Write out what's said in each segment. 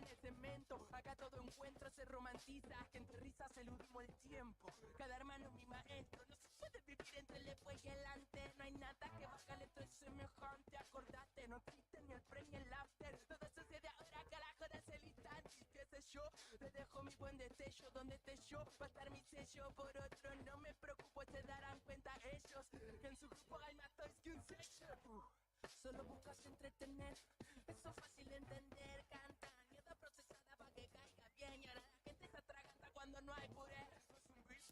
tiene cemento. Acá todo encuentro se romantiza, que entre risas eludimos el tiempo. Cada hermano es mi maestro, no se puede vivir entre el después y el antes. No hay nada que bajarle, esto es semejante. Acordate, no existe ni el pre ni el after. Todo sucede ahora, carajo, es el instante. Y qué sé yo, te dejo mi buen destello. Donde esté yo, va a estar mi sello. Por otro, no me preocupo, se darán cuenta ellos que en su grupo hay más toys que un sello. Solo buscas entretener, eso es fácil de entender. Cantan, mierda procesada para que caiga bien. Y ahora la gente se atraganta cuando no hay puré. No es un beat,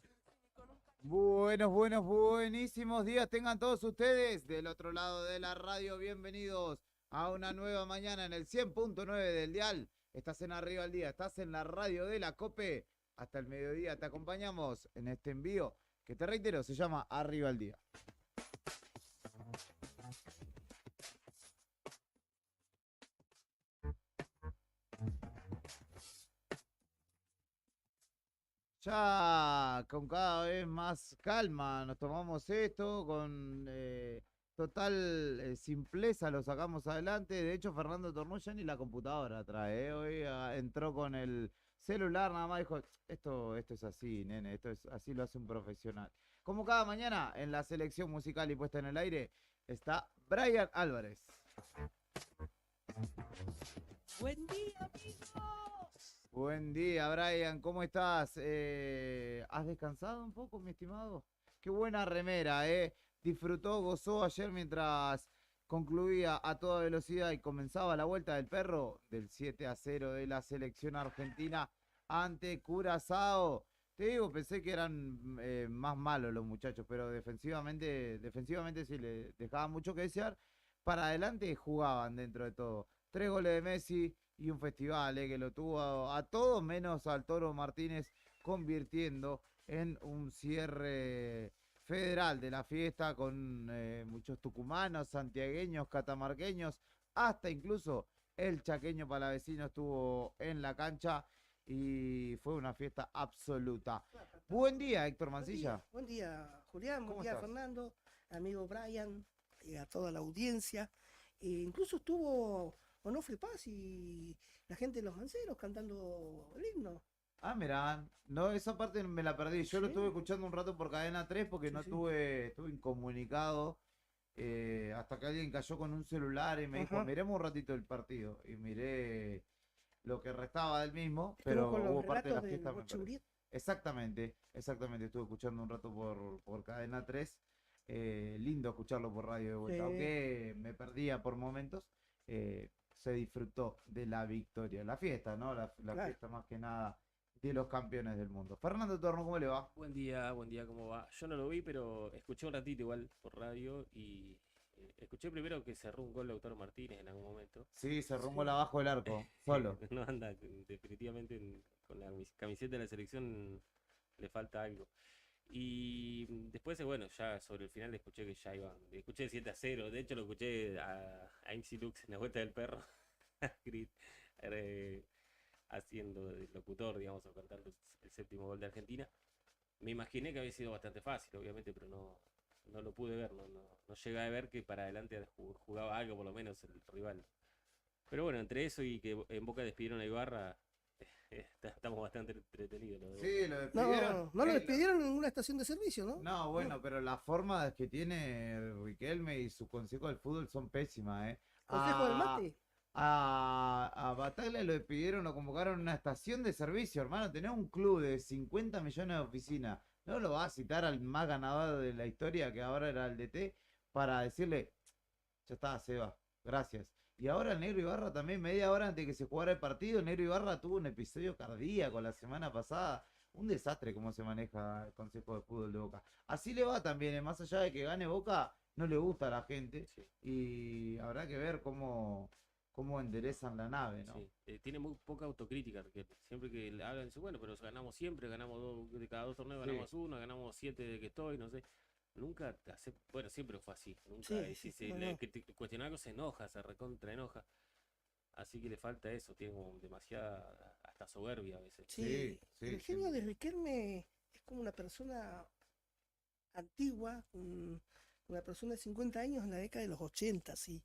con un Buenísimos días tengan todos ustedes del otro lado de la radio. Bienvenidos a una nueva mañana en el 100.9 del dial. Estás en Arriba al Día, estás en la radio de la COPE. Hasta el mediodía te acompañamos en este envío que te reitero, se llama Arriba al Día. Ya con cada vez más calma nos tomamos esto, con total simpleza lo sacamos adelante. De hecho, Fernando Tornó ya ni la computadora trae. Hoy entró con el celular, nada más dijo, esto es así, nene, esto es así lo hace un profesional. Como cada mañana en la selección musical y puesta en el aire está Brian Álvarez. buen día, amigos. Buen día, Brian, ¿cómo estás? ¿Has descansado un poco, mi estimado? Qué buena remera, ¿eh? Disfrutó, gozó ayer mientras concluía a toda velocidad y comenzaba la vuelta del perro del 7-0 de la selección argentina ante Curazao. Te digo, pensé que eran más malos los muchachos, pero defensivamente sí le dejaban mucho que desear. Para adelante jugaban dentro de todo. 3 goles de Messi y un festival que lo tuvo a todos menos al Toro Martínez, convirtiendo en un cierre federal de la fiesta con muchos tucumanos, santiagueños, catamarqueños, hasta incluso el chaqueño palavecino estuvo en la cancha y fue una fiesta absoluta. Buen día, Héctor Mancilla. Buen día, Julián, buen ¿Cómo día, estás? Fernando, amigo Brian, y a toda la audiencia. Incluso estuvo Onofre Paz y la gente de los Manceros cantando el himno. Ah, mirá, no, esa parte me la perdí. Yo lo estuve Sí, escuchando un rato por Cadena 3 porque sí, no sí. estuve incomunicado. Hasta que alguien cayó con un celular y me dijo, Ajá. miremos un ratito el partido. Y miré lo que restaba del mismo, Estuvo pero con los hubo parte de relatos la del fiesta me Boche perdí. Uriet. Exactamente, estuve escuchando un rato por Cadena 3. Lindo escucharlo por radio de vuelta, Sí, aunque me perdía por momentos. Se disfrutó de la victoria, la fiesta, ¿no? La claro. fiesta más que nada de los campeones del mundo. Fernando Torno, ¿cómo le va? Buen día, ¿cómo va? Yo no lo vi, pero escuché un ratito igual por radio y escuché primero que cerró un gol Lautaro Martínez en algún momento. Sí, se rumbo Sí. abajo del arco, solo. No anda definitivamente con la camiseta de la selección, le falta algo. Y después, bueno, ya sobre el final escuché que ya iban, escuché 7-0, de hecho lo escuché a MC Lux en la vuelta del perro, grit- eh, haciendo de locutor, digamos, o cantando el séptimo gol de Argentina. Me imaginé que había sido bastante fácil, obviamente, pero no lo pude ver, no llegué a ver que para adelante jugaba algo, por lo menos, el rival. Pero bueno, entre eso y que en Boca despidieron a Ibarra, estamos bastante entretenidos, lo de Boca. Sí, lo despidieron. No, no lo despidieron en ninguna estación de servicio, ¿no? No, No. bueno, pero las formas que tiene Riquelme y su consejo del fútbol son pésimas, ¿eh? Consejo del A, mate. a Bataglia lo despidieron, lo convocaron a una estación de servicio, hermano. Tenés un club de 50 millones de oficinas. No lo va a citar al más ganador de la historia, que ahora era el DT, para decirle, ya está, Seba, gracias. Y ahora el Negro Ibarra también, media hora antes de que se jugara el partido, el Negro Ibarra tuvo un episodio cardíaco la semana pasada. Un desastre cómo se maneja el Consejo de Fútbol de Boca. Así le va también, más allá de que gane Boca, no le gusta a la gente. Sí, Y habrá que ver cómo enderezan la nave, ¿no? sí. Tiene muy poca autocrítica, porque siempre que le hablan, dice, bueno, pero ganamos siempre, ganamos de cada dos torneos, Sí, ganamos uno, ganamos 7 de que estoy, no sé. Nunca te hace, bueno, siempre fue así. Nunca, Sí, si sí, se no, le no. cuestiona algo, se enoja, se recontra enoja. Así que le falta eso, tiene como demasiada, hasta soberbia a veces. sí, Sí, sí, el sin genio de duda. Riquelme es como una persona antigua, una persona de 50 años en la década de los 80, sí.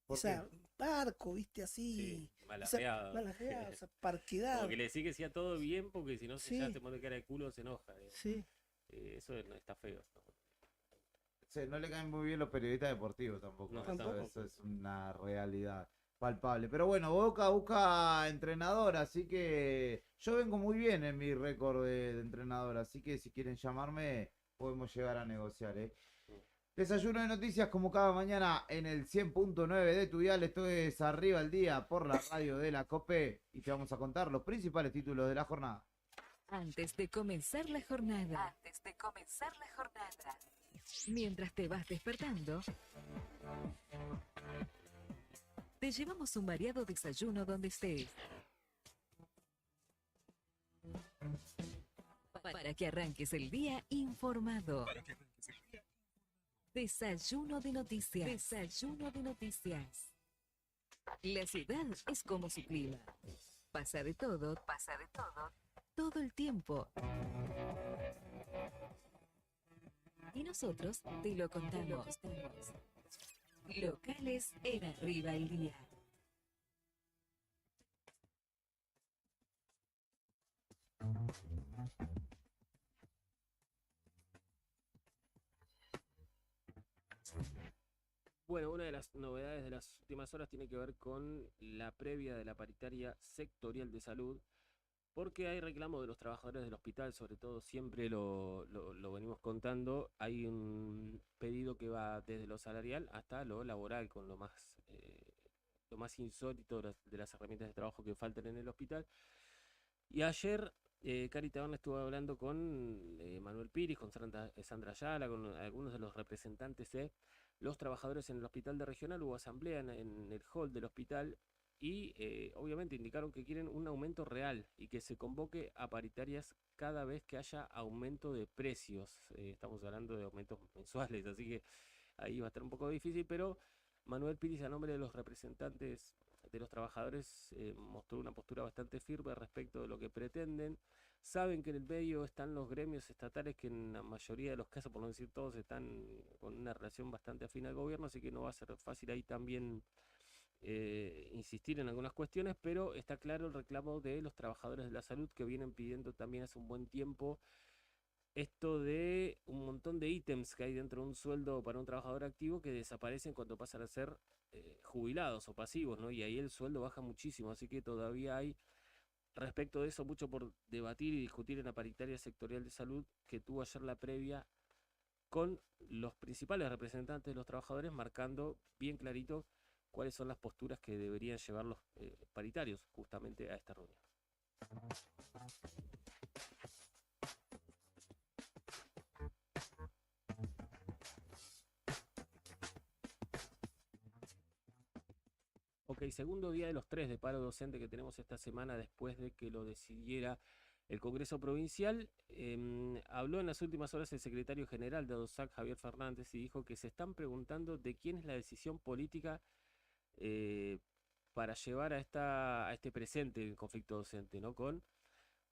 ¿Por Esa qué? barco, viste, Sí, así. Esa malajeada, esa parquedad. Como que le decís que sea todo bien, porque si no, si ya Sí, se pone cara de culo, se enoja. Digamos. sí. Eso no está feo. ¿No? Sí, no le caen muy bien los periodistas deportivos tampoco. No, Tampoco. Eso es una realidad palpable. Pero bueno, Boca busca entrenador, así que yo vengo muy bien en mi récord de entrenador, así que si quieren llamarme, podemos llegar a negociar, ¿eh? Desayuno de noticias como cada mañana en el 100.9 de tu dial. Esto es Arriba el Día por la radio de la COPE y te vamos a contar los principales títulos de la jornada. Antes de comenzar la jornada. Antes de comenzar la jornada. Mientras te vas despertando, te llevamos un variado desayuno donde estés. Para que arranques el día informado. Desayuno de noticias. Desayuno de noticias. La ciudad es como su clima. Pasa de todo, todo el tiempo. Y nosotros te lo contamos. Locales en Arriba el Día. Bueno, una de las novedades de las últimas horas tiene que ver con la previa de la paritaria sectorial de salud, porque hay reclamo de los trabajadores del hospital, sobre todo siempre lo venimos contando, hay un pedido que va desde lo salarial hasta lo laboral, con lo más insólito de las herramientas de trabajo que faltan en el hospital. Y ayer Cari Taberna estuvo hablando con Manuel Piris, con Sandra Ayala, con algunos de los representantes de los trabajadores en el hospital de regional. Hubo asamblea en el hall del hospital y obviamente indicaron que quieren un aumento real y que se convoque a paritarias cada vez que haya aumento de precios. Estamos hablando de aumentos mensuales, así que ahí va a estar un poco difícil, pero Manuel Piris, a nombre de los representantes de los trabajadores, mostró una postura bastante firme respecto de lo que pretenden. Saben que en el medio están los gremios estatales que en la mayoría de los casos, por no decir todos, están con una relación bastante afín al gobierno, así que no va a ser fácil ahí también insistir en algunas cuestiones, pero está claro el reclamo de los trabajadores de la salud que vienen pidiendo también hace un buen tiempo esto de un montón de ítems que hay dentro de un sueldo para un trabajador activo que desaparecen cuando pasan a ser jubilados o pasivos, ¿no? Y ahí el sueldo baja muchísimo, así que todavía hay respecto de eso mucho por debatir y discutir en la paritaria sectorial de salud que tuvo ayer la previa con los principales representantes de los trabajadores, marcando bien clarito cuáles son las posturas que deberían llevar los paritarios justamente a esta reunión. Ok, segundo día de los 3 de paro docente que tenemos esta semana después de que lo decidiera el Congreso Provincial. Habló en las últimas horas el secretario general de ADOSAC, Javier Fernández, y dijo que se están preguntando de quién es la decisión política para llevar a este presente el conflicto docente, ¿no? Con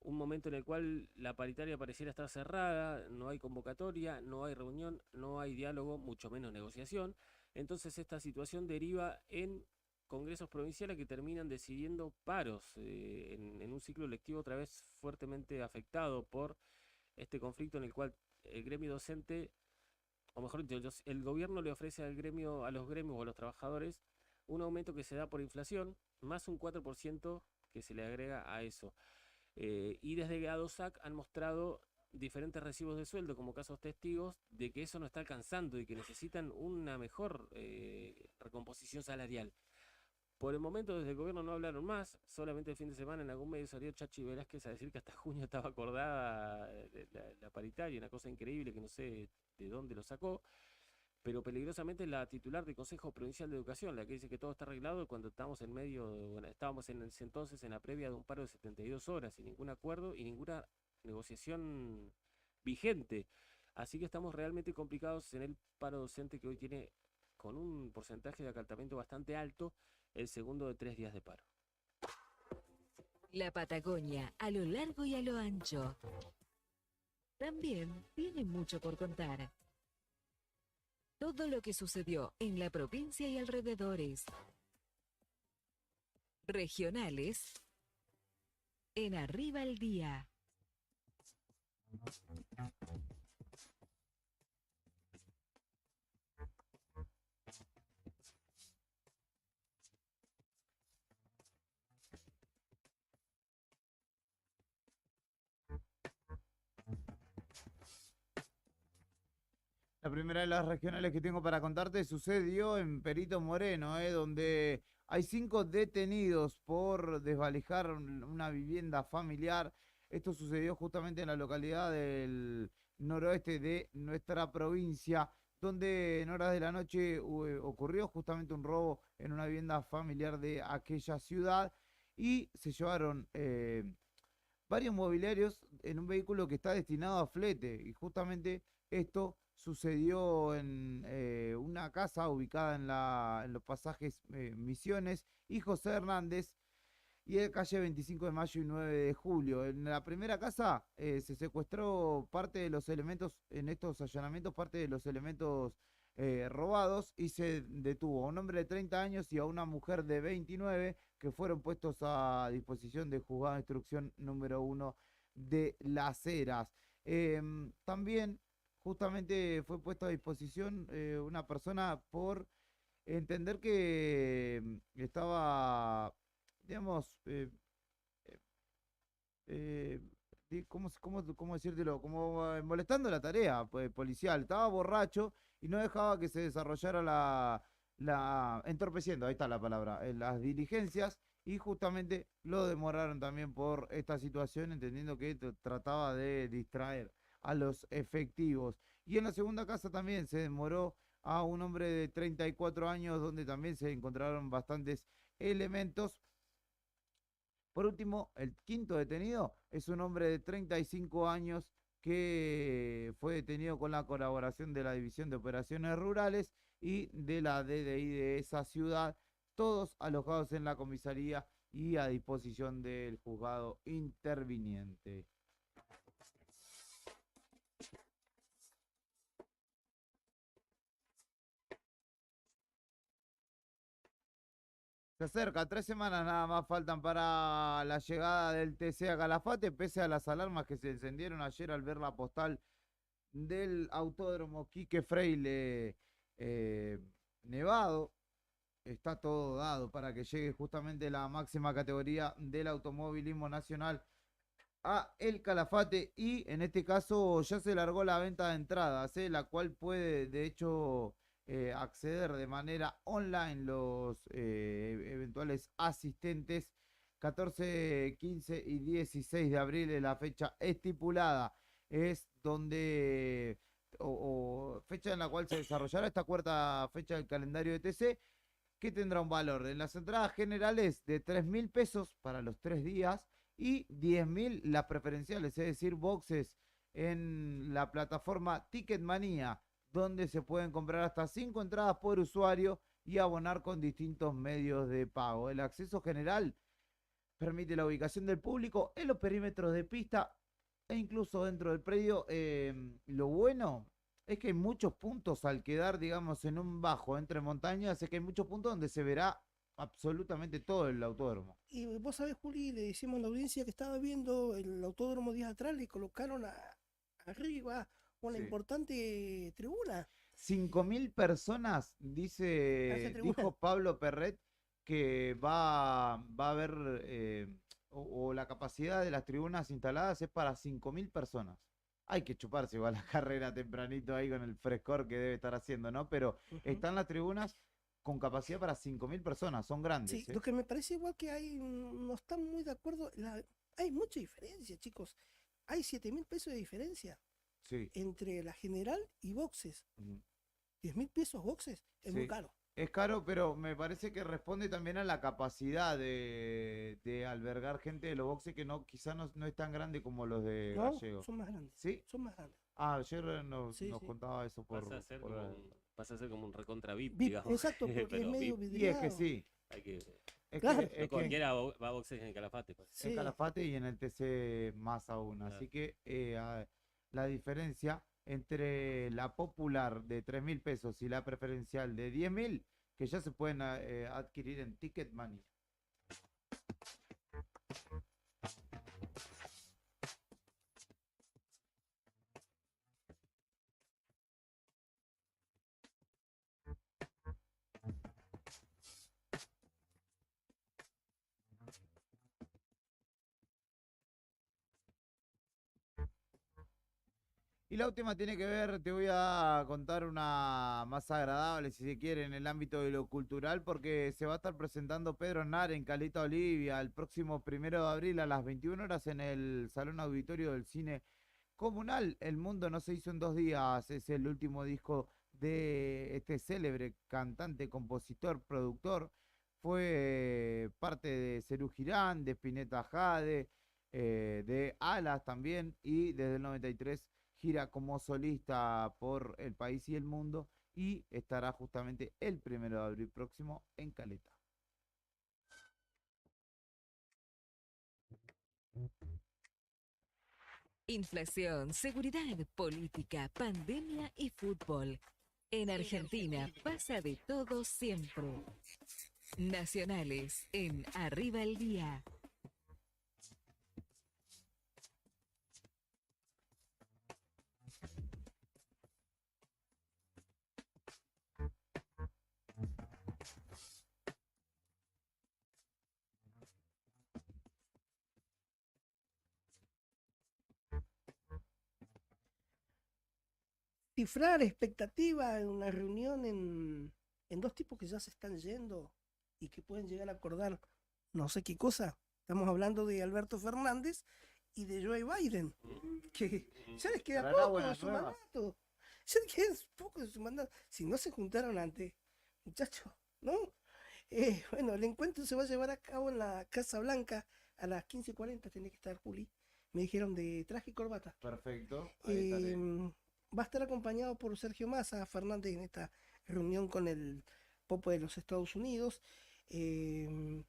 un momento en el cual la paritaria pareciera estar cerrada, no hay convocatoria, no hay reunión, no hay diálogo, mucho menos negociación. Entonces esta situación deriva en congresos provinciales que terminan decidiendo paros en un ciclo lectivo otra vez fuertemente afectado por este conflicto en el cual el gremio docente, o mejor dicho, el gobierno le ofrece al gremio, a los gremios o a los trabajadores un aumento que se da por inflación, más un 4% que se le agrega a eso. Y desde ADOSAC han mostrado diferentes recibos de sueldo como casos testigos de que eso no está alcanzando y que necesitan una mejor recomposición salarial. Por el momento desde el gobierno no hablaron más, solamente el fin de semana en algún medio salió Chachi Velázquez a decir que hasta junio estaba acordada la paritaria, una cosa increíble que no sé de dónde lo sacó, pero peligrosamente la titular del Consejo Provincial de Educación, la que dice que todo está arreglado cuando estamos en medio, bueno, estábamos en ese entonces en la previa de un paro de 72 horas, sin ningún acuerdo y ninguna negociación vigente. Así que estamos realmente complicados en el paro docente que hoy tiene con un porcentaje de acatamiento bastante alto, el segundo de 3 días de paro. La Patagonia, a lo largo y a lo ancho, también tiene mucho por contar. Todo lo que sucedió en la provincia y alrededores, Regionales en Arriba el Día. La primera de las regionales que tengo para contarte sucedió en Perito Moreno, donde hay 5 detenidos por desvalijar una vivienda familiar. Esto sucedió justamente en la localidad del noroeste de nuestra provincia, donde en horas de la noche ocurrió justamente un robo en una vivienda familiar de aquella ciudad y se llevaron varios mobiliarios en un vehículo que está destinado a flete. Y justamente esto sucedió en una casa ubicada en los pasajes Misiones y José Hernández y en calle 25 de mayo y 9 de julio. En la primera casa se secuestró parte de los elementos, en estos allanamientos, parte de los elementos robados y se detuvo a un hombre de 30 años y a una mujer de 29 que fueron puestos a disposición del juzgado de instrucción número 1 de Las Heras. También justamente fue puesto a disposición una persona por entender que estaba, digamos, ¿cómo decírtelo? Como molestando la tarea pues, policial. Estaba borracho y no dejaba que se desarrollara entorpeciendo, ahí está la palabra, las diligencias, y justamente lo demoraron también por esta situación, entendiendo que trataba de distraer a los efectivos. Y en la segunda casa también se demoró a un hombre de 34 años, donde también se encontraron bastantes elementos. Por último, el quinto detenido es un hombre de 35 años que fue detenido con la colaboración de la División de Operaciones Rurales y de la DDI de esa ciudad, todos alojados en la comisaría y a disposición del juzgado interviniente. Se acerca, 3 semanas nada más faltan para la llegada del TC a Calafate, pese a las alarmas que se encendieron ayer al ver la postal del autódromo Quique Freile Nevado. Está todo dado para que llegue justamente la máxima categoría del automovilismo nacional a el Calafate, y en este caso ya se largó la venta de entradas, la cual puede de hecho acceder de manera online los eventuales asistentes. 14, 15 y 16 de abril es la fecha estipulada, es donde fecha en la cual se desarrollará esta cuarta fecha del calendario de TC, que tendrá un valor en las entradas generales de 3.000 pesos para los 3 días y 10.000 las preferenciales, es decir, boxes en la plataforma Ticketmanía, donde se pueden comprar hasta 5 entradas por usuario y abonar con distintos medios de pago. El acceso general permite la ubicación del público en los perímetros de pista e incluso dentro del predio. Lo bueno es que hay muchos puntos al quedar, digamos, en un bajo entre montañas, es que hay muchos puntos donde se verá absolutamente todo el autódromo. Y vos sabés, Juli, le decimos a la audiencia que estaba viendo el autódromo días atrás, le colocaron arriba una Sí. importante tribuna. 5.000 personas, dijo Pablo Perret, que va a haber, o la capacidad de las tribunas instaladas es para 5.000 personas. Hay que chuparse igual la carrera tempranito ahí con el frescor que debe estar haciendo, ¿no? Pero están las tribunas con capacidad para 5.000 personas, son grandes. Sí, lo que me parece igual que no están muy de acuerdo, hay mucha diferencia, chicos. Hay 7.000 pesos de diferencia Sí. entre la general y boxes. Ujú. 10.000 pesos boxes es muy Sí. caro. Es caro, pero me parece que responde también a la capacidad de albergar gente de los boxes, que quizá no es tan grande como los de No, Gallego. son más grandes. ¿Sí? Son más grandes. Ayer nos Sí. contaba eso Pasa a ser como un recontra VIP, VIP, digamos. exacto, porque es Pero medio VIP. Y es que vidriado. sí. Hay que, Claro. Es que cualquiera va a boxes en el Calafate. Pues. Sí. en Calafate y en el TC más aún. Claro. Así que la diferencia entre la popular de 3.000 pesos y la preferencial de 10.000, que ya se pueden adquirir en Ticketmanía. Y la última tiene que ver, te voy a contar una más agradable, si se quiere, en el ámbito de lo cultural, porque se va a estar presentando Pedro Aznar en Caleta Olivia el próximo 1 de abril a las 21 horas en el Salón Auditorio del Cine Comunal. El mundo no se hizo en 2 días, es el último disco de este célebre cantante, compositor, productor. Fue parte de Serú Girán, de Spinetta Jade, de Alas también, y desde el 93 gira como solista por el país y el mundo y estará justamente el 1 de abril próximo en Caleta. Inflación, seguridad, política, pandemia y fútbol. En Argentina pasa de todo siempre. Nacionales en Arriba el Día. Cifrar expectativa en una reunión en dos tipos que ya se están yendo y que pueden llegar a acordar no sé qué cosa. Estamos hablando de Alberto Fernández y de Joe Biden, que ya les queda Traerá poco de buenas su nuevas. mandato. Ya les queda poco de su mandato. Si no se juntaron antes, muchachos, ¿no? Bueno, el encuentro se va a llevar a cabo en la Casa Blanca a las 15:40, tiene que estar Juli. Me dijeron de traje y corbata. Perfecto, ahí estaré. Va a estar acompañado por Sergio Massa Fernández en esta reunión con el Popo de los Estados Unidos, en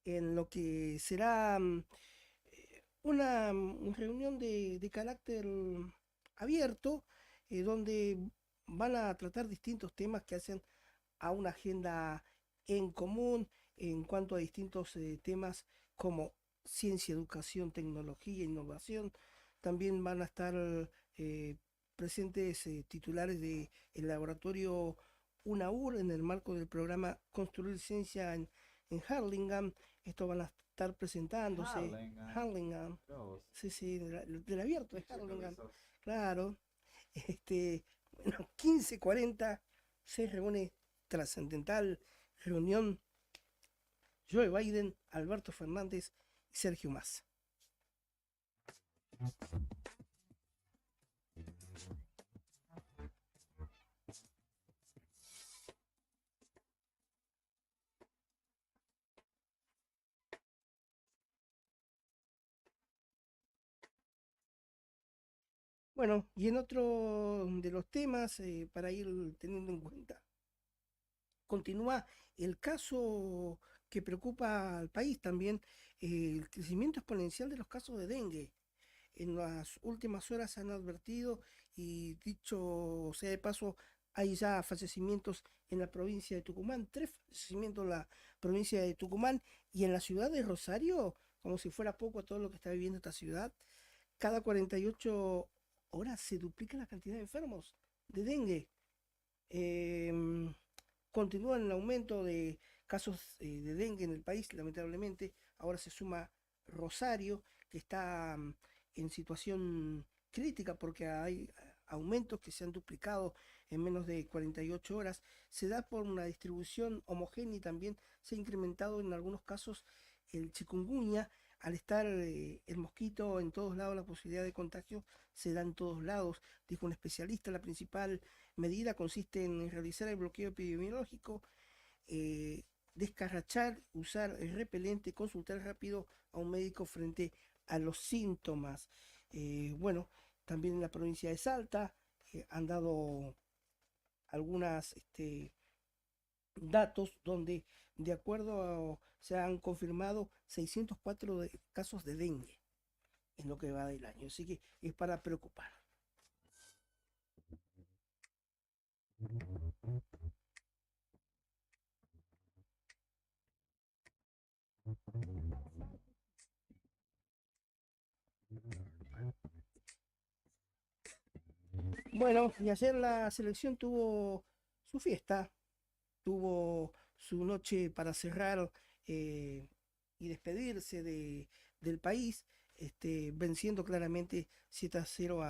lo que será una reunión de carácter abierto, donde van a tratar distintos temas que hacen a una agenda en común en cuanto a distintos temas como ciencia, educación, tecnología, innovación. También van a estar eh, presentes titulares del laboratorio UNAUR en el marco del programa Construir Ciencia en Harlingen. Esto van a estar presentándose. Harlingen. Sí, sí, del abierto de Harlingen. Claro. Bueno, 15:40 se reúne trascendental reunión Joe Biden, Alberto Fernández y Sergio Massa. Bueno, y en otro de los temas, para ir teniendo en cuenta, continúa el caso que preocupa al país también, el crecimiento exponencial de los casos de dengue. En las últimas horas se han advertido y dicho sea de paso, hay ya fallecimientos en la provincia de Tucumán, 3 fallecimientos en la provincia de Tucumán y en la ciudad de Rosario, como si fuera poco todo lo que está viviendo esta ciudad, cada 48 horas se duplica la cantidad de enfermos de dengue. Em, Continúa el aumento de casos de dengue en el país, lamentablemente. Ahora se suma Rosario, que está en situación crítica porque hay aumentos que se han duplicado en menos de 48 horas. Se da por una distribución homogénea y también se ha incrementado en algunos casos el chikungunya. Al estar el mosquito en todos lados, la posibilidad de contagio se da en todos lados. Dijo un especialista, la principal medida consiste en realizar el bloqueo epidemiológico, descarrachar, usar el repelente, consultar rápido a un médico frente a los síntomas. Bueno, también en la provincia de Salta han dado algunas datos donde de acuerdo se han confirmado 604 casos de dengue en lo que va del año, así que es para preocupar. Bueno, y ayer la selección tuvo su fiesta, tuvo su noche para cerrar y despedirse del país, venciendo claramente 7-0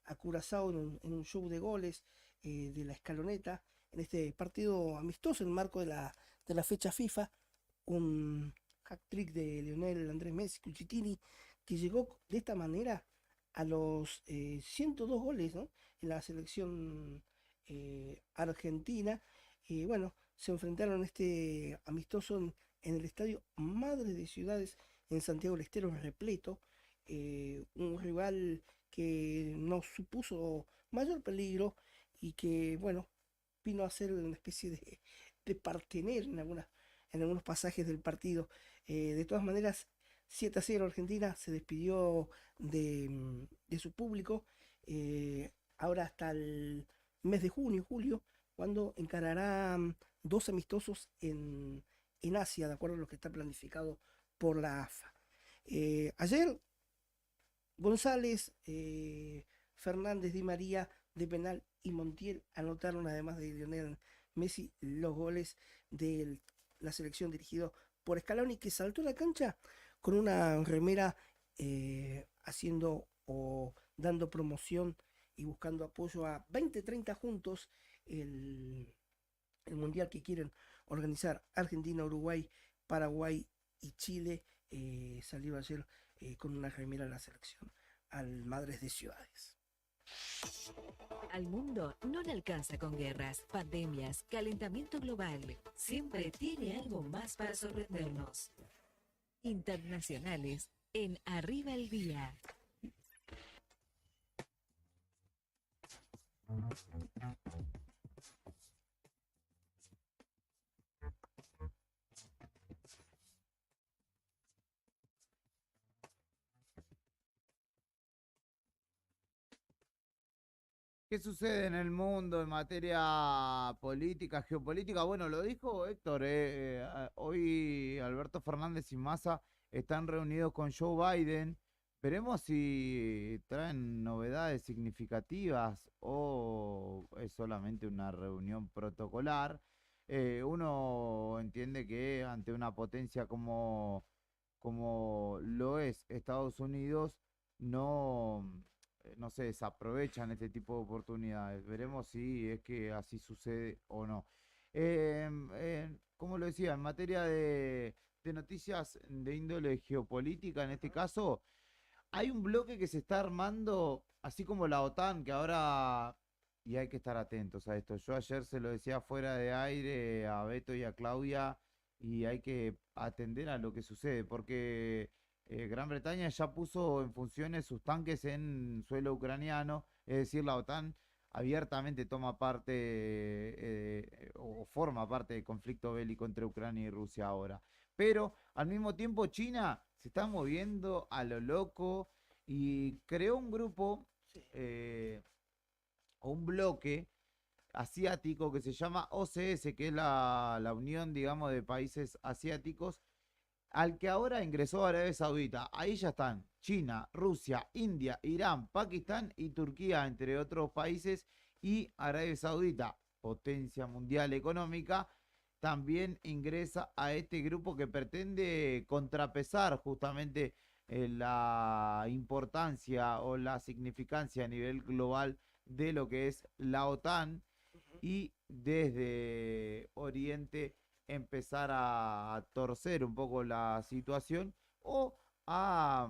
a a Curazao en un show de goles de la escaloneta, en este partido amistoso en el marco de la fecha FIFA, un hat-trick de Lionel Andrés Messi Cucitini, que llegó de esta manera a los 102 goles, ¿no?, en la selección argentina. Y bueno, se enfrentaron en este amistoso en el estadio Madre de Ciudades en Santiago del Estero, repleto, un rival que nos supuso mayor peligro y que, bueno, vino a ser una especie de partener en algunos pasajes del partido. De todas maneras, 7-0 Argentina se despidió de su público, ahora hasta el mes de junio, julio, cuando encarará dos amistosos en Asia, de acuerdo a lo que está planificado por la AFA. Ayer González, Fernández, Di María de penal y Montiel anotaron, además de Lionel Messi, los goles de la selección dirigido por Scaloni, que saltó a la cancha con una remera haciendo o dando promoción y buscando apoyo a 20-30 juntos, el mundial que quieren organizar Argentina, Uruguay, Paraguay y Chile. Salió ayer con una remera de la selección al Madres de Ciudades. Al mundo no le alcanza con guerras, pandemias, calentamiento global. Siempre tiene algo más para sorprendernos. Internacionales en Arriba el Día. ¿Qué sucede en el mundo en materia política, geopolítica? Bueno, lo dijo Héctor, hoy Alberto Fernández y Massa están reunidos con Joe Biden. Veremos si traen novedades significativas o es solamente una reunión protocolar. Uno entiende que ante una potencia como lo es Estados Unidos, no se desaprovechan este tipo de oportunidades. Veremos si es que así sucede o no. Como lo decía, en materia de noticias de índole geopolítica, en este caso, hay un bloque que se está armando, así como la OTAN, que ahora, y hay que estar atentos a esto. Yo ayer se lo decía fuera de aire a Beto y a Claudia, y hay que atender a lo que sucede, porque Gran Bretaña ya puso en funciones sus tanques en suelo ucraniano, es decir, la OTAN abiertamente toma parte o forma parte del conflicto bélico entre Ucrania y Rusia ahora. Pero al mismo tiempo China se está moviendo a lo loco y creó un grupo Sí. o un bloque asiático que se llama OCS, que es la unión, digamos, de países asiáticos, al que ahora ingresó Arabia Saudita. Ahí ya están China, Rusia, India, Irán, Pakistán y Turquía, entre otros países, y Arabia Saudita, potencia mundial económica, también ingresa a este grupo que pretende contrapesar justamente la importancia o la significancia a nivel global de lo que es la OTAN, y desde Oriente empezar a torcer un poco la situación o a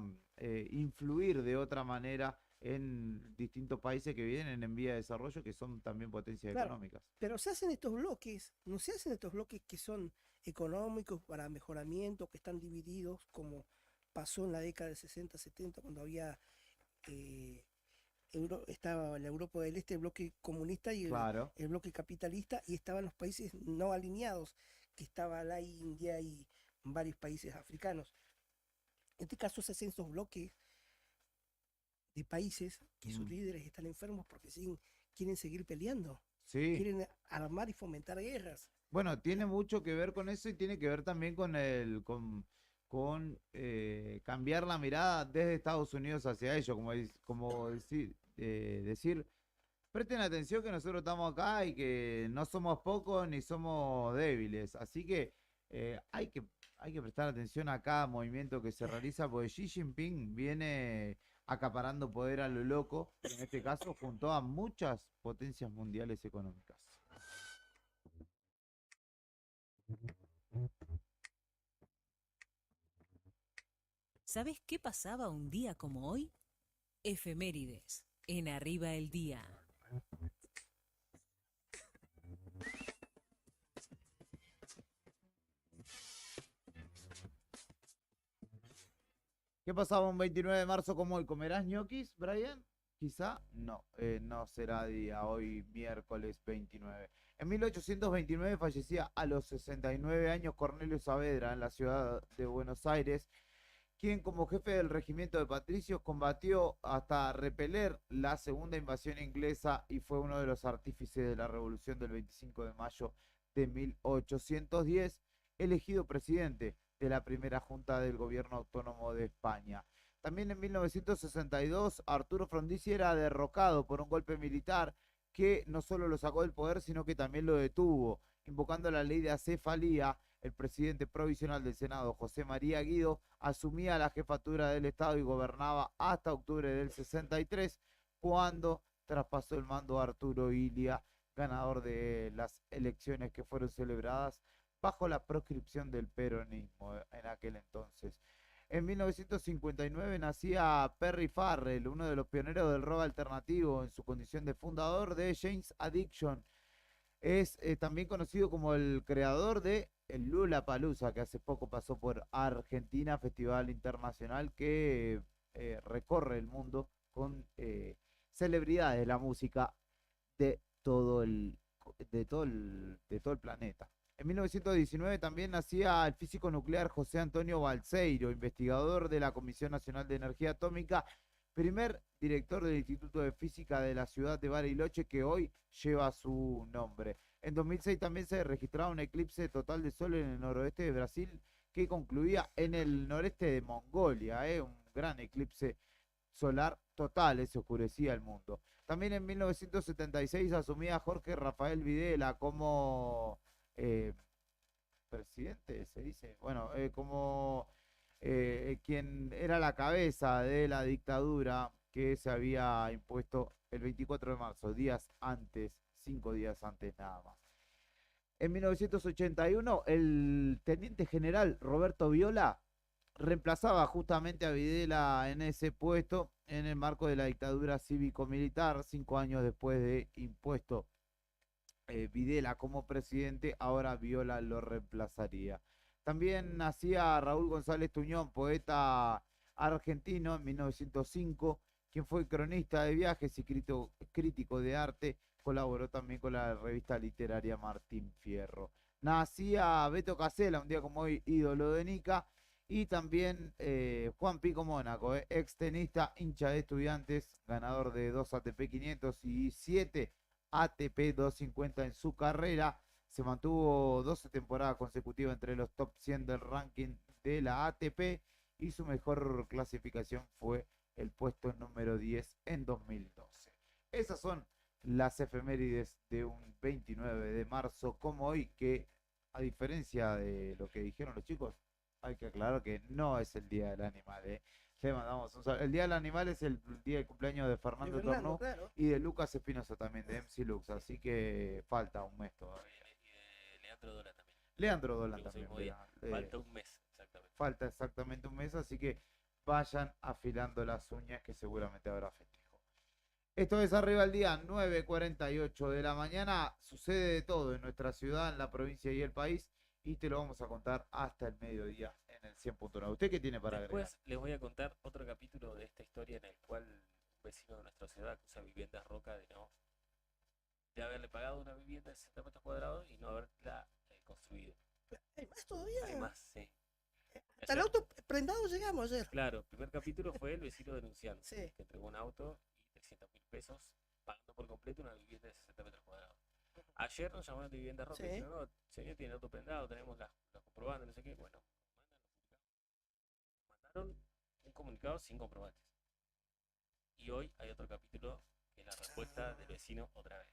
influir de otra manera en distintos países que vienen en vía de desarrollo, que son también potencias Claro, económicas. pero se hacen estos bloques, no se hacen estos bloques que son económicos para mejoramiento, que están divididos, como pasó en la década de 60-70, cuando había estaba la Europa del Este, el bloque comunista y Claro. el bloque capitalista, y estaban los países no alineados, que estaba la India y varios países africanos. En este caso se hacen estos bloques de países que sus líderes están enfermos porque quieren seguir peleando, Sí. quieren armar y fomentar guerras. Bueno, tiene mucho que ver con eso y tiene que ver también con cambiar la mirada desde Estados Unidos hacia ellos, como decir, presten atención que nosotros estamos acá y que no somos pocos ni somos débiles. Así que hay que prestar atención a cada movimiento que se realiza, porque Xi Jinping viene acaparando poder a lo loco, y en este caso juntó a muchas potencias mundiales económicas. ¿Sabes qué pasaba un día como hoy? Efemérides, en Arriba el Día. ¿Qué pasaba un 29 de marzo como hoy? ¿Comerás ñoquis, Brian? Quizá no, no será día, hoy miércoles 29. En 1829 fallecía a los 69 años Cornelio Saavedra en la ciudad de Buenos Aires, quien como jefe del regimiento de patricios combatió hasta repeler la segunda invasión inglesa y fue uno de los artífices de la revolución del 25 de mayo de 1810, elegido presidente de la primera junta del gobierno autónomo de España. También en 1962 Arturo Frondizi era derrocado por un golpe militar que no solo lo sacó del poder, sino que también lo detuvo, invocando la ley de acefalía. El presidente provisional del Senado, José María Guido, asumía la jefatura del Estado y gobernaba hasta octubre del 63, cuando traspasó el mando a Arturo Illia, ganador de las elecciones que fueron celebradas bajo la proscripción del peronismo en aquel entonces. En 1959 nacía Perry Farrell, uno de los pioneros del rock alternativo en su condición de fundador de Jane's Addiction. Es también conocido como el creador de el Lollapalooza, que hace poco pasó por Argentina, festival internacional que recorre el mundo con celebridades de la música de todo el planeta. En 1919 también nacía el físico nuclear José Antonio Balseiro, investigador de la Comisión Nacional de Energía Atómica, primer director del Instituto de Física de la ciudad de Bariloche, que hoy lleva su nombre. En 2006 también se registraba un eclipse total de sol en el noroeste de Brasil que concluía en el noreste de Mongolia, un gran eclipse solar total, se oscurecía el mundo. También en 1976 asumía Jorge Rafael Videla como presidente, se dice, bueno, como quien era la cabeza de la dictadura que se había impuesto el 24 de marzo, días antes, 5 días antes nada más. En 1981, el teniente general Roberto Viola reemplazaba justamente a Videla en ese puesto en el marco de la dictadura cívico-militar, 5 años después de impuesto Videla como presidente, ahora Viola lo reemplazaría. También nacía Raúl González Tuñón, poeta argentino, en 1905, quien fue cronista de viajes y crítico de arte. Colaboró también con la revista literaria Martín Fierro. Nacía Beto Casella, un día como hoy, ídolo de Nica. Y también Juan Pico Mónaco, ex tenista, hincha de Estudiantes, ganador de 2 ATP 500 y 7 ATP 250 en su carrera. Se mantuvo 12 temporadas consecutivas entre los top 100 del ranking de la ATP y su mejor clasificación fue el puesto número 10 en 2012. Esas son las efemérides de un 29 de marzo como hoy, que a diferencia de lo que dijeron los chicos, hay que aclarar que no es el Día del Animal. Le mandamos un saludo. El Día del Animal es el día de cumpleaños de Fernando Tornú, claro. y de Lucas Espinosa también, de MC Lux, así que falta un mes todavía. Y de Leandro Dola también. Leandro Dolan Creo que también. soy muy- Falta un mes, exactamente. Falta exactamente un mes, así que vayan afilando las uñas que seguramente habrá festejo. Esto es Arriba el Día, 9:48 de la mañana. Sucede de todo en nuestra ciudad, en la provincia y el país, y te lo vamos a contar hasta el mediodía en el 100.9. ¿Usted qué tiene para agregar? Después les voy a contar otro capítulo de esta historia en el cual un vecino de nuestra ciudad acusa Viviendas Roca de haberle pagado una vivienda de 60 metros cuadrados y no haberla construido. ¿Hay más todavía? Hay más, sí. Hasta el auto prendado llegamos ayer. Claro, el primer capítulo fue el vecino denunciando, Sí. que entregó un auto y 300.000 pesos pagando por completo una vivienda de 60 metros cuadrados. Ayer nos llamaron de Vivienda Roca y Sí. dijeron, no, señor, tiene auto prendado, tenemos las comprobantes, no sé qué. Bueno, mandaron un comunicado sin comprobantes. Y hoy hay otro capítulo que es la respuesta del vecino otra vez.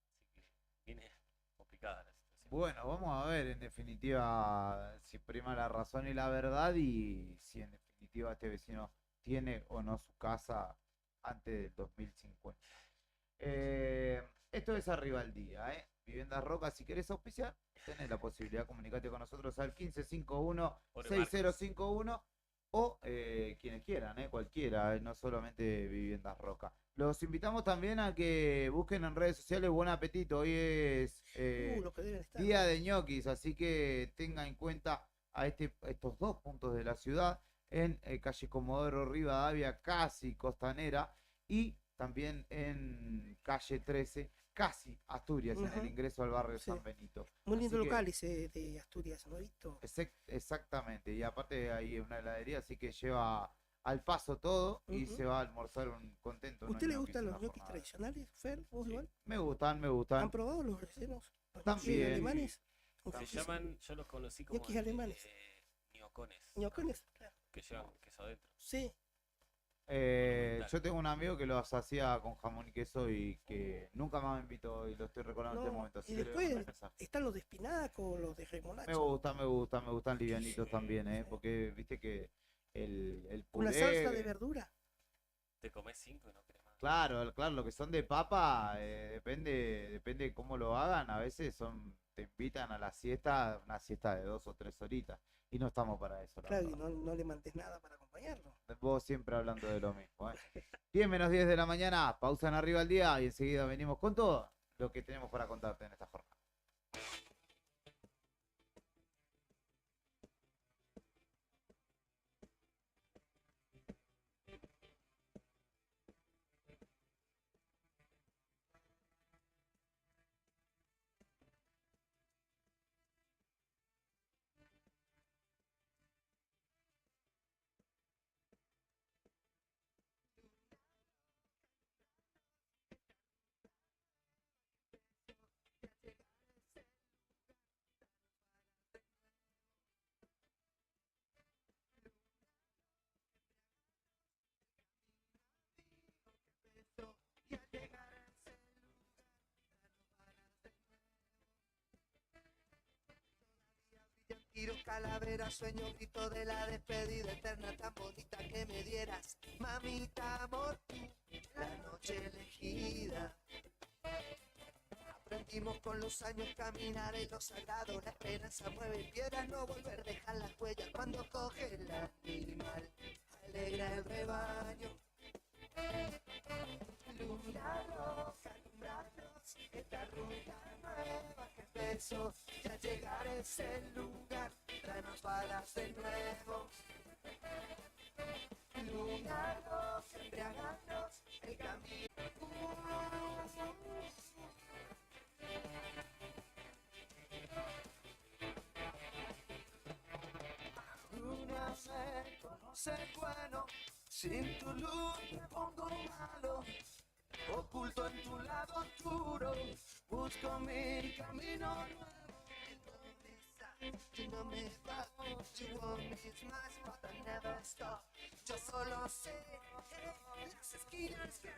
Así que viene complicada la situación. Bueno, vamos a ver en definitiva si prima la razón y la verdad, y si en definitiva este vecino tiene o no su casa antes del 2050. Esto es Arriba al Día, ¿eh? Viviendas Roca, si querés auspiciar, tenés la posibilidad de comunicarte con nosotros al 1551-6051 o quienes quieran, cualquiera, no solamente Viviendas Roca. Los invitamos también a que busquen en redes sociales Buen Apetito. Hoy es Los que deben estar. día de ñoquis, así que tenga en cuenta a estos dos puntos de la ciudad, en calle Comodoro Rivadavia, casi Costanera, y también en calle 13, casi Asturias, en el Ujú. ingreso al barrio Sí. San Benito. Muy lindo Así que- local ese de Asturias, ¿no he visto? Exactamente, y aparte hay una heladería, así que lleva al paso todo y Ujú. se va a almorzar contento. ¿Usted le gustan en los la ñoquis jornada. tradicionales, Fer? ¿Vos Sí. igual? Me gustan, me ¿Han gustan. probado los rellenos? ¿Los También. ñoquis alemanes? Se Riquísimo. llaman, yo los conocí como Ñoquis alemanes. ñocones, Ñocones, claro. que llevan queso adentro. Sí. Yo tengo un amigo que los hacía con jamón y queso y que nunca más me invitó y lo estoy recordando en este No, momento. Así y que le voy a mandar después mensaje. están los de espinaco, los de Me remolacha. me gustan livianitos Sí, también, sí. porque viste que el Una puré, salsa de verdura. Te comes 5 y no querés más. claro, lo que son de papa, depende cómo lo hagan, a veces te invitan a la siesta, una siesta de 2 o 3 horitas, y no estamos para eso, la Claro, y verdad. no le mandes nada para acompañarlo. Vos siempre hablando de lo mismo, 10 menos 10 de la mañana, pausa en Arriba al Día y enseguida venimos con todo lo que tenemos para contarte en esta jornada. Tiro, calavera, sueño, grito de la despedida eterna tan bonita que me dieras. Mamita, amor, tú, la noche elegida. Aprendimos con los años caminar en lo sagrado. La esperanza mueve piedras, no volver, dejar las huellas cuando coge el animal. Alegra el rebaño. Luna roja, alumbranos, esta ruta nueva que empezó. Ya llegar a ese lugar, tráenos balas de nuevo. Luna roja, embriaganos, el camino. Luna me conoce bueno, sin tu luz me pongo malo. Oculto en tu lado oscuro, busco mi camino nuevo. You know me back, you want me smash, but I never stop. Yo solo sé las esquinas que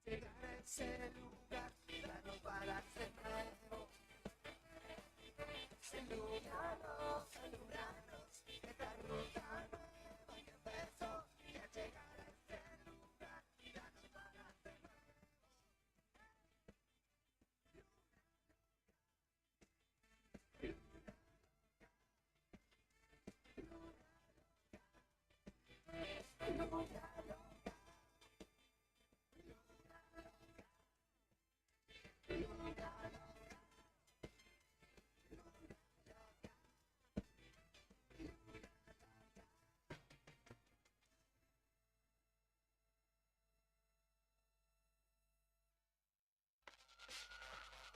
llegar a ese lugar, danos balas de nuevo. Ilumínanos, alumbranos, esta ruta nueva que empezó. Ya llegar a ese lugar, danos balas de nuevo.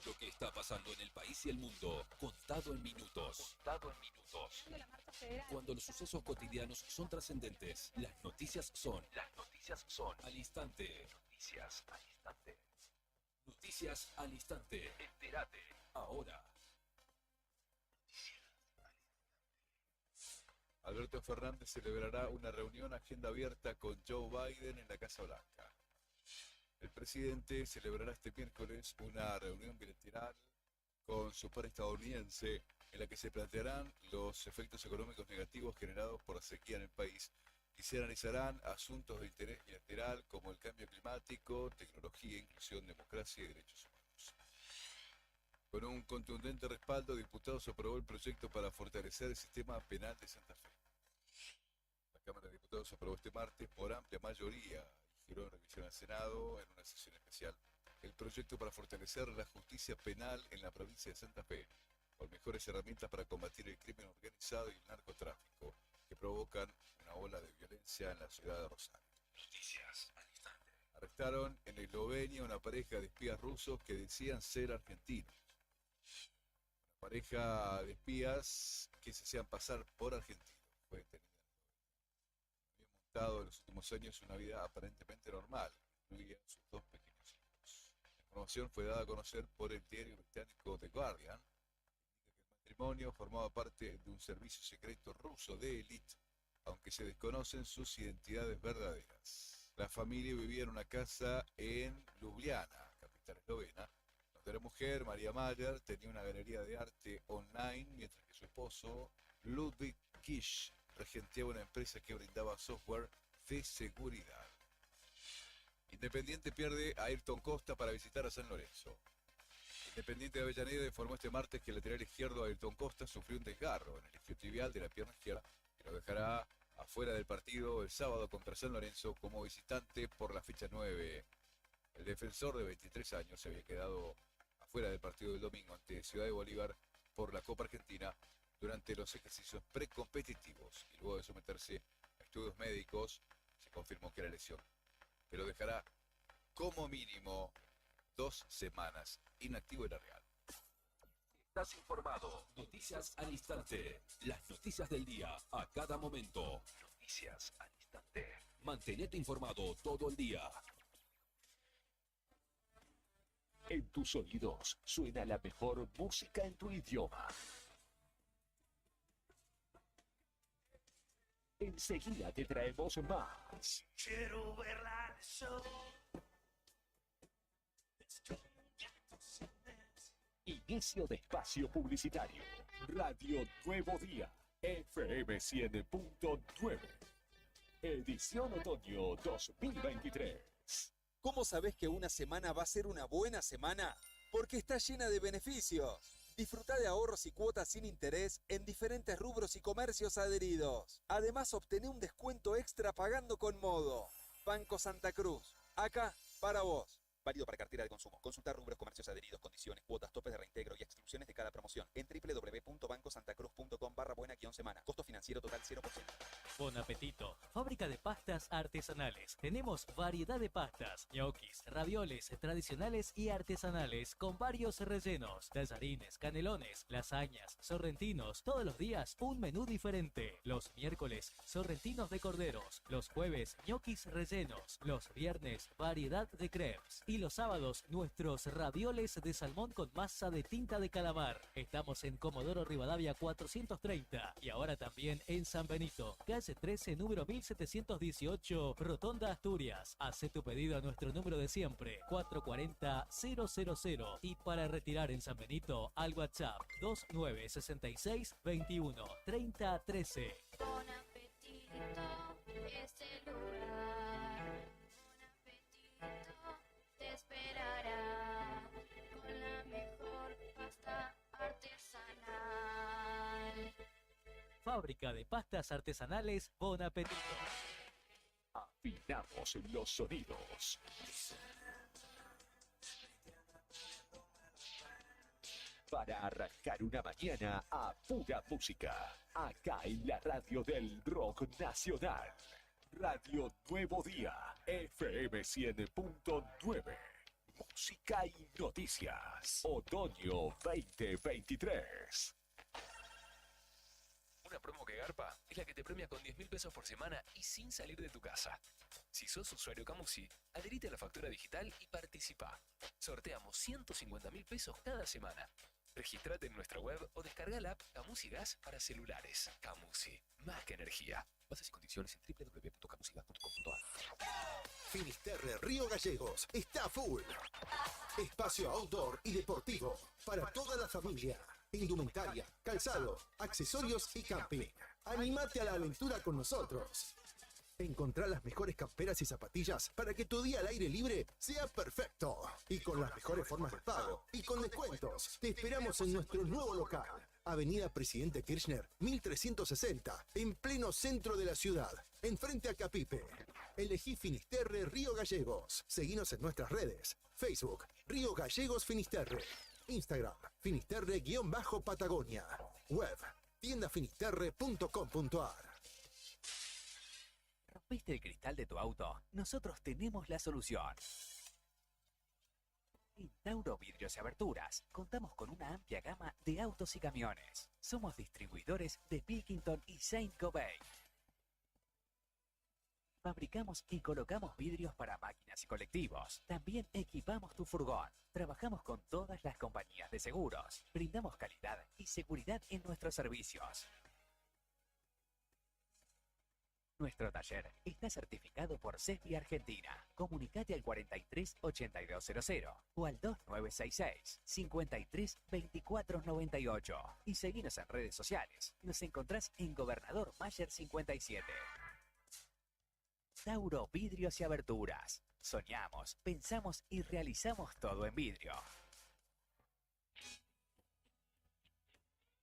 Lo que está pasando en el país y el mundo, contado en minutos. Contado en minutos. De la marca Cuando los sucesos cotidianos son trascendentes, las noticias son al instante. Noticias al instante. Entérate ahora. Alberto Fernández celebrará una reunión agenda abierta con Joe Biden en la Casa Blanca. El presidente celebrará este miércoles una reunión bilateral con su par estadounidense en la que se plantearán los efectos económicos negativos generados por la sequía en el país y se analizarán asuntos de interés bilateral como el cambio climático, tecnología, inclusión, democracia y derechos humanos. Con un contundente respaldo, diputados aprobó el proyecto para fortalecer el sistema penal de Santa Fe. La Cámara de Diputados aprobó este martes por amplia mayoría y giró en revisión al Senado en una sesión especial el proyecto para fortalecer la justicia penal en la provincia de Santa Fe, con mejores herramientas para combatir el crimen organizado y el narcotráfico que provocan una ola de violencia en la ciudad de Rosario. Noticias al instante. Arrestaron en Eslovenia una pareja de espías rusos que decían ser argentinos. Una pareja de espías que se hacían pasar por argentinos fue detenida. Habían montado en los últimos años una vida aparentemente normal, incluían sus dos pequeños hijos. La información fue dada a conocer por el diario británico The Guardian. El matrimonio formaba parte de un servicio secreto ruso de élite, aunque se desconocen sus identidades verdaderas. La familia vivía en una casa en Ljubljana, capital eslovena, donde la mujer, María Mayer, tenía una galería de arte online, mientras que su esposo, Ludwig Kish, regenteaba una empresa que brindaba software de seguridad. Independiente pierde a Ayrton Costa para visitar a San Lorenzo. Independiente de Avellaneda informó este martes que el lateral izquierdo Ayrton Costa sufrió un desgarro en el isquiotibial de la pierna izquierda que lo dejará afuera del partido el sábado contra San Lorenzo como visitante por la fecha 9. El defensor de 23 años se había quedado afuera del partido del domingo ante Ciudad de Bolívar por la Copa Argentina durante los ejercicios precompetitivos y luego de someterse a estudios médicos se confirmó que era lesión, que lo dejará como mínimo 2 semanas inactivo en la Real. Estás informado. Noticias al instante. Las noticias del día a cada momento. Noticias al instante. Mantenete informado todo el día. En tus oídos suena la mejor música en tu idioma. Enseguida te traemos más. Quiero verla de show. Inicio de espacio publicitario. Radio Nuevo Día. FM 100.9. Edición otoño 2023. ¿Cómo sabés que una semana va a ser una buena semana? Porque está llena de beneficios. Disfruta de ahorros y cuotas sin interés en diferentes rubros y comercios adheridos. Además, obtené un descuento extra pagando con Modo. Banco Santa Cruz. Acá, para vos. Válido para cartera de consumo. Consulta rubros, comercios adheridos, condiciones, cuotas, topes de reintegro y exclusiones de cada promoción en www.bancosantacruz.com/buena-semana. Costo financiero total 0%. Bon apetito. Fábrica de pastas artesanales. Tenemos variedad de pastas, ñoquis, ravioles tradicionales y artesanales con varios rellenos, tallarines, canelones, lasañas, sorrentinos. Todos los días un menú diferente. Los miércoles, sorrentinos de corderos. Los jueves, ñoquis rellenos. Los viernes, variedad de crepes. Y los sábados, nuestros ravioles de salmón con masa de tinta de calamar. Estamos en Comodoro Rivadavia 430 y ahora también en San Benito, calle 13, número 1718, Rotonda Asturias. Hace tu pedido a nuestro número de siempre, 440-000. Y para retirar en San Benito, al WhatsApp 2966-21-3013. Bon apetito es el lugar. Bon apetito te esperará con la mejor pasta artesanal. Fábrica de pastas artesanales Bon Apetito. Afinamos los sonidos. Para arrancar una mañana a pura música. Acá en la radio del rock nacional. Radio Nuevo Día. FM 100.9. Música y noticias. Otoño 2023. Esta promo que garpa es la que te premia con 10.000 pesos por semana y sin salir de tu casa. Si sos usuario Camusi, adherite a la factura digital y participa. Sorteamos 150.000 pesos cada semana. Registrate en nuestra web o descarga la app Camusi Gas para celulares. Camusi, más que energía. Bases y condiciones en www.camusigas.com.ar. Finisterre Río Gallegos está full. Espacio outdoor y deportivo para toda la familia. Indumentaria, calzado, accesorios y camping. Anímate a la aventura con nosotros. Encontrá las mejores camperas y zapatillas para que tu día al aire libre sea perfecto. Y con las mejores formas de pago y con descuentos. Te esperamos en nuestro nuevo local. Avenida Presidente Kirchner, 1360, en pleno centro de la ciudad, enfrente a Capipe. Elegí Finisterre Río Gallegos. Seguinos en nuestras redes. Facebook, Río Gallegos Finisterre. Instagram, Finisterre-Patagonia. Web, tiendafinisterre.com.ar. ¿Rompiste el cristal de tu auto? Nosotros tenemos la solución. En Tauro Vidrios y Aberturas contamos con una amplia gama de autos y camiones. Somos distribuidores de Pilkington y Saint Gobain. Fabricamos y colocamos vidrios para máquinas y colectivos. También equipamos tu furgón. Trabajamos con todas las compañías de seguros. Brindamos calidad y seguridad en nuestros servicios. Nuestro taller está certificado por CESBI Argentina. Comunicate al 43 8200 o al 2966 53 24 98 y seguinos en redes sociales. Nos encontrás en Gobernador Mayer 57. Tauro Vidrios y Aberturas. Soñamos, pensamos y realizamos todo en vidrio.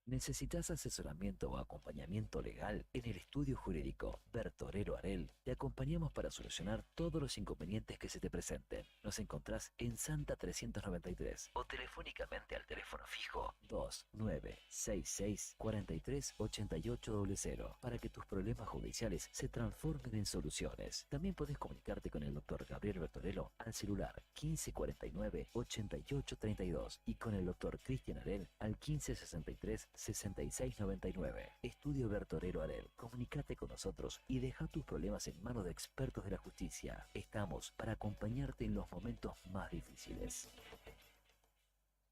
¿Necesitas asesoramiento o acompañamiento legal? En el estudio jurídico Bertorero Arel te acompañamos para solucionar todos los inconvenientes que se te presenten. Nos encontrás en Santa 393 o telefónicamente al teléfono fijo 2966 43 8800 para que tus problemas judiciales se transformen en soluciones. También podés comunicarte con el doctor Gabriel Bertorello al celular 1549 8832 y con el doctor Cristian Arel al 1563 6699. Estudio Bertorero Arel. Comunicate con nosotros y deja tus problemas en manos de expertos de la justicia. Estamos para acompañarte en los momentos más difíciles.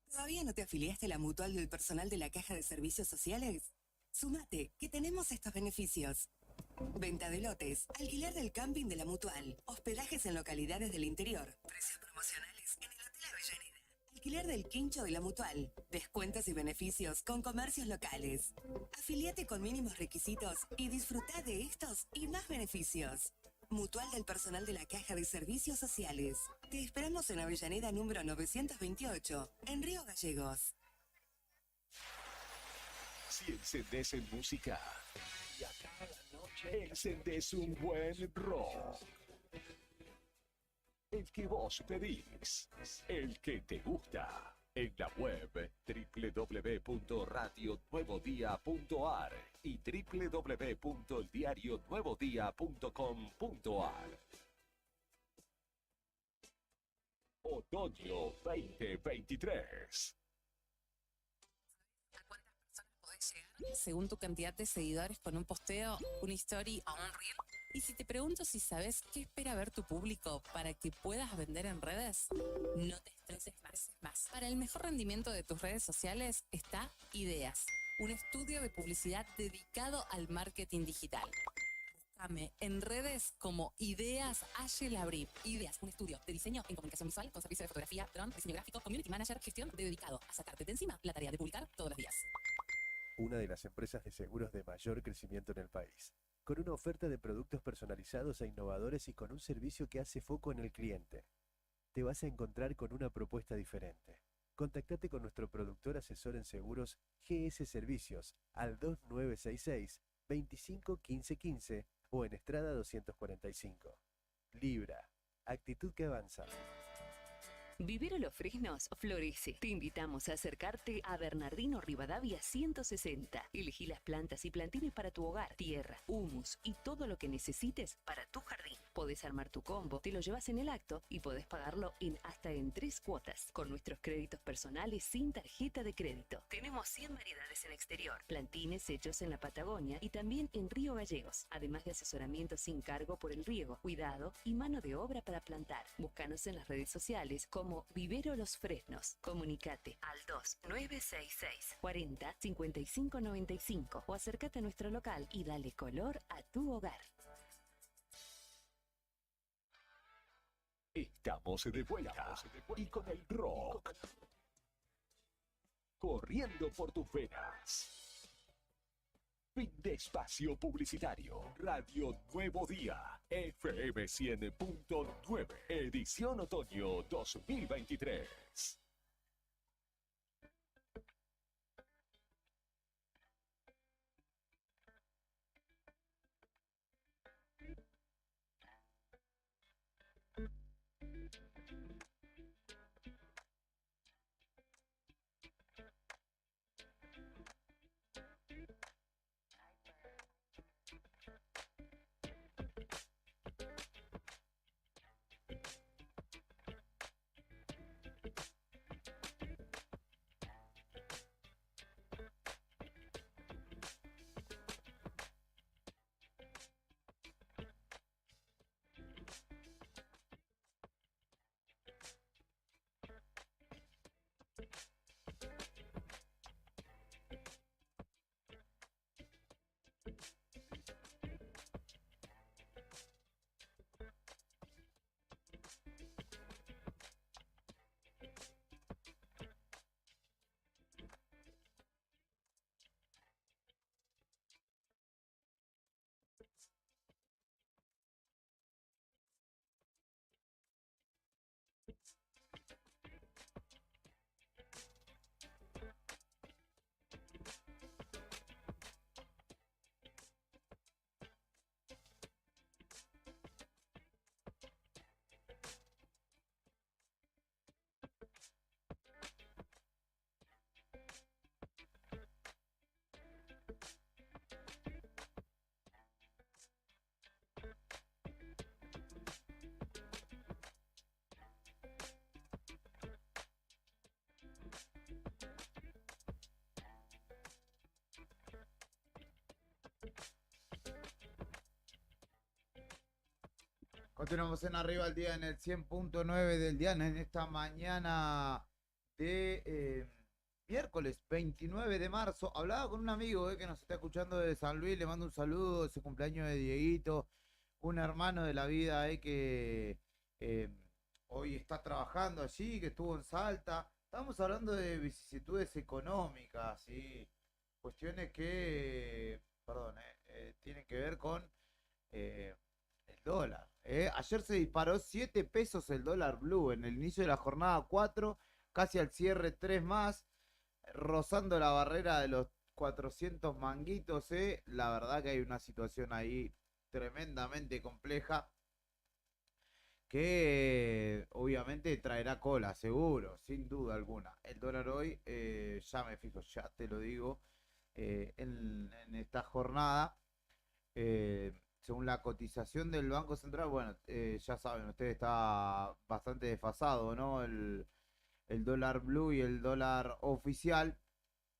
¿Todavía no te afiliaste a la mutual del personal de la Caja de Servicios Sociales? Sumate, que tenemos estos beneficios. Venta de lotes, alquiler del camping de la mutual, hospedajes en localidades del interior, precios promocionales en el Hotel Avellaneda. Alquiler del quincho de la mutual. Descuentos y beneficios con comercios locales. Afiliate con mínimos requisitos y disfruta de estos y más beneficios. Mutual del personal de la Caja de Servicios Sociales. Te esperamos en Avellaneda número 928, en Río Gallegos. Si encendés en música y a cada noche encendés un buen rock. El que vos pedís, el que te gusta. En la web www.radionuevodia.ar y www.eldiarionuevodia.com.ar. Otoño 2023. Según tu cantidad de seguidores con un posteo, una story o un reel. Y si te pregunto si sabes qué espera ver tu público para que puedas vender en redes, no te estreses más. Para el mejor rendimiento de tus redes sociales está Ideas, un estudio de publicidad dedicado al marketing digital. Búscame en redes como Ideas Labri. Ideas, un estudio de diseño en comunicación visual con servicio de fotografía, dron, diseño gráfico, community manager, gestión dedicado a sacarte de encima la tarea de publicar todos los días. Una de las empresas de seguros de mayor crecimiento en el país, con una oferta de productos personalizados e innovadores y con un servicio que hace foco en el cliente. Te vas a encontrar con una propuesta diferente. Contactate con nuestro productor asesor en seguros GS Servicios al 2966 25 15 15 o en Estrada 245. Libra, actitud que avanza. Vivero Los Fresnos florece. Te invitamos a acercarte a Bernardino Rivadavia 160. Elegí las plantas y plantines para tu hogar, tierra, humus y todo lo que necesites para tu jardín. Podés armar tu combo, te lo llevas en el acto y podés pagarlo hasta en 3 cuotas, con nuestros créditos personales sin tarjeta de crédito. Tenemos 100 variedades en exterior, plantines hechos en la Patagonia y también en Río Gallegos, además de asesoramiento sin cargo por el riego, cuidado y mano de obra para plantar. Búscanos en las redes sociales como Vivero Los Fresnos. Comunicate al 2966 40 55 95 o acércate a nuestro local y dale color a tu hogar. Estamos de vuelta y con el rock corriendo por tus venas. Fin de espacio publicitario. Radio Nuevo Día. FM 100.9. Edición otoño 2023. Continuamos en Arriba al Día en el 100.9 del día en esta mañana de miércoles 29 de marzo. Hablaba con un amigo que nos está escuchando de San Luis, le mando un saludo, ese cumpleaños de Dieguito, un hermano de la vida que hoy está trabajando allí, que estuvo en Salta. Estábamos hablando de vicisitudes económicas y cuestiones que, tienen que ver con el dólar. Ayer se disparó 7 pesos el dólar blue en el inicio de la jornada 4, casi al cierre 3 más, rozando la barrera de los 400 manguitos. La verdad que hay una situación ahí tremendamente compleja que obviamente traerá cola, seguro, sin duda alguna. El dólar hoy, ya me fijo, ya te lo digo, en esta jornada, según la cotización del Banco Central, bueno, ya saben, ustedes está bastante desfasado, ¿no? El dólar blue y el dólar oficial,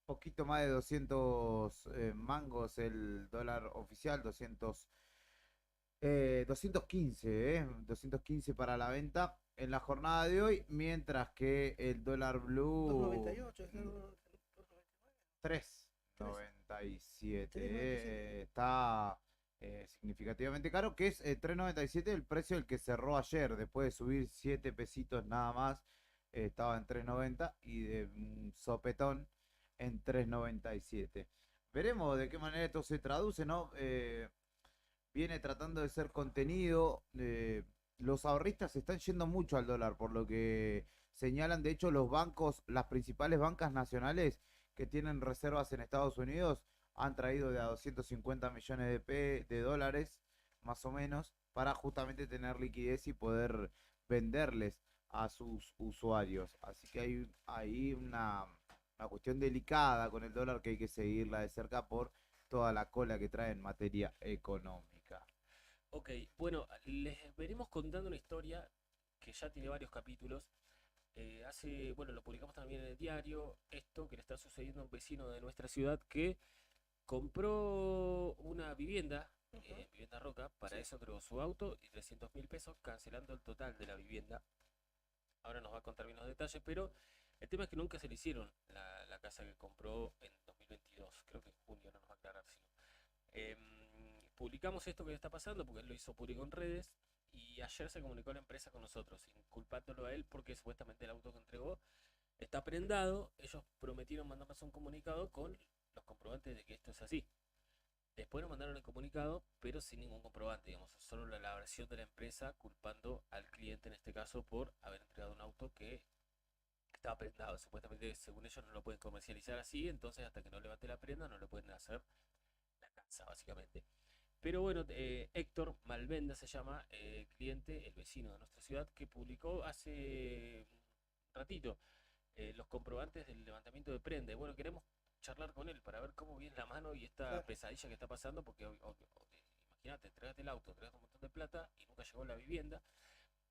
poquito más de 200 mangos el dólar oficial, 215 para la venta en la jornada de hoy, mientras que el dólar blue 3.97 está significativamente caro, que es 3.97 el precio del que cerró ayer, después de subir 7 pesitos nada más, estaba en 3.90 y de un sopetón en 3.97. Veremos de qué manera esto se traduce, ¿no? Viene tratando de ser contenido. Los ahorristas se están yendo mucho al dólar, por lo que señalan, de hecho, los bancos, las principales bancas nacionales que tienen reservas en Estados Unidos, han traído de a 250 millones de dólares, más o menos, para justamente tener liquidez y poder venderles a sus usuarios. Así que hay ahí una cuestión delicada con el dólar que hay que seguirla de cerca por toda la cola que trae en materia económica. Ok, bueno, les veremos contando una historia que ya tiene varios capítulos. Bueno, lo publicamos también en el diario, esto que le está sucediendo a un vecino de nuestra ciudad que compró una vivienda, vivienda Roca, para eso entregó su auto y 300.000 pesos, cancelando el total de la vivienda. Ahora nos va a contar bien los detalles, pero el tema es que nunca se le hicieron la casa que compró en 2022, creo que en junio, no nos va a aclarar si no. Publicamos esto que le está pasando porque él lo hizo público en redes y ayer se comunicó la empresa con nosotros, inculpándolo a él porque supuestamente el auto que entregó está prendado. Ellos prometieron mandarnos un comunicado con los comprobantes de que esto es así. Después nos mandaron el comunicado, pero sin ningún comprobante, digamos, solo la versión de la empresa culpando al cliente en este caso por haber entregado un auto que estaba prendado. Supuestamente, según ellos, no lo pueden comercializar así, entonces hasta que no levante la prenda no lo pueden hacer la casa, básicamente. Pero bueno, Héctor Malvenda se llama cliente, el vecino de nuestra ciudad, que publicó hace un ratito los comprobantes del levantamiento de prenda. Y bueno, queremos charlar con él para ver cómo viene la mano y esta pesadilla que está pasando, porque imagínate, entregaste el auto, entregaste un montón de plata y nunca llegó la vivienda.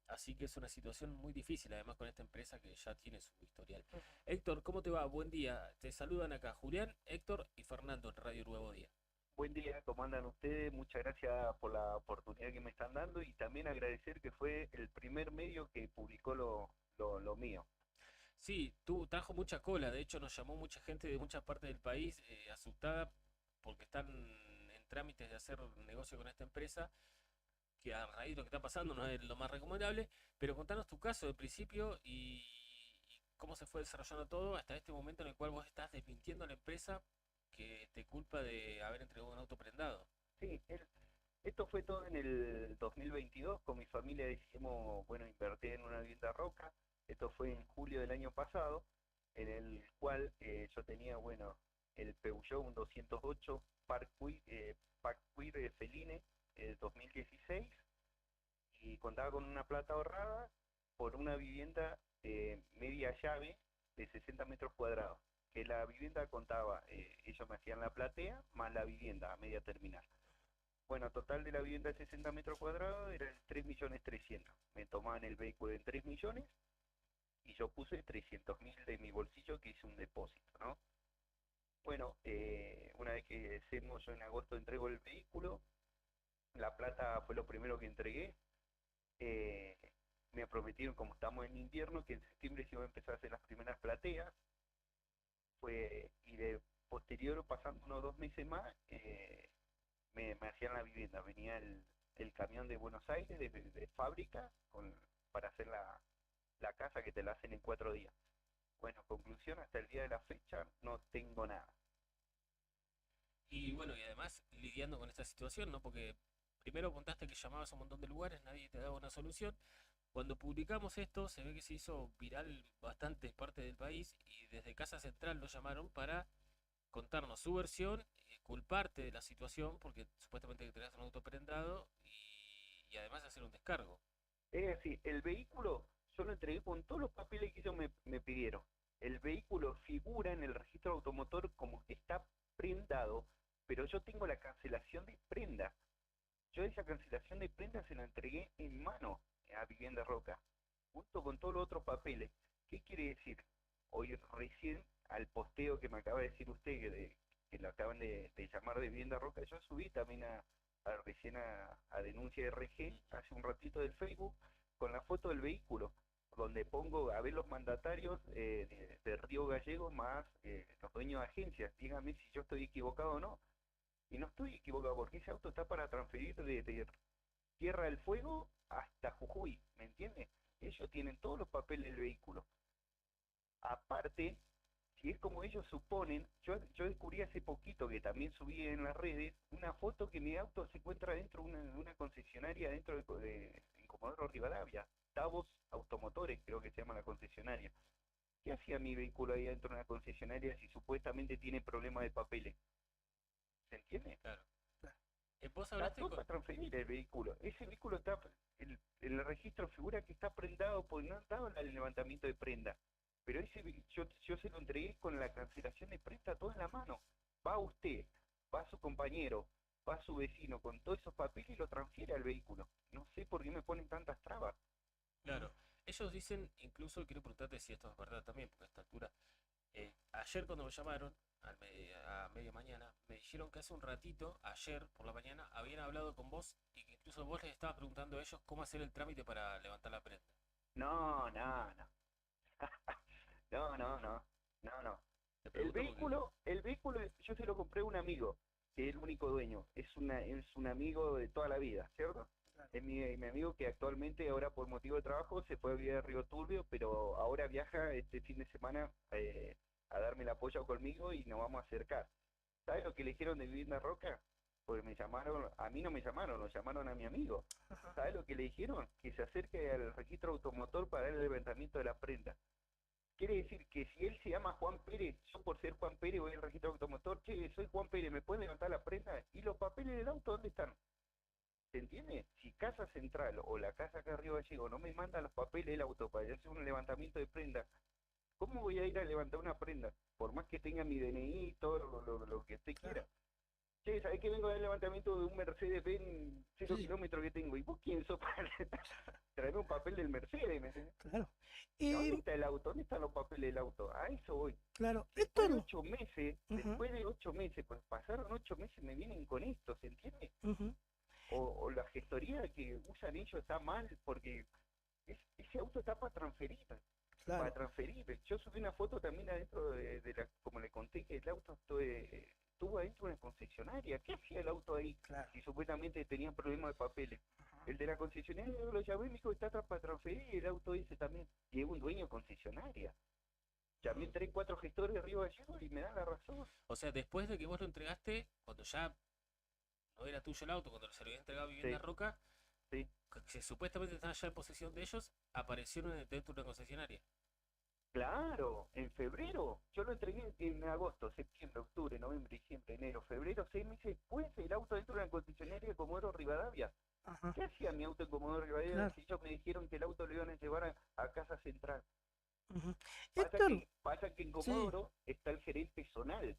Así que es una situación muy difícil, además con esta empresa que ya tiene su historial. Héctor, ¿cómo te va? Buen día. Te saludan acá Julián, Héctor y Fernando en Radio Nuevo Día. Buen día, ¿cómo andan ustedes? Muchas gracias por la oportunidad que me están dando y también agradecer que fue el primer medio que publicó lo mío. Sí, trajo mucha cola, de hecho nos llamó mucha gente de muchas partes del país asustada porque están en trámites de hacer negocio con esta empresa, que a raíz de lo que está pasando no es lo más recomendable, pero contanos tu caso de principio y cómo se fue desarrollando todo hasta este momento en el cual vos estás desmintiendo a la empresa que te culpa de haber entregado un auto prendado. Sí, esto fue todo en el 2022, con mi familia decidimos, bueno, invertir en una vivienda Roca. Esto fue en julio del año pasado, en el cual yo tenía, bueno, el Peugeot, un 208 Parkway Feline 2016, y contaba con una plata ahorrada por una vivienda media llave de 60 metros cuadrados, que la vivienda contaba, ellos me hacían la platea más la vivienda a media terminal. Bueno, total de la vivienda de 60 metros cuadrados era 3.300.000. Me tomaban el vehículo en 3 millones y yo puse 300.000 de mi bolsillo, que hice un depósito, ¿no? Bueno, una vez que hacemos, yo en agosto entrego el vehículo, la plata fue lo primero que entregué. Me prometieron, como estamos en invierno, que en septiembre se iba a empezar a hacer las primeras plateas. Y de posterior, pasando unos 2 meses más, me hacían la vivienda. Venía el camión de Buenos Aires, de fábrica, para hacer la casa, que te la hacen en 4 días. Bueno, conclusión, hasta el día de la fecha no tengo nada. Y bueno, y además lidiando con esta situación, ¿no? Porque primero contaste que llamabas a un montón de lugares, nadie te daba una solución. Cuando publicamos esto, se ve que se hizo viral bastante parte del país y desde Casa Central lo llamaron para contarnos su versión, culparte de la situación porque supuestamente te tenías un auto prendado y además hacer un descargo. Es decir, el vehículo yo lo entregué con todos los papeles que ellos me pidieron. El vehículo figura en el registro automotor como que está prendado, pero yo tengo la cancelación de prenda. Yo esa cancelación de prenda se la entregué en mano a Vivienda Roca, junto con todos los otros papeles. ¿Qué quiere decir? Hoy recién, al posteo que me acaba de decir usted, que lo acaban de llamar de Vivienda Roca, yo subí también recién a denuncia de RG, hace un ratito del Facebook, con la foto del vehículo, donde pongo a ver los mandatarios de Río Gallegos más los dueños de agencias. Díganme si yo estoy equivocado o no. Y no estoy equivocado, porque ese auto está para transferir de Tierra del Fuego hasta Jujuy, ¿me entiendes? Ellos tienen todos los papeles del vehículo. Aparte, si es como ellos suponen, yo descubrí hace poquito, que también subí en las redes, una foto que mi auto se encuentra dentro de una concesionaria dentro en Comodoro Rivadavia, Tavos Automotores, creo que se llama la concesionaria. ¿Qué hacía mi vehículo ahí dentro de una concesionaria si supuestamente tiene problemas de papeles? ¿Se entiende? Claro. Vos hablaste para transferir el vehículo. Ese vehículo está, en el registro figura que está prendado, porque no han dado el levantamiento de prenda. Pero yo se lo entregué con la cancelación de prenda todo en la mano. Va usted, va su compañero, va a su vecino con todos esos papeles y lo transfiere al vehículo. No sé por qué me ponen tantas trabas. Claro. Ellos dicen, incluso quiero preguntarte si esto es verdad también, porque a esta altura, ayer cuando me llamaron, a media mañana, me dijeron que hace un ratito, ayer por la mañana, habían hablado con vos y que incluso vos les estabas preguntando a ellos cómo hacer el trámite para levantar la prenda. No. No. El vehículo yo se lo compré a un amigo, que es el único dueño, es un amigo de toda la vida, ¿cierto? Es mi amigo que actualmente, ahora por motivo de trabajo, se fue a vivir a Río Turbio, pero ahora viaja este fin de semana a darme el apoyo conmigo y nos vamos a acercar. ¿Sabes lo que le dijeron de Vivienda Roca? Porque me llamaron, a mí no me llamaron, lo llamaron a mi amigo. ¿Sabes lo que le dijeron? Que se acerque al registro automotor para el levantamiento de la prenda. Quiere decir que si él se llama Juan Pérez, yo por ser Juan Pérez voy al registro automotor, che, soy Juan Pérez, ¿me pueden levantar la prenda? ¿Y los papeles del auto dónde están? ¿Se entiende? Si Casa Central o la casa acá arriba Gallego no me mandan los papeles del auto para hacer un levantamiento de prenda, ¿cómo voy a ir a levantar una prenda? Por más que tenga mi DNI y todo lo que usted quiera. Che, ¿sabés que vengo del levantamiento de un Mercedes-Benz 0 kilómetros que tengo? ¿Y vos quién sos para traerme un papel del Mercedes? ¿Me entendés? Claro. ¿Dónde está el auto? ¿Dónde están los papeles del auto? A eso voy. Claro. Después de 8 meses, pues pasaron 8 meses, me vienen con esto, ¿se entiende? O la gestoría que usan ellos está mal, porque ese auto está para transferir. Claro. Para transferir. Yo subí una foto también adentro de la, como le conté, que el auto estuvo adentro de una concesionaria. ¿Qué hacía el auto ahí? Claro. Si supuestamente tenía problemas de papeles. El de la concesionaria yo lo llamé y me dijo, está para transferir, y el auto ese también. Y es un dueño de concesionaria. Llamé 3, 4 gestores de Río Gallego y me dan la razón. O sea, después de que vos lo entregaste, cuando ya no era tuyo el auto, cuando se lo había entregado a Vivienda Roca, que supuestamente están ya en posesión de ellos, aparecieron dentro de una concesionaria. Claro, en febrero, yo lo entregué en agosto, septiembre, octubre, noviembre, diciembre, enero, febrero, 6 meses después, el auto dentro de una concesionaria de Comodoro Rivadavia. ¿Qué hacía mi auto en Comodoro Rivadavia? Claro. Si ellos me dijeron que el auto lo iban a llevar a Casa Central. Pasa que en Comodoro está el gerente zonal,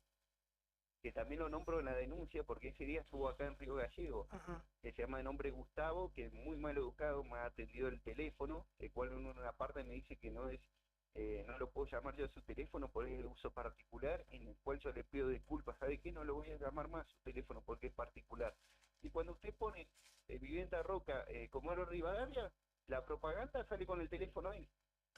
que también lo nombro en la denuncia porque ese día estuvo acá en Río Gallego, que se llama de nombre Gustavo, que es muy mal educado, me ha atendido el teléfono, el cual en una parte me dice que no lo puedo llamar yo a su teléfono por el uso particular, en el cual yo le pido disculpas. ¿Sabe qué? No lo voy a llamar más a su teléfono porque es particular. Y cuando usted pone Vivienda Roca, Comodoro Rivadavia, la propaganda sale con el teléfono ahí.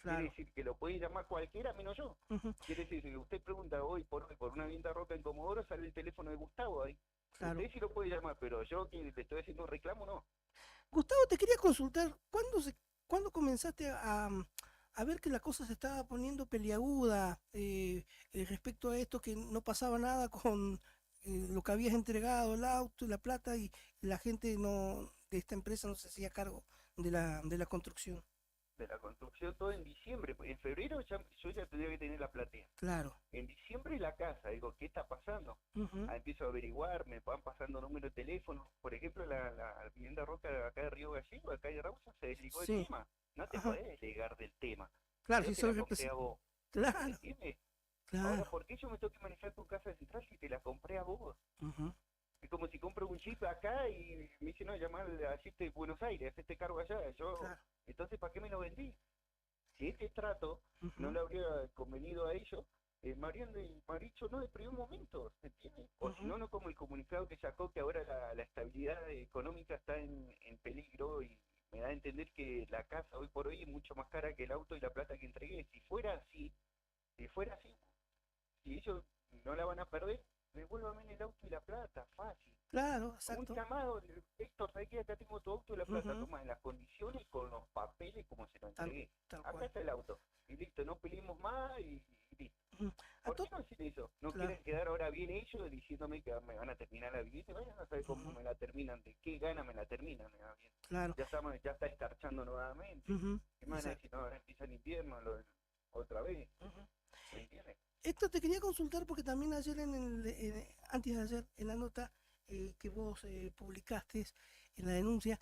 Claro. Quiere decir que lo puede llamar cualquiera menos yo. Quiere decir que usted pregunta hoy por una Vivienda Roca en Comodoro, sale el teléfono de Gustavo ahí. Claro. Usted sí lo puede llamar, pero yo que le estoy haciendo un reclamo, no. Gustavo, te quería consultar, ¿cuándo comenzaste a ver que la cosa se estaba poniendo peliaguda respecto a esto, que no pasaba nada con lo que habías entregado, el auto y la plata, y la gente de esta empresa no se hacía cargo de la construcción? De la construcción todo en diciembre, en febrero yo ya tendría que tener la platea. Claro. En diciembre la casa, digo, ¿qué está pasando? Empiezo a averiguar, me van pasando números de teléfono. Por ejemplo, la Vivienda Roca acá de Río Gallego, acá de Rausa, se desligó del tema. No te podés desligar del tema. Claro, yo si te la eso compré a vos. Claro. ¿Entiendes? Claro. Ahora, ¿por qué yo me tengo que manejar tu casa central si te la compré a vos? Es como si compro un chip acá y me dice, no, llamar a chip de Buenos Aires, este cargo allá. Entonces, ¿para qué me lo vendí? Si este trato no le habría convenido a ellos, me habrían dicho no de primer momento, ¿se entiende? O si no, no como el comunicado que sacó, que ahora la estabilidad económica está en peligro, y me da a entender que la casa hoy por hoy es mucho más cara que el auto y la plata que entregué. Si fuera así, si ellos no la van a perder, devuélvame el auto y la plata, fácil. Claro, exacto. Un llamado, Héctor, ¿sabes qué? Acá tengo tu auto y la plata, toma en las condiciones, con los papeles como se lo entregué. Acá está el auto. Y listo, no peleemos más y listo. ¿Por qué no hacen eso? ¿No quieren quedar ahora bien ellos diciéndome que me van a terminar la vivienda? Vayan a saber cómo me la terminan, de qué gana me la terminan. Bien. Claro. Ya está escarchando nuevamente. ¿Qué me van a decir? No, ahora empieza el invierno otra vez. ¿Me entiendes? Esto te quería consultar porque también ayer, antes de ayer, en la nota que vos publicaste en la denuncia,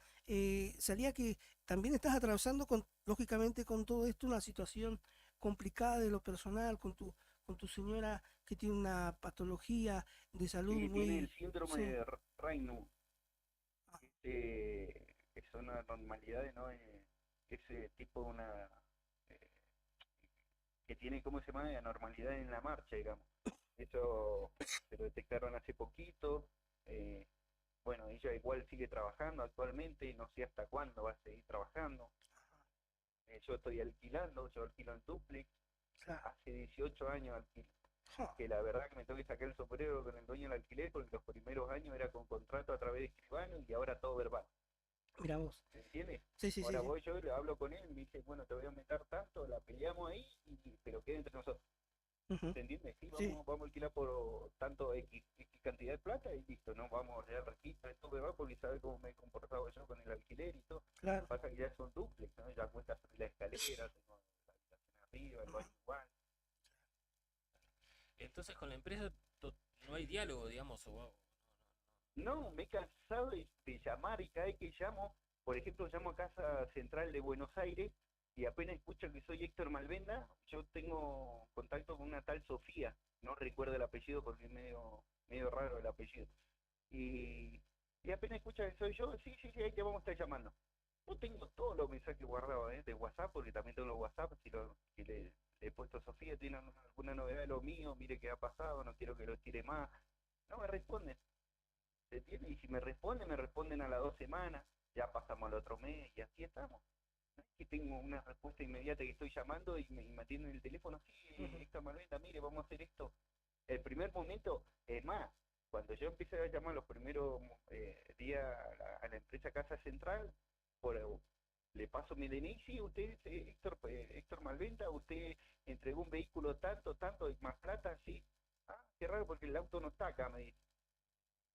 salía que también estás atravesando, lógicamente con todo esto, una situación complicada de lo personal, con tu señora que tiene una patología de salud Sí, tiene el muy... síndrome Sí, de Raynaud, que son anormalidades, ¿no? Ese tipo de una... eh, que tiene, ¿cómo se llama? Anormalidad en la marcha, digamos. Eso se lo detectaron hace poquito. eh, bueno, ella igual sigue trabajando actualmente, no sé hasta cuándo va a seguir trabajando. Yo estoy alquilando, yo alquilo en dúplex, hace 18 años alquilo. Que la verdad que me tengo que sacar el sombrero con el dueño del alquiler, porque los primeros años era con contrato a través de escribano y ahora todo verbal. mira vos. ¿Me entiendes? Sí, sí, sí, Ahora sí. voy yo y le hablo con él, me dice, bueno, te voy a aumentar tanto, la peleamos ahí, pero queda entre nosotros. Ujú. ¿Se entiende? Sí, Sí. vamos a alquilar por tanto X cantidad de plata y listo, no vamos a hacer registro de todo verbal porque sabe cómo me he comportado yo con el alquiler y todo. Claro. Pasa que ya son duplex, ¿no? Ya cuesta subir la escalera, tengo la habitación arriba, el baño igual. Entonces con la empresa no hay diálogo, digamos, o No, me he cansado de llamar y cada vez que llamo, por ejemplo, llamo a Casa Central de Buenos Aires y apenas escucho que soy Héctor Malvenda, yo tengo contacto con una tal Sofía, no recuerdo el apellido porque es medio raro el apellido. Y apenas escucha que soy yo, sí, ahí te vamos a estar llamando. Yo tengo todos los mensajes guardados de WhatsApp, porque también tengo los WhatsApp, que le he puesto a Sofía, tiene alguna novedad de lo mío, mire qué ha pasado, no quiero que lo tire más. No me responden. ¿Se entiende? Y si me responden a las 2 semanas, ya pasamos al otro mes y así estamos. No es que tengo una respuesta inmediata que estoy llamando y me atienden el teléfono, sí, Héctor Malvenda, mire, vamos a hacer esto. El primer momento, es más, cuando yo empecé a llamar los primeros días a la empresa Casa Central, le paso mi DNI, sí, usted, Héctor Malvenda, usted entregó un vehículo tanto, y más plata, sí. Ah, qué raro porque el auto no está acá, me dice.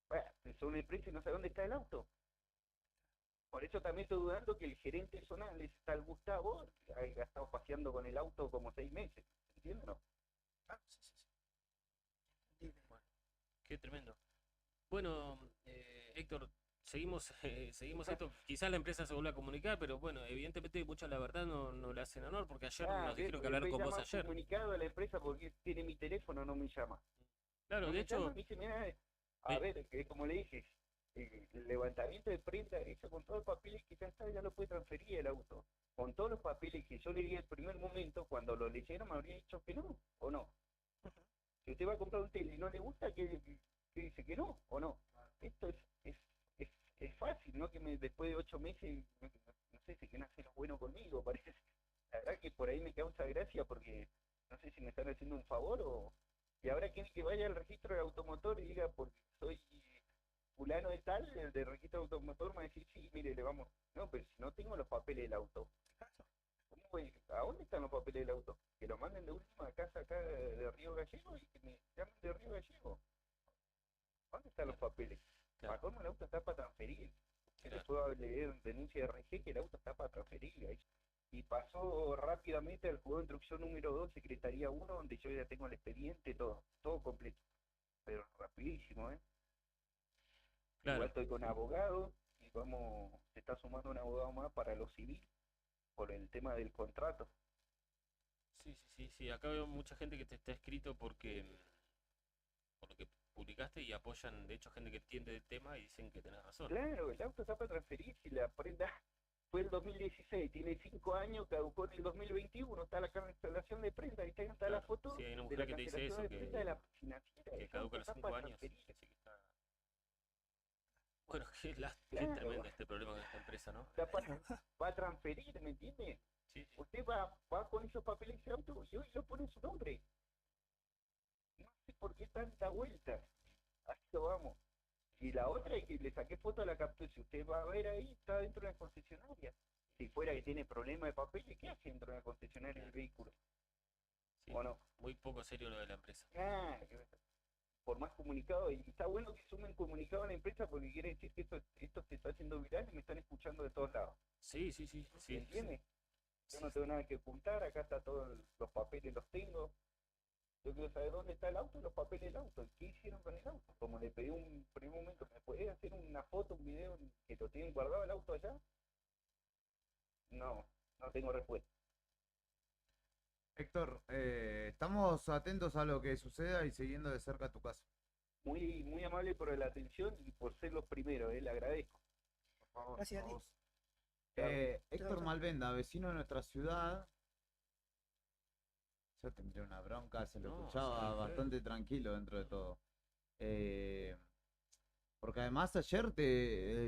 Bueno, son una empresa y no sé dónde está el auto. Por eso también estoy dudando que el gerente zonal, ese tal Gustavo, haya estado paseando con el auto como 6 meses. ¿Entiendes? ¿No? qué tremendo. Bueno, Héctor, seguimos esto. Quizás la empresa se vuelva a comunicar, pero bueno, evidentemente mucha la verdad no le hacen honor, porque ayer nos dijeron que hablaron con vos ayer. Comunicado a la empresa porque tiene mi teléfono, no me llama. Claro, No de me hecho, llama, me dice, mira, a ver, que como le dije, el levantamiento de prenda, eso con todos los papeles que ya está, ya lo puede transferir el auto. Con todos los papeles que yo le di al primer momento, cuando lo leyeron me habría dicho que no, o no. Si usted va a comprar un tele y no le gusta, que dice que no, o no. Esto es fácil, ¿no? Que después de 8 meses, no sé, se quieren hacer lo bueno conmigo, parece. La verdad que por ahí me causa gracia porque no sé si me están haciendo un favor o... Y ahora quieren que vaya al registro de automotor y diga, porque soy fulano de tal, el de registro de automotor, me va a decir, sí, mire, le vamos. No, pero si no tengo los papeles del auto, ¿cómo voy? ¿A dónde están los papeles del auto? Que lo manden de última casa acá de Río Gallego y que me llamen de Río Gallego. ¿Dónde están los papeles? ¿Para cómo el auto está para transferir? Yo les puedo leer en denuncia de RG que el auto está para transferir. Ahí. Y pasó rápidamente al juzgado de instrucción número 2, Secretaría 1, donde yo ya tengo el expediente, todo completo. Pero rapidísimo, ¿eh? Claro. Igual estoy con abogado y se está sumando un abogado más para lo civil, por el tema del contrato. Sí, acá veo mucha gente que te está escrito por lo que publicaste y apoyan, de hecho, gente que entiende del tema y dicen que tenés razón. Claro, el auto está para transferir, si la prenda fue el 2016, tiene 5 años, caducó en el 2021, está la cancelación de prenda, ahí está la foto Sí, hay una de mujer la que te dice cancelación eso, de que prenda de la financiera. que caduca a los 5 años. Así que está... Bueno, qué tremendo este problema con esta empresa, ¿no? Va a transferir, ¿me entiende? Sí. Usted va con esos papeles de auto y hoy lo pone su nombre. No sé por qué tanta vuelta. Así lo vamos. Y la otra es que le saqué foto a la captura. Si usted va a ver ahí, está dentro de la concesionaria. Si fuera que tiene problema de papeles, ¿qué hace dentro de la concesionaria del vehículo? Sí, ¿O no? Muy poco serio lo de la empresa. Por más comunicado, y está bueno que sumen comunicado a la empresa porque quiere decir que esto se está haciendo viral y me están escuchando de todos lados. Sí. ¿Entiendes? Yo no tengo nada que ocultar, acá está todos los papeles, los tengo. Yo quiero saber dónde está el auto y los papeles del auto. ¿Qué hicieron con el auto? Como le pedí un primer momento, ¿me podés hacer una foto, un video que lo tienen guardado el auto allá? No tengo respuesta. Héctor, estamos atentos a lo que suceda y siguiendo de cerca tu caso. Muy, muy amable por la atención y por ser los primeros, le agradezco. Por favor, Gracias a a ti. vos. Claro. Héctor Malvenda, vecino de nuestra ciudad. Yo tendría una bronca, se lo No, escuchaba sí, bastante tranquilo dentro de todo. Porque además ayer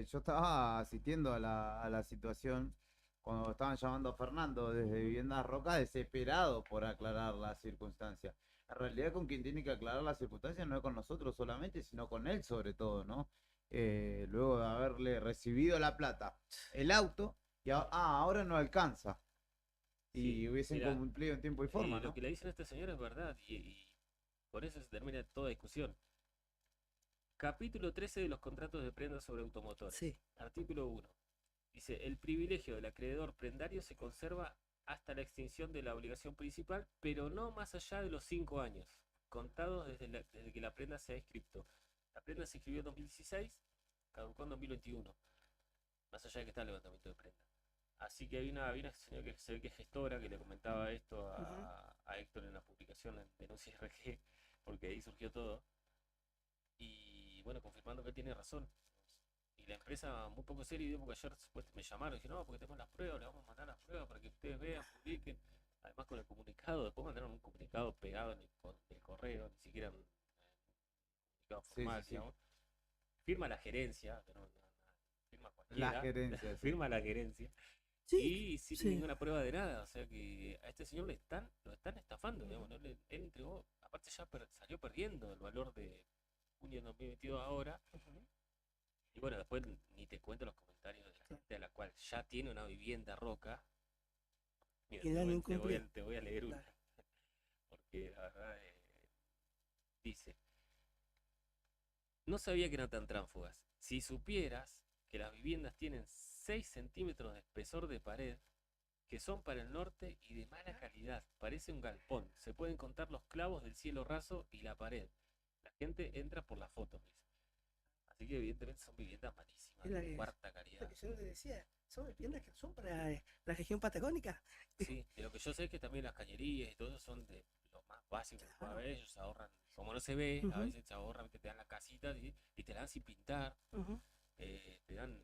yo estaba asistiendo a la situación cuando estaban llamando a Fernando desde Viviendas Roca, desesperado por aclarar la circunstancia. En realidad con quien tiene que aclarar las circunstancias no es con nosotros solamente, sino con él sobre todo, ¿no? Luego de haberle recibido la plata, el auto, y ahora no alcanza. Y Sí, hubiesen mirá, cumplido en tiempo y forma, lo ¿no? que le dicen a este señor es verdad y por eso se termina toda discusión. Capítulo 13 de los contratos de prenda sobre automotores. Sí. Artículo 1. Dice, el privilegio del acreedor prendario se conserva hasta la extinción de la obligación principal, pero no más allá de los 5 años, contados desde que la prenda se ha inscripto. La prenda se inscribió en 2016, caducó en 2021, más allá de que está el levantamiento de prenda. Así que hay una señora que se ve que es gestora, que le comentaba esto a Héctor en la publicación en Denuncia RG, porque ahí surgió todo. Y bueno, confirmando que él tiene razón. Y la empresa muy poco seria, porque ayer me llamaron y dije, no, porque tenemos las pruebas, le vamos a mandar las pruebas para que ustedes vean, publiquen. Además con el comunicado, después mandaron un comunicado pegado en el correo, ni siquiera un comunicado formal, sí. digamos. Firma la gerencia, pero no, firma cualquiera. La gerencia, sí. Firma la gerencia. Sí, Y sin sí. ninguna prueba de nada, o sea que a este señor lo están estafando, digamos, ¿no? Él entregó, aparte ya salió perdiendo el valor de junio de 2022 ahora. Y bueno, después ni te cuento los comentarios de la gente a la cual ya tiene una vivienda Roca. Mira, Que dan incumplida. te voy a leer una. Porque la verdad dice, no sabía que eran tan tránsfugas. Si supieras que las viviendas tienen 6 centímetros de espesor de pared, que son para el norte y de mala calidad, parece un galpón. Se pueden contar los clavos del cielo raso y la pared. La gente entra por las fotos, dice. Así que evidentemente son viviendas malísimas, Es la de que- cuarta Lo calidad. que yo les decía, son viviendas que son para la región patagónica. Sí, de lo que yo sé es que también las cañerías y todo eso son de lo más básico que puede haber. Ellos se ahorran, como no se ve, a Ujú. veces se ahorran, te dan la casita y te la dan sin pintar. Ujú. Te dan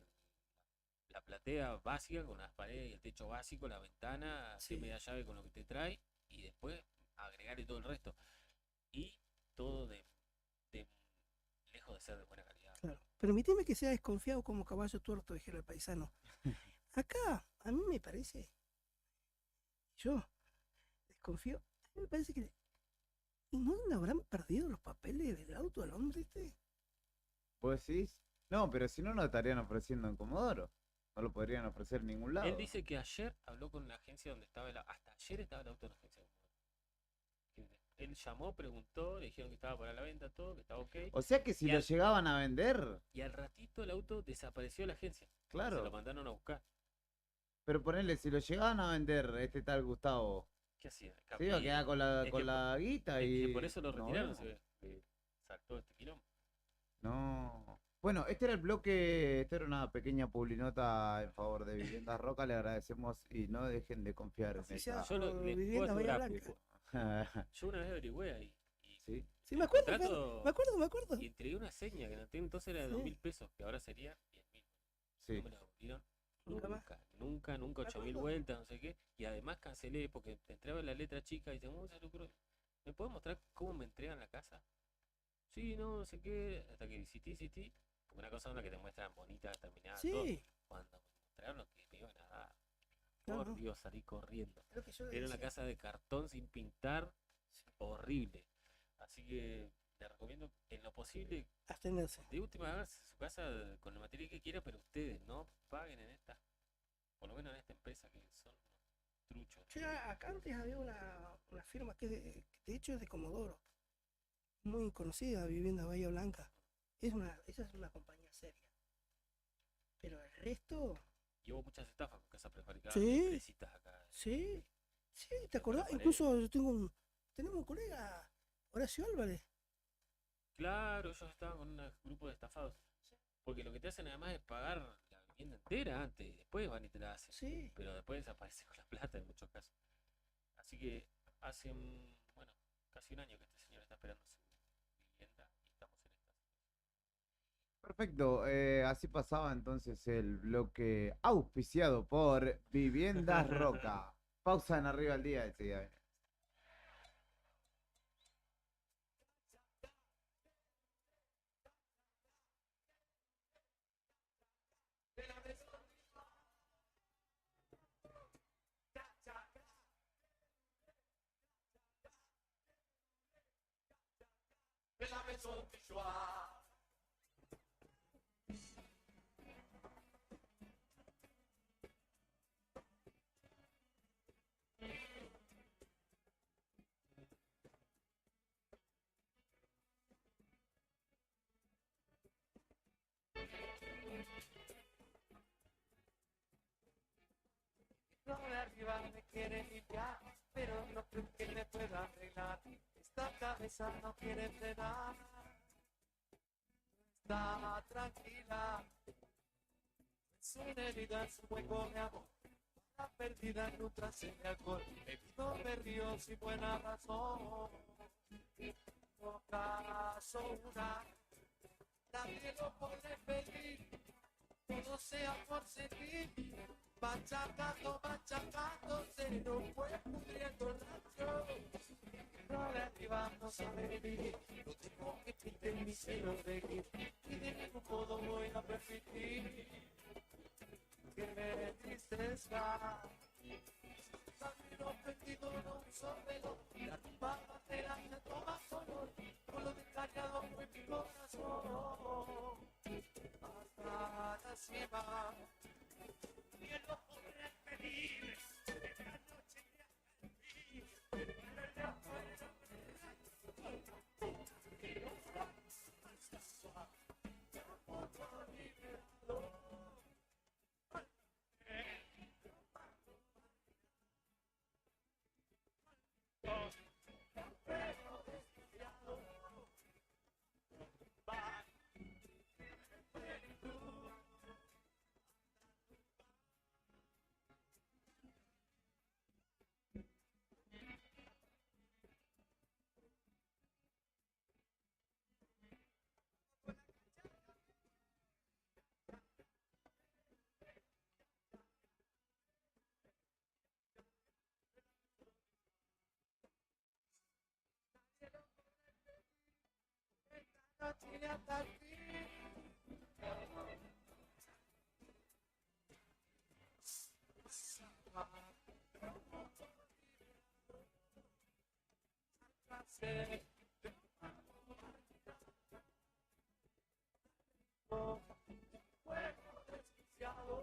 la platea básica con las paredes y el techo básico, la ventana, Sí. media llave con lo que te trae y después agregarle todo el resto. Y todo lejos de ser de buena calidad. Claro. Permíteme que sea desconfiado como caballo tuerto, dijera el paisano. Acá, a mí me parece, yo desconfío, a mí me parece que ¿y no le habrán perdido los papeles del auto al hombre este? ¿Vos decís? No, pero si no, no estarían ofreciendo en Comodoro. No lo podrían ofrecer en ningún lado. Él dice que ayer habló con la agencia donde estaba hasta ayer estaba el auto en la agencia. Él llamó, preguntó, le dijeron que estaba para la venta, todo, que estaba ok. O sea que si Y lo al- llegaban a vender, Y al ratito el auto desapareció de la agencia. Claro. Se lo mandaron a buscar. pero ponele, si lo llegaban a vender este tal Gustavo, ¿Qué hacía? se iba a quedar con la, Es con que la guita Es y... que por eso lo no, retiraron, no. se ve, que saltó este quilombo. No. Bueno, este era el bloque, esta era una pequeña publinota en favor de Viviendas Roca, le agradecemos y no dejen de confiar en Oficial esta. Yo les puedo Vivienda Bahía asegurar, Blanca. yo una vez averigüé ahí. Sí. Sí, me acuerdo, contrato- me acuerdo. Y entregué una seña que en aquel entonces era de Sí. 2.000 pesos, que ahora sería 10.000. Sí. No me la devolvieron Nunca más. nunca, 8.000 acuerdo. vueltas, no sé qué. Y además cancelé porque entraba la letra chica y dice, ¿me puedes mostrar cómo me entregan la casa? Sí, no sé qué, hasta que insistí. Porque una cosa es la que te muestran bonitas, determinadas, todo. Sí. Cuando me mostraron lo que me iban a dar, No, por no. Dios, salí corriendo. Es lo que yo le Era una decía. casa de cartón sin pintar, horrible. Así que le recomiendo en lo posible, Abstenerse. de última vez su casa con el material que quiera, pero ustedes no paguen en esta, por lo menos en esta empresa que son unos truchos. Che, acá antes había una firma que de hecho es de Comodoro. Muy conocida, Vivienda Bahía Blanca. Esa es una compañía seria. Pero el resto, Y hubo muchas estafas con casas prefabricadas, Sí. empresitas acá. sí, ¿te acordás? pared. Incluso yo tenemos un colega, Horacio Álvarez. Claro, ellos estaban con un grupo de estafados. Porque lo que te hacen además es pagar la vivienda entera antes, y después van y te la hacen. Sí. Pero después desaparece con la plata en muchos casos. Así que Hace, bueno, casi un año que este señor está esperando su vivienda y estamos en esta. Perfecto, así pasaba entonces el bloque auspiciado por Viviendas Roca. Pausa en Arriba al Día, enseguida venimos. Lo de arriba me quiere limpiar, pero no creo que me pueda arreglar. Esta cabeza no quiere frenar. Está tranquila. Es una herida, es un hueco de amor. Está perdida en un trance de alcohol. Bebido me río sin buena razón. No caso una. Nadie lo pone feliz. Todo sea por sentir. Machacando, se nos fue pudriendo el rancho. No de arriba no sabe vivir. No tengo que pintar mi cielo de gris. Y de ningún modo voy a permitir que me tristeza. Camino perdido no uso velo. La tumba bandera se toma solo. Con lo descargado fue mi corazón. Hasta la cima. Y el ojo de pedir, esta noche me perdí, pero ya fuera que no pasa suave, tampoco liberado. Pero desviado, va, noche hasta el fin. Fuego desquiciado.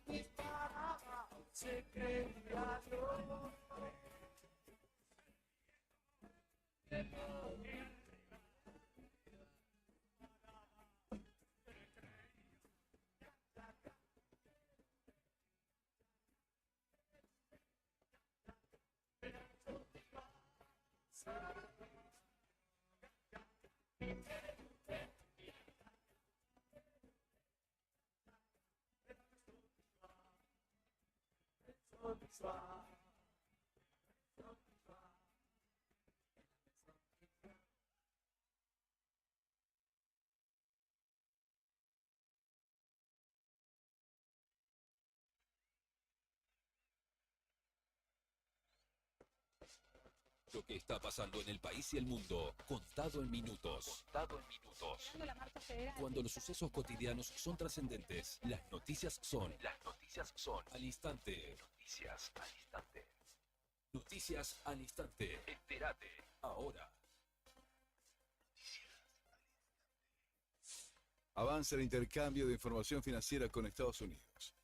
Disparaba, se creía yo. Lo que está pasando en el país y el mundo, contado en minutos. Cuando los sucesos cotidianos son trascendentes, las noticias son al instante. Noticias al instante. Entérate ahora. Avanza el intercambio de información financiera con Estados Unidos.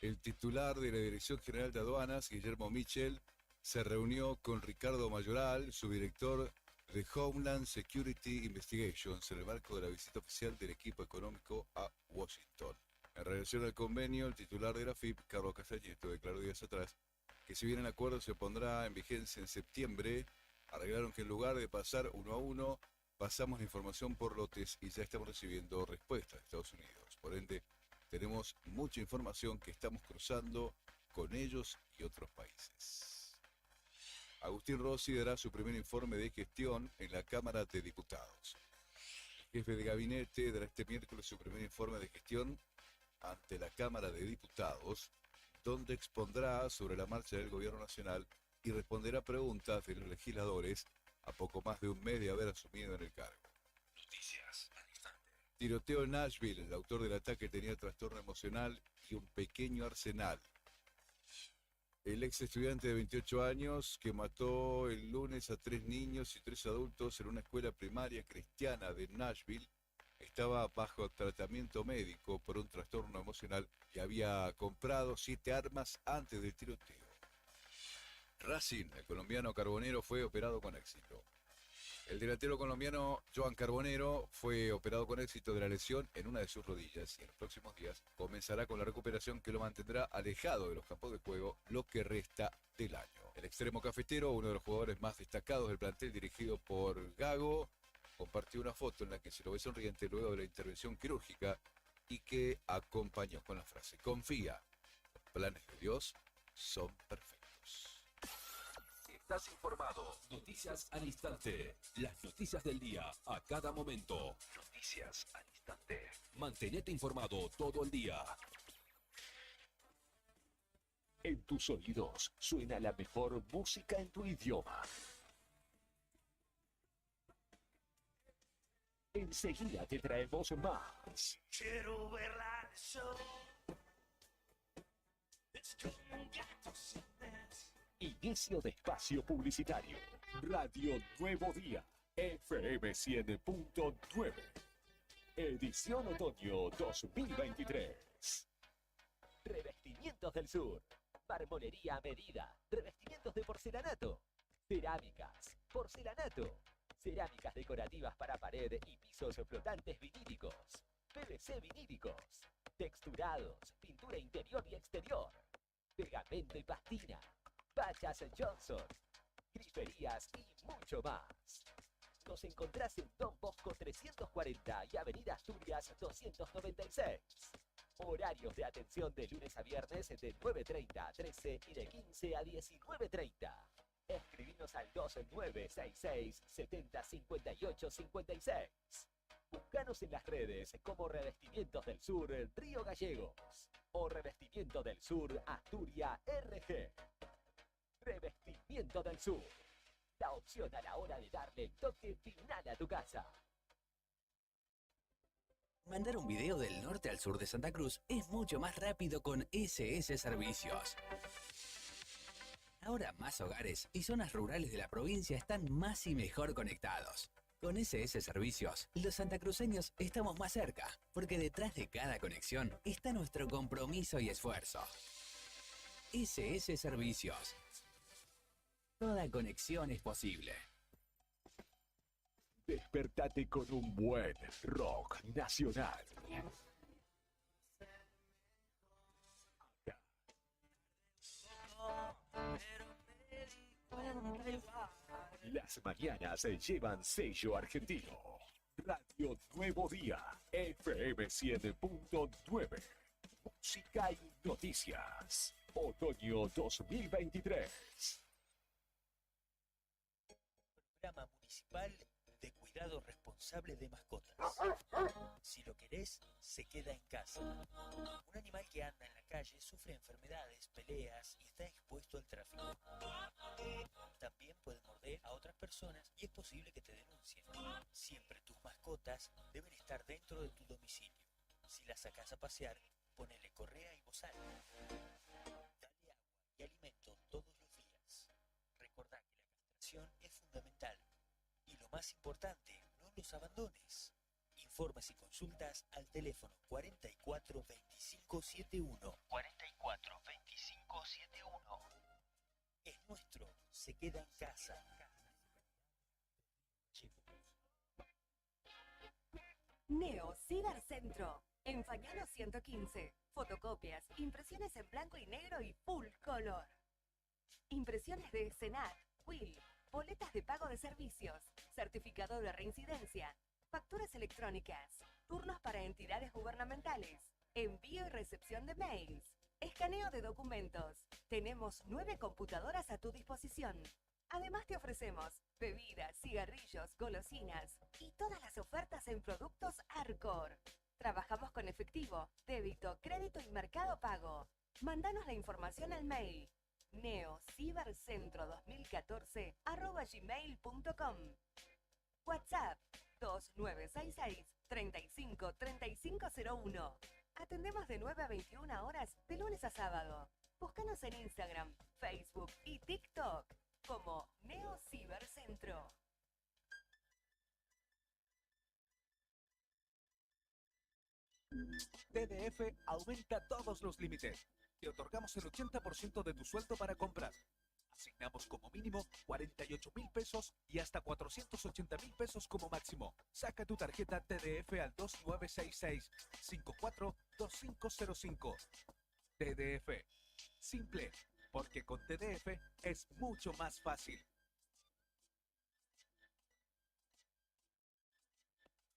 El titular de la Dirección General de Aduanas, Guillermo Mitchell, se reunió con Ricardo Mayoral, subdirector de Homeland Security Investigations, en el marco de la visita oficial del equipo económico a Washington. En relación al convenio, el titular de la FIP, Carlos Castañeto, declaró días atrás que si bien el acuerdo se pondrá en vigencia en septiembre, Arreglaron que en lugar de pasar uno a uno, pasamos la información por lotes y ya estamos recibiendo respuestas de Estados Unidos. Por ende, tenemos mucha información que estamos cruzando con ellos y otros países. Agustín Rossi dará su primer informe de gestión en la Cámara de Diputados. El jefe de gabinete dará este miércoles su primer informe de gestión ante la Cámara de Diputados, donde expondrá sobre la marcha del Gobierno Nacional y responderá preguntas de los legisladores a poco más de un mes de haber asumido en el cargo. Noticias al instante. Tiroteo en Nashville. El autor del ataque tenía trastorno emocional y un pequeño arsenal. El ex estudiante de 28 años que mató el lunes a 3 niños y 3 adultos en una escuela primaria cristiana de Nashville estaba bajo tratamiento médico por un trastorno emocional y había comprado 7 armas antes del tiroteo. Racing, el colombiano Carbonero, fue operado con éxito. El delantero colombiano Joan Carbonero fue operado con éxito de la lesión en una de sus rodillas y en los próximos días comenzará con la recuperación que lo mantendrá alejado de los campos de juego lo que resta del año. El extremo cafetero, uno de los jugadores más destacados del plantel dirigido por Gago, compartió una foto en la que se lo ve sonriente luego de la intervención quirúrgica y que acompañó con la frase: confía, los planes de Dios son perfectos. Estás informado. Noticias al instante. Las noticias del día a cada momento. Noticias al instante. Mantenete informado todo el día. En tus oídos suena la mejor música en tu idioma. Enseguida te traemos más. Quiero verla de show. Inicio de espacio publicitario. Radio Nuevo Día. FM 100.9. Edición otoño 2023. Revestimientos del Sur. Marmolería a medida. Revestimientos de porcelanato. Cerámicas. Porcelanato. Cerámicas decorativas para pared y pisos flotantes vinílicos. PVC vinílicos. Texturados. Pintura interior y exterior. Pegamento y pastina. Pachas Johnson, griferías y mucho más. Nos encontrás en Don Bosco 340 y Avenida Asturias 296. Horarios de atención de lunes a viernes de 9:30 a 13 y de 15 a 19:30. Escribinos al 2966 70 58 56. Buscanos en las redes como Revestimientos del Sur Río Gallegos o Revestimiento del Sur Asturias RG. Revestimiento del Sur. La opción a la hora de darle el toque final a tu casa. Mandar un video del norte al sur de Santa Cruz es mucho más rápido con SS Servicios. Ahora más hogares y zonas rurales de la provincia están más y mejor conectados. Con SS Servicios, los santacruceños estamos más cerca, porque detrás de cada conexión está nuestro compromiso y esfuerzo. SS Servicios. Toda conexión es posible. Despertate con un buen rock nacional. Las mañanas se llevan sello argentino. Radio Nuevo Día, FM 100.9. Música y noticias. Otoño 2023. Programa municipal de cuidado responsable de mascotas. Si lo querés, se queda en casa. Un animal que anda en la calle sufre enfermedades, peleas y está expuesto al tráfico. También puede morder a otras personas y es posible que te denuncien. Siempre tus mascotas deben estar dentro de tu domicilio. Si las sacas a pasear, ponele correa y bozal. Dale agua y alimento todos los días. Recordá que la castración es fundamental. Y lo más importante, no los abandones. Informes y consultas al teléfono 44 25 71. 44 25 71. Es nuestro, se queda en casa. Neo Cibercentro. En Fañano 115. Fotocopias, impresiones en blanco y negro y full color. Impresiones de Cenar, Quill, boletas de pago de servicios, certificado de reincidencia, facturas electrónicas, turnos para entidades gubernamentales, envío y recepción de mails, escaneo de documentos. Tenemos 9 computadoras a tu disposición. Además te ofrecemos bebidas, cigarrillos, golosinas y todas las ofertas en productos Arcor. Trabajamos con efectivo, débito, crédito y mercado pago. Mándanos la información al mail neocibercentro2014@gmail.com. WhatsApp 2966 35 3501. Atendemos de 9 a 21 horas de lunes a sábado. Búscanos en Instagram, Facebook y TikTok como Neocibercentro. TDF aumenta todos los límites. Te otorgamos el 80% de tu sueldo para comprar. Asignamos como mínimo 48.000 pesos y hasta 480.000 pesos como máximo. Saca tu tarjeta TDF al 2966-542505. TDF. Simple, porque con TDF es mucho más fácil.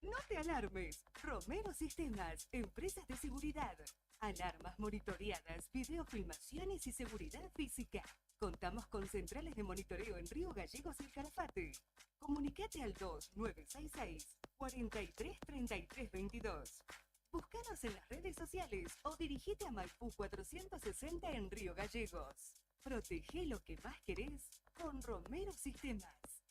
No te alarmes. Romero Sistemas, empresas de seguridad. Alarmas monitoreadas, videofilmaciones y seguridad física. Contamos con centrales de monitoreo en Río Gallegos y el Calafate. Comunicate al 2966 433322. Búscanos en las redes sociales o dirigite a Maipú 460 en Río Gallegos. Protege lo que más querés con Romero Sistemas.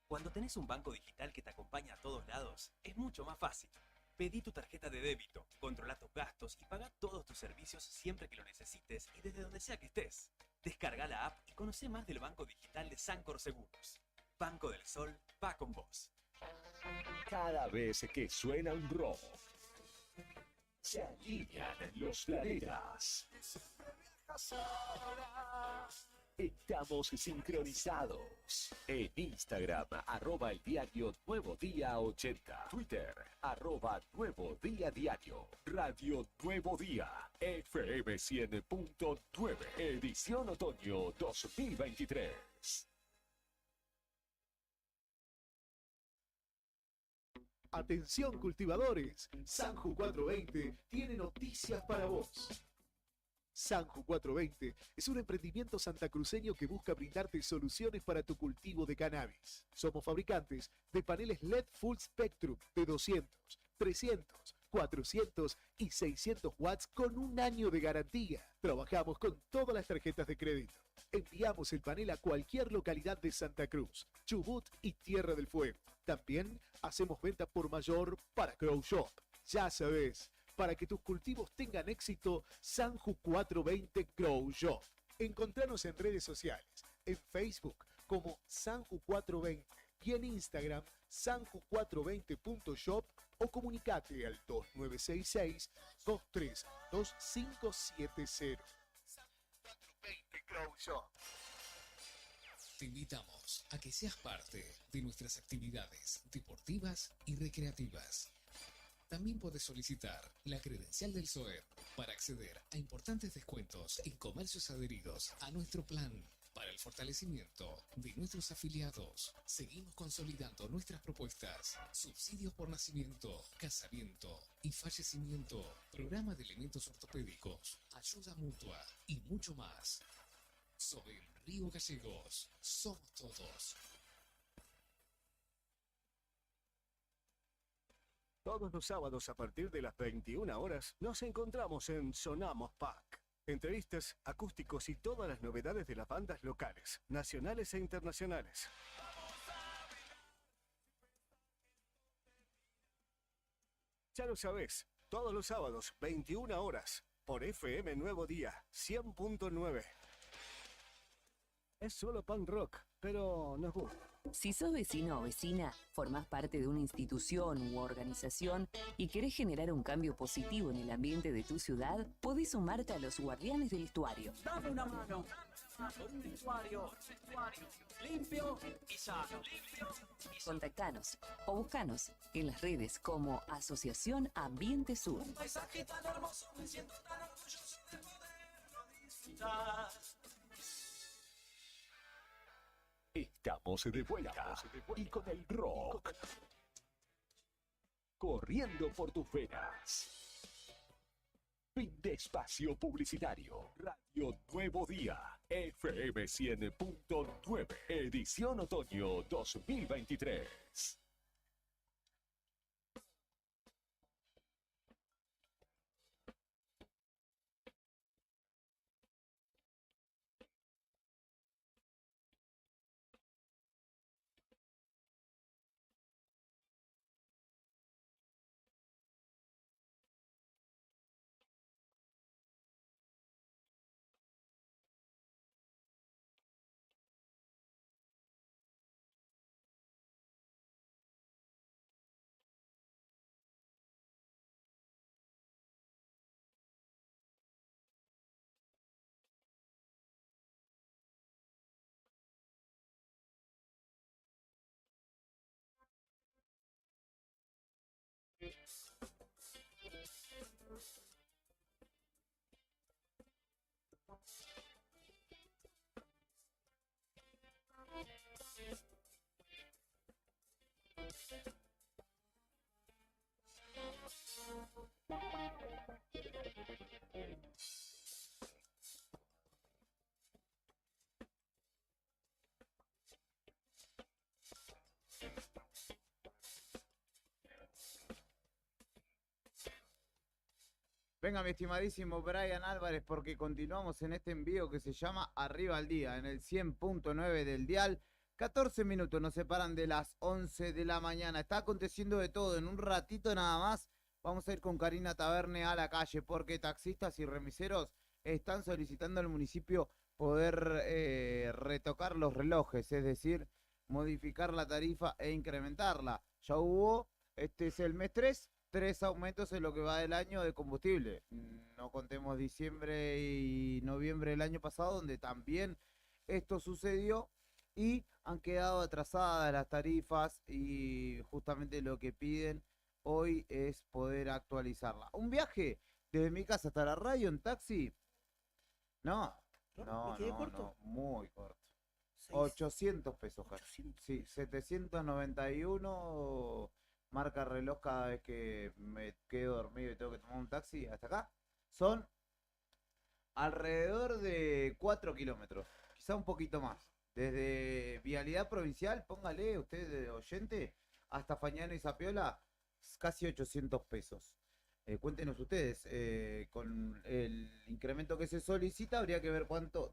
Cuando tenés un banco digital que te acompaña a todos lados, es mucho más fácil. Pedí tu tarjeta de débito, controla tus gastos y paga todos tus servicios siempre que lo necesites y desde donde sea que estés. Descarga la app y conoce más del banco digital de Sancor Seguros. Banco del Sol va con vos. Cada vez que suena un rock, se alinean los planetas. Estamos sincronizados. En Instagram, @eldiario Nuevo Día 80. Twitter, @Nuevo Día Diario. Radio Nuevo Día. FM 100.9. Edición Otoño 2023. Atención cultivadores, Sanju 420 tiene noticias para vos. Sanju 420 es un emprendimiento santacruceño que busca brindarte soluciones para tu cultivo de cannabis. Somos fabricantes de paneles LED Full Spectrum de 200, 300, 400 y 600 watts con un año de garantía. Trabajamos con todas las tarjetas de crédito. Enviamos el panel a cualquier localidad de Santa Cruz, Chubut y Tierra del Fuego. También hacemos venta por mayor para Grow Shop. Ya sabes, para que tus cultivos tengan éxito, Sanju 420 Grow Shop. Encontranos en redes sociales, en Facebook como Sanju 420 y en Instagram sanju420.shop o comunicate al 2966 232570. Sanju 420 Grow Shop. Te invitamos a que seas parte de nuestras actividades deportivas y recreativas. También puedes solicitar la credencial del SOER para acceder a importantes descuentos en comercios adheridos a nuestro plan. Para el fortalecimiento de nuestros afiliados, seguimos consolidando nuestras propuestas: subsidios por nacimiento, casamiento y fallecimiento, programa de elementos ortopédicos, ayuda mutua y mucho más. SOER Río Gallegos, somos todos. Todos los sábados a partir de las 21 horas nos encontramos en Sonamos Pack. Entrevistas, acústicos y todas las novedades de las bandas locales, nacionales e internacionales. Ya lo sabés, todos los sábados, 21 horas, por FM Nuevo Día, 100.9. Es solo punk rock, pero nos gusta. Si sos vecino o vecina, formás parte de una institución u organización y querés generar un cambio positivo en el ambiente de tu ciudad, podés sumarte a los Guardianes del Estuario. Dame una mano por un estuario limpio y sano. Contactanos o buscanos en las redes como Asociación Ambiente Sur. Un paisaje tan hermoso, me siento tan orgulloso de poderlo disfrutar. Estamos de vuelta y con el rock corriendo por tus venas. Fin de espacio publicitario. Radio Nuevo Día. FM 100.9. Edición otoño 2023. Venga, mi estimadísimo Brian Álvarez, porque continuamos en este envío que se llama Arriba al Día, en el 100.9 del dial. 14 minutos nos separan de las 11 de la mañana. Está aconteciendo de todo. En un ratito nada más vamos a ir con Karina Taverne a la calle, porque taxistas y remiseros están solicitando al municipio poder retocar los relojes, es decir, modificar la tarifa e incrementarla. Ya hubo, este es el mes 3 aumentos en lo que va del año de combustible. No contemos diciembre y noviembre del año pasado, donde también esto sucedió y han quedado atrasadas las tarifas, y justamente lo que piden hoy es poder actualizarla. Un viaje desde mi casa hasta la radio en taxi, no, muy corto. 800 pesos casi. Sí, 791 marca reloj cada vez que me quedo dormido y tengo que tomar un taxi hasta acá. Son alrededor de 4 kilómetros, quizá un poquito más. Desde Vialidad Provincial, póngale usted de oyente, hasta Fañano y Zapiola, casi 800 pesos. Cuéntenos ustedes, con el incremento que se solicita, habría que ver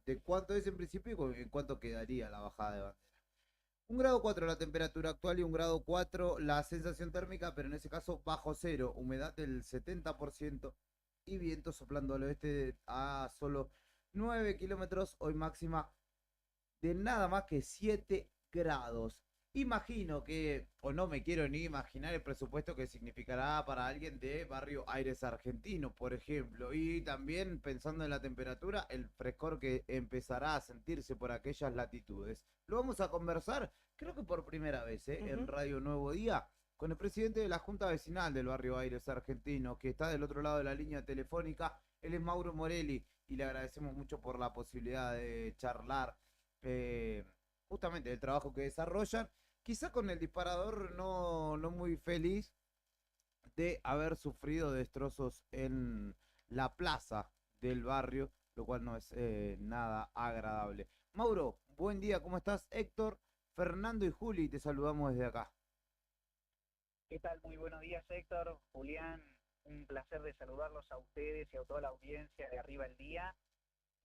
de cuánto es en principio y en cuánto quedaría la bajada de bandera. 1 grado 4 la temperatura actual y 1 grado 4 la sensación térmica, pero en ese caso bajo cero, humedad del 70% y viento soplando al oeste a solo 9 kilómetros, hoy máxima de nada más que 7 grados. Imagino que, o no me quiero ni imaginar el presupuesto que significará para alguien de Barrio Aires Argentino, por ejemplo, y también pensando en la temperatura, el frescor que empezará a sentirse por aquellas latitudes. Lo vamos a conversar, creo que por primera vez, en Radio Nuevo Día, con el presidente de la Junta Vecinal del Barrio Aires Argentino, que está del otro lado de la línea telefónica. Él es Mauro Morelli y le agradecemos mucho por la posibilidad de charlar justamente del trabajo que desarrollan, quizá con el disparador no muy feliz de haber sufrido destrozos en la plaza del barrio, lo cual no es nada agradable. Mauro, buen día, ¿cómo estás? Héctor, Fernando y Juli, te saludamos desde acá. ¿Qué tal? Muy buenos días, Héctor, Julián, un placer de saludarlos a ustedes y a toda la audiencia de Arriba el Día.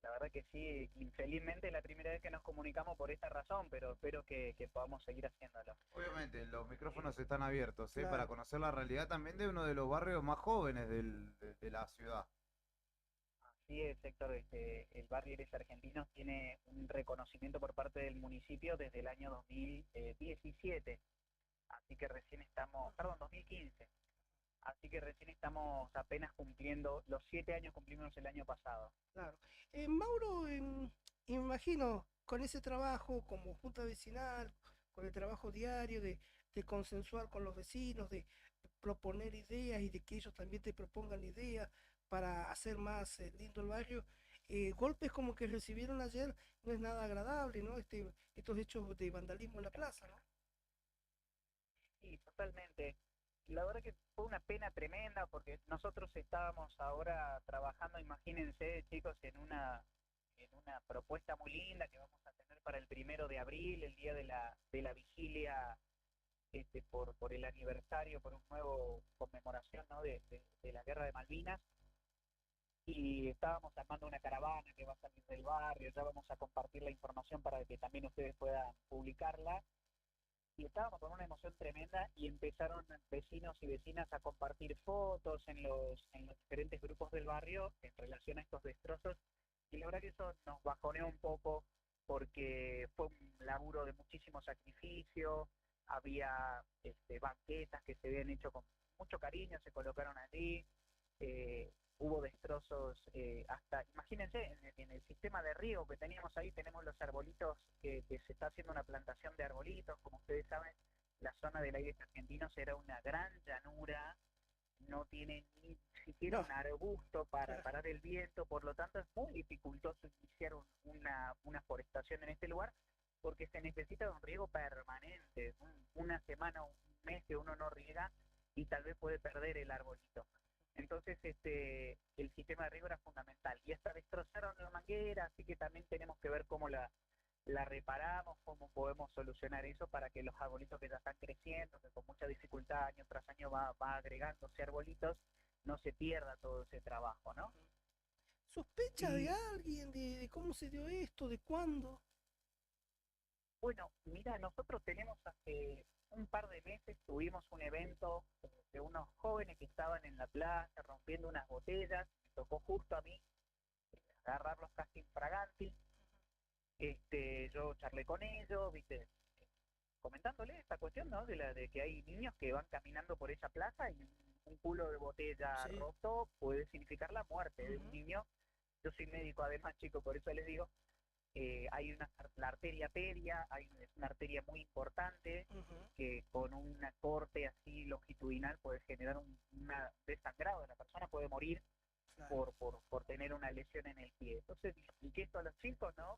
La verdad que sí, infelizmente es la primera vez que nos comunicamos por esta razón, pero espero que podamos seguir haciéndolo. Obviamente, los micrófonos están abiertos, Claro. para conocer la realidad también de uno de los barrios más jóvenes de la ciudad. Así es, Héctor, el barrio Aires Argentinos tiene un reconocimiento por parte del municipio desde el año 2017, así que recién estamos, perdón, 2015. Así que recién estamos apenas cumpliendo, los 7 años cumplimos el año pasado. Claro. Mauro, imagino, con ese trabajo como junta vecinal, con el trabajo diario de consensuar con los vecinos, de proponer ideas y de que ellos también te propongan ideas para hacer más lindo el barrio, golpes como que recibieron ayer no es nada agradable, ¿no? Estos hechos de vandalismo en la plaza, ¿no? Sí, totalmente. La verdad que fue una pena tremenda porque nosotros estábamos ahora trabajando, imagínense, chicos, en una propuesta muy linda que vamos a tener para el 1 de abril, el día de la vigilia, por el aniversario, por un nuevo conmemoración, ¿no? de la Guerra de Malvinas. Y estábamos armando una caravana que va a salir del barrio, ya vamos a compartir la información para que también ustedes puedan publicarla. Y estábamos con una emoción tremenda y empezaron vecinos y vecinas a compartir fotos en los diferentes grupos del barrio en relación a estos destrozos. Y la verdad que eso nos bajoneó un poco porque fue un laburo de muchísimo sacrificio, había banquetas que se habían hecho con mucho cariño, se colocaron allí, hubo destrozos, hasta, imagínense, en el sistema de riego que teníamos ahí, tenemos los arbolitos, que se está haciendo una plantación de arbolitos, como ustedes saben, la zona del Aires Argentinos era una gran llanura, no tiene ni siquiera un arbusto para parar el viento, por lo tanto es muy dificultoso iniciar una forestación en este lugar, porque se necesita de un riego permanente, una semana, un mes que uno no riega y tal vez puede perder el arbolito. Entonces el sistema de riego era fundamental y hasta destrozaron la manguera, así que también tenemos que ver cómo la reparamos, cómo podemos solucionar eso para que los arbolitos que ya están creciendo, que con mucha dificultad año tras año va agregándose arbolitos, no se pierda todo ese trabajo, ¿no? ¿Sospecha de alguien, de cómo se dio esto, de cuándo? Bueno, mira, nosotros tenemos hace un par de meses, tuvimos un evento de unos jóvenes que estaban en la plaza rompiendo unas botellas, me tocó justo a mí agarrarlos casi infraganti. Yo charlé con ellos, viste, comentándole esta cuestión, ¿no? De que hay niños que van caminando por esa plaza y un culo de botella roto puede significar la muerte de un niño. Yo soy médico además, chicos, por eso les digo, hay la arteria pedia, es una arteria muy importante que con una corte así longitudinal puede generar un desangrado, la persona puede morir por tener una lesión en el pie. Entonces, y que esto a los chicos, ¿no?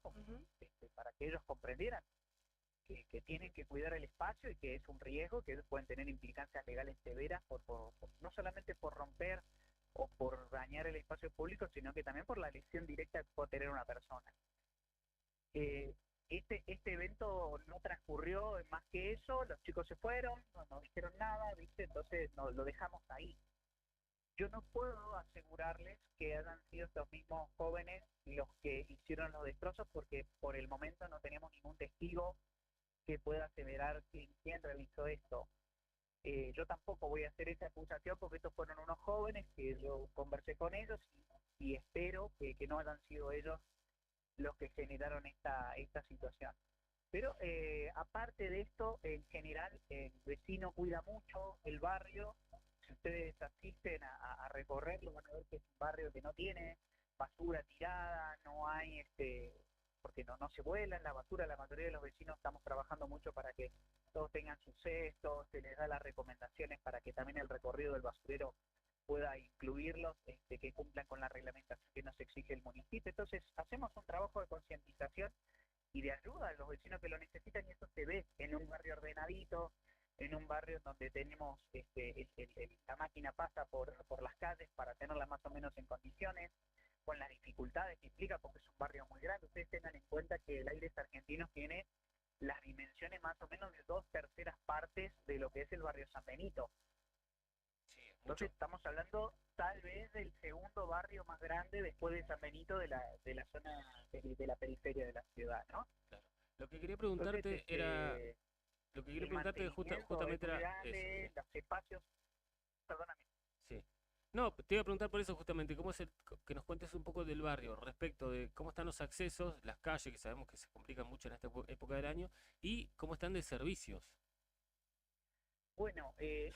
Para que ellos comprendieran que tienen que cuidar el espacio y que es un riesgo, que ellos pueden tener implicancias legales severas no solamente por romper o por dañar el espacio público, sino que también por la lesión directa que puede tener una persona. Este evento no transcurrió en más que eso, los chicos se fueron, no dijeron nada, ¿viste? Entonces lo dejamos ahí. Yo no puedo asegurarles que hayan sido estos mismos jóvenes los que hicieron los destrozos porque por el momento no tenemos ningún testigo que pueda aseverar quién realizó esto. Yo tampoco voy a hacer esa acusación porque estos fueron unos jóvenes que yo conversé con ellos y espero que no hayan sido ellos los que generaron esta situación. Pero aparte de esto, en general, el vecino cuida mucho el barrio. Si ustedes asisten a recorrerlo, van a ver que es un barrio que no tiene basura tirada, no hay, porque no se vuela la basura. La mayoría de los vecinos estamos trabajando mucho para que todos tengan sus cestos, se les da las recomendaciones para que también el recorrido del basurero pueda incluirlos, que cumplan con la reglamentación que nos exige el municipio. Entonces hacemos un trabajo de concientización y de ayuda a los vecinos que lo necesitan y eso se ve en un barrio ordenadito, en un barrio donde tenemos la máquina pasa por las calles para tenerla más o menos en condiciones, con las dificultades que implica porque es un barrio muy grande. Ustedes tengan en cuenta que el Aires Argentinos tiene las dimensiones más o menos de 2/3 partes de lo que es el barrio San Benito. Entonces estamos hablando tal vez del segundo barrio más grande después de San Benito de la zona de la periferia de la ciudad, ¿no? Claro. Lo que quería preguntarte justamente era eso. Los espacios, perdóname. Sí. No, te iba a preguntar por eso justamente, cómo es que nos cuentes un poco del barrio respecto de cómo están los accesos, las calles, que sabemos que se complican mucho en esta época del año, y cómo están de servicios. Bueno,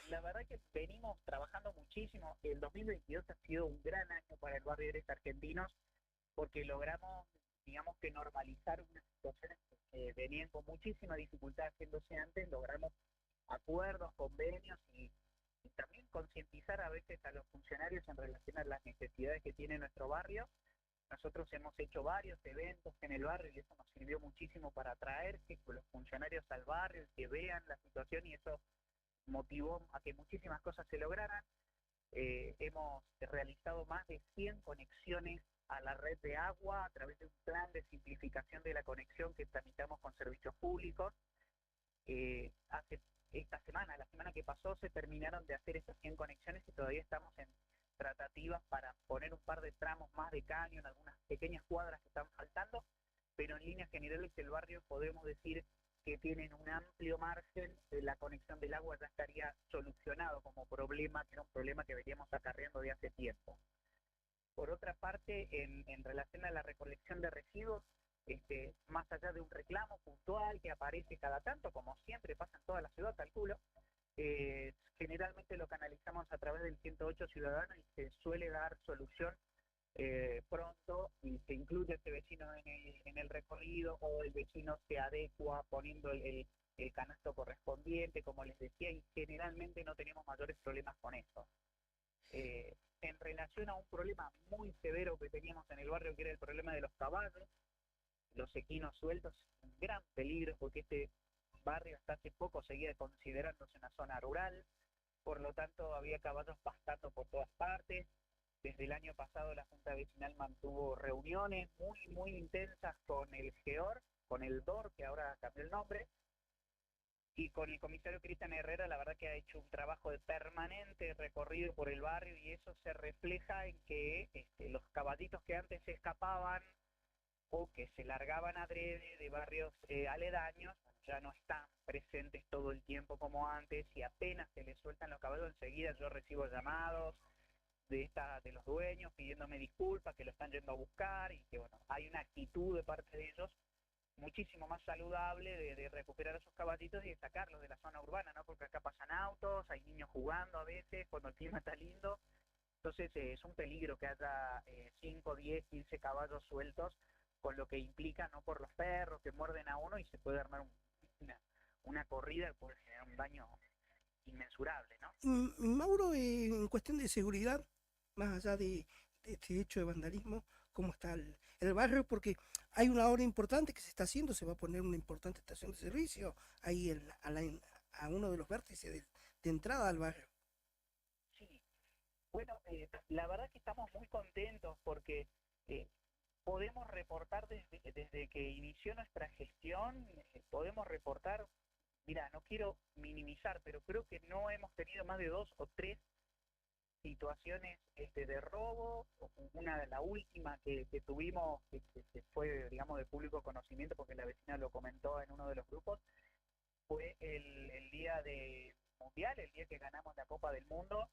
la verdad que venimos trabajando muchísimo. El 2022 ha sido un gran año para el barrio de Aires Argentinos porque logramos, digamos que normalizar unas situaciones que venían con muchísima dificultad haciéndose antes. Logramos acuerdos, convenios y también concientizar a veces a los funcionarios en relación a las necesidades que tiene nuestro barrio. Nosotros hemos hecho varios eventos en el barrio y eso nos sirvió muchísimo para atraer que los funcionarios al barrio, que vean la situación, y eso motivó a que muchísimas cosas se lograran. Hemos realizado más de 100 conexiones a la red de agua a través de un plan de simplificación de la conexión que tramitamos con servicios públicos. Esta semana, la semana que pasó, se terminaron de hacer estas 100 conexiones y todavía estamos en tratativas para poner un par de tramos más de caño en algunas pequeñas cuadras que están faltando, pero en líneas generales el barrio podemos decir que tienen un amplio margen, la conexión del agua ya estaría solucionado como problema, que era un problema que veníamos acarreando de hace tiempo. Por otra parte, en relación a la recolección de residuos, más allá de un reclamo puntual que aparece cada tanto, como siempre pasa en toda la ciudad, calculo, generalmente lo canalizamos a través del 108 Ciudadano y se suele dar solución pronto, y se incluye este vecino en el recorrido, o el vecino se adecua poniendo el canasto correspondiente, como les decía, y generalmente no tenemos mayores problemas con eso. En relación a un problema muy severo que teníamos en el barrio, que era el problema de los caballos, los equinos sueltos, un gran peligro, porque este barrio hasta hace poco seguía considerándose una zona rural, por lo tanto había caballos pastando por todas partes. Desde el año pasado la Junta Vecinal mantuvo reuniones muy intensas con el GEOR, con el DOR, que ahora cambió el nombre, y con el comisario Cristian Herrera. La verdad que ha hecho un trabajo de permanente recorrido por el barrio, y eso se refleja en que los caballitos que antes se escapaban o que se largaban adrede de barrios aledaños ya no están presentes todo el tiempo como antes, y apenas se les sueltan los caballos enseguida yo recibo llamados de los dueños pidiéndome disculpas, que lo están yendo a buscar, y que bueno, hay una actitud de parte de ellos muchísimo más saludable de recuperar a esos caballitos y de sacarlos de la zona urbana, ¿no? Porque acá pasan autos, hay niños jugando a veces cuando el clima está lindo, entonces es un peligro que haya 5, 10, 15 caballos sueltos, con lo que implica, ¿no? Por los perros que muerden a uno, y se puede armar una corrida que puede generar un daño inmensurable, ¿no? Mauro, en cuestión de seguridad, más allá de este hecho de vandalismo, ¿cómo está el barrio? Porque hay una obra importante que se está haciendo, se va a poner una importante estación de servicio ahí a uno de los vértices de entrada al barrio. Sí, bueno, la verdad que estamos muy contentos porque podemos reportar desde que inició nuestra gestión, podemos reportar, mira, no quiero minimizar, pero creo que no hemos tenido más de 2 o 3 situaciones de robo. La última que tuvimos, que fue, digamos, de público conocimiento, porque la vecina lo comentó en uno de los grupos, fue el día de Mundial, el día que ganamos la Copa del Mundo.